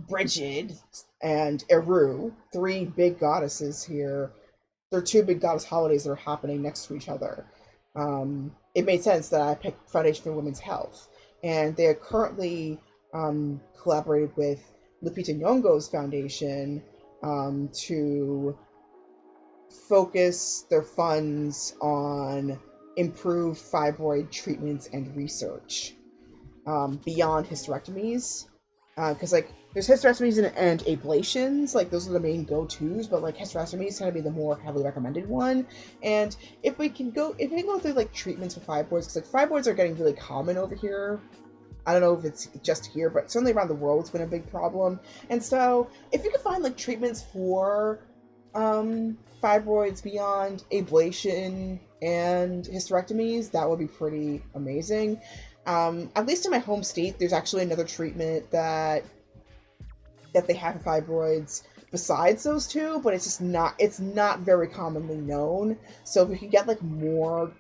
Brigid and Eru, three big goddesses here. There are two big goddess holidays that are happening next to each other. It made sense that I picked Foundation for Women's Health, and they are currently collaborated with Lupita Nyong'o's foundation to focus their funds on improved fibroid treatments and research beyond hysterectomies, because like there's hysterectomies and ablations. Like, those are the main go-tos, but like hysterectomies tend to be the more heavily recommended one. And if we can go through like treatments for fibroids, because like fibroids are getting really common over here. I don't know if it's just here, but certainly around the world it's been a big problem. And so if you can find like treatments for fibroids beyond ablation and hysterectomies, that would be pretty amazing. At least in my home state, there's actually another treatment that they have for fibroids besides those two, but it's not very commonly known. So if we could get like more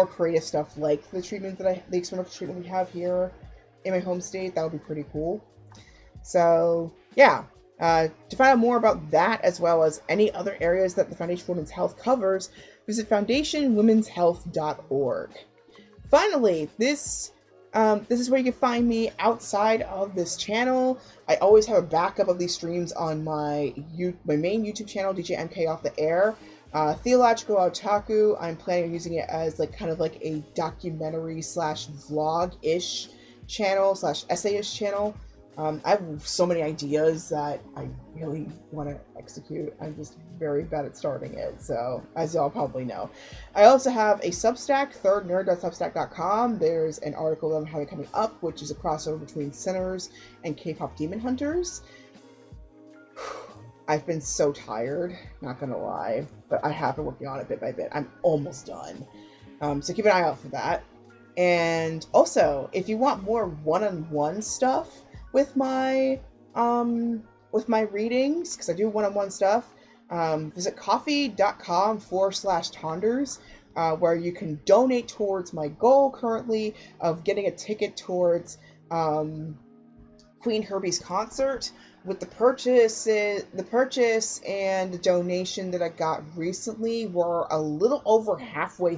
creative stuff like the experimental treatment we have here in my home state, that would be pretty cool. So yeah, to find out more about that, as well as any other areas that the Foundation for Women's Health covers, visit foundationwomenshealth.org. Finally, this is where you can find me outside of this channel. I always have a backup of these streams on my main YouTube channel, DJ MK Off the Air. Theological Otaku, I'm planning on using it as like kind of like a documentary / vlog-ish channel / essay-ish channel. I have so many ideas that I really want to execute. I'm just very bad at starting it, so as y'all probably know. I also have a Substack, thirdnerd.substack.com. There's an article that I'm having coming up, which is a crossover between Sinners and K-pop Demon Hunters. I've been so tired, not gonna lie, but I have been working on it bit by bit. I'm almost done. So keep an eye out for that. And also, if you want more one-on-one stuff with my readings, because I do one-on-one stuff, visit coffee.com/Tonders, where you can donate towards my goal currently of getting a ticket towards Queen Herbie's concert. With the purchase and the donation that I got recently, we're a little over halfway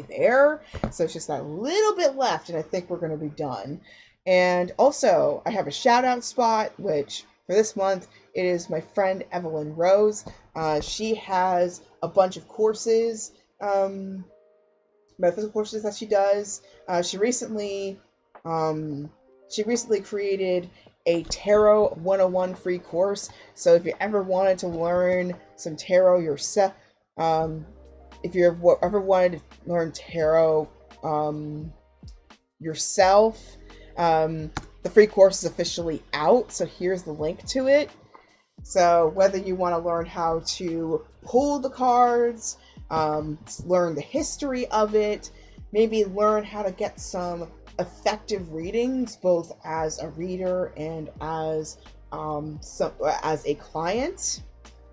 there. So it's just that little bit left, and I think we're going to be done. And also, I have a shout out spot, which for this month, it is my friend Evelyn Rose. She has a bunch of courses, metaphysical courses that she does. She recently created a Tarot 101 free course. So if you ever wanted to learn some tarot yourself, if you ever wanted to learn tarot yourself, the free course is officially out. So here's the link to it. So whether you want to learn how to pull the cards, learn the history of it, maybe learn how to get some effective readings, both as a reader and as a client,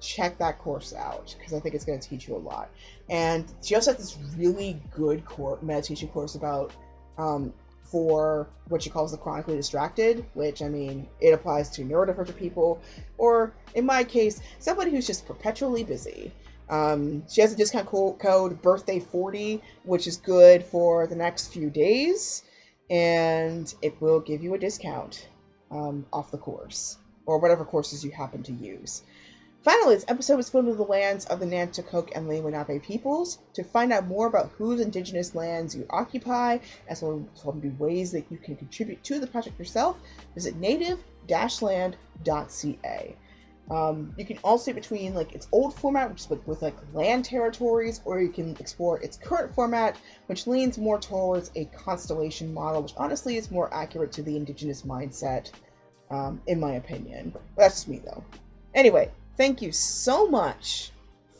check that course out, because I think it's going to teach you a lot. And she also has this really good meditation course about for what she calls the chronically distracted, which, I mean, it applies to neurodivergent people, or in my case, somebody who's just perpetually busy. She has a discount code birthday40, which is good for the next few days, and it will give you a discount off the course, or whatever courses you happen to use. Finally, this episode is filmed in the lands of the Nanticoke and Lenape peoples. To find out more about whose indigenous lands you occupy, as well as ways that you can contribute to the project yourself, visit native-land.ca. You can also between like its old format, which is with like land territories, or you can explore its current format, which leans more towards a constellation model, which honestly is more accurate to the indigenous mindset, in my opinion. But that's just me, though. Anyway, thank you so much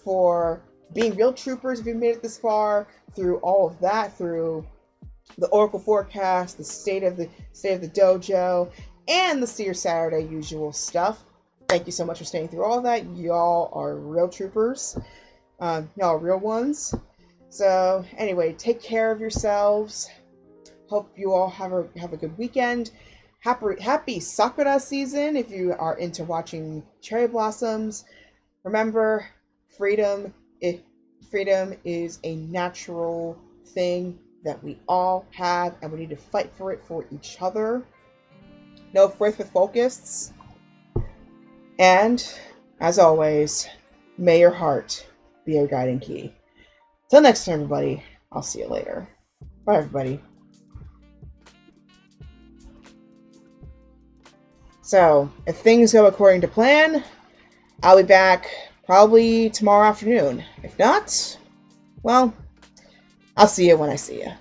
for being real troopers if you made it this far through all of that, through the Oracle forecast, the state of the dojo, and the Seer Saturday usual stuff. Thank you so much for staying through all of that. Y'all are real troopers. Y'all are real ones. So anyway, take care of yourselves. Hope you all have a good weekend. Happy Sakura season if you are into watching cherry blossoms. Remember, freedom is a natural thing that we all have, and we need to fight for it for each other. No faith with focus. And, as always, may your heart be your guiding key. Till next time, everybody, I'll see you later. Bye, everybody. So, if things go according to plan, I'll be back probably tomorrow afternoon. If not, well, I'll see you when I see you.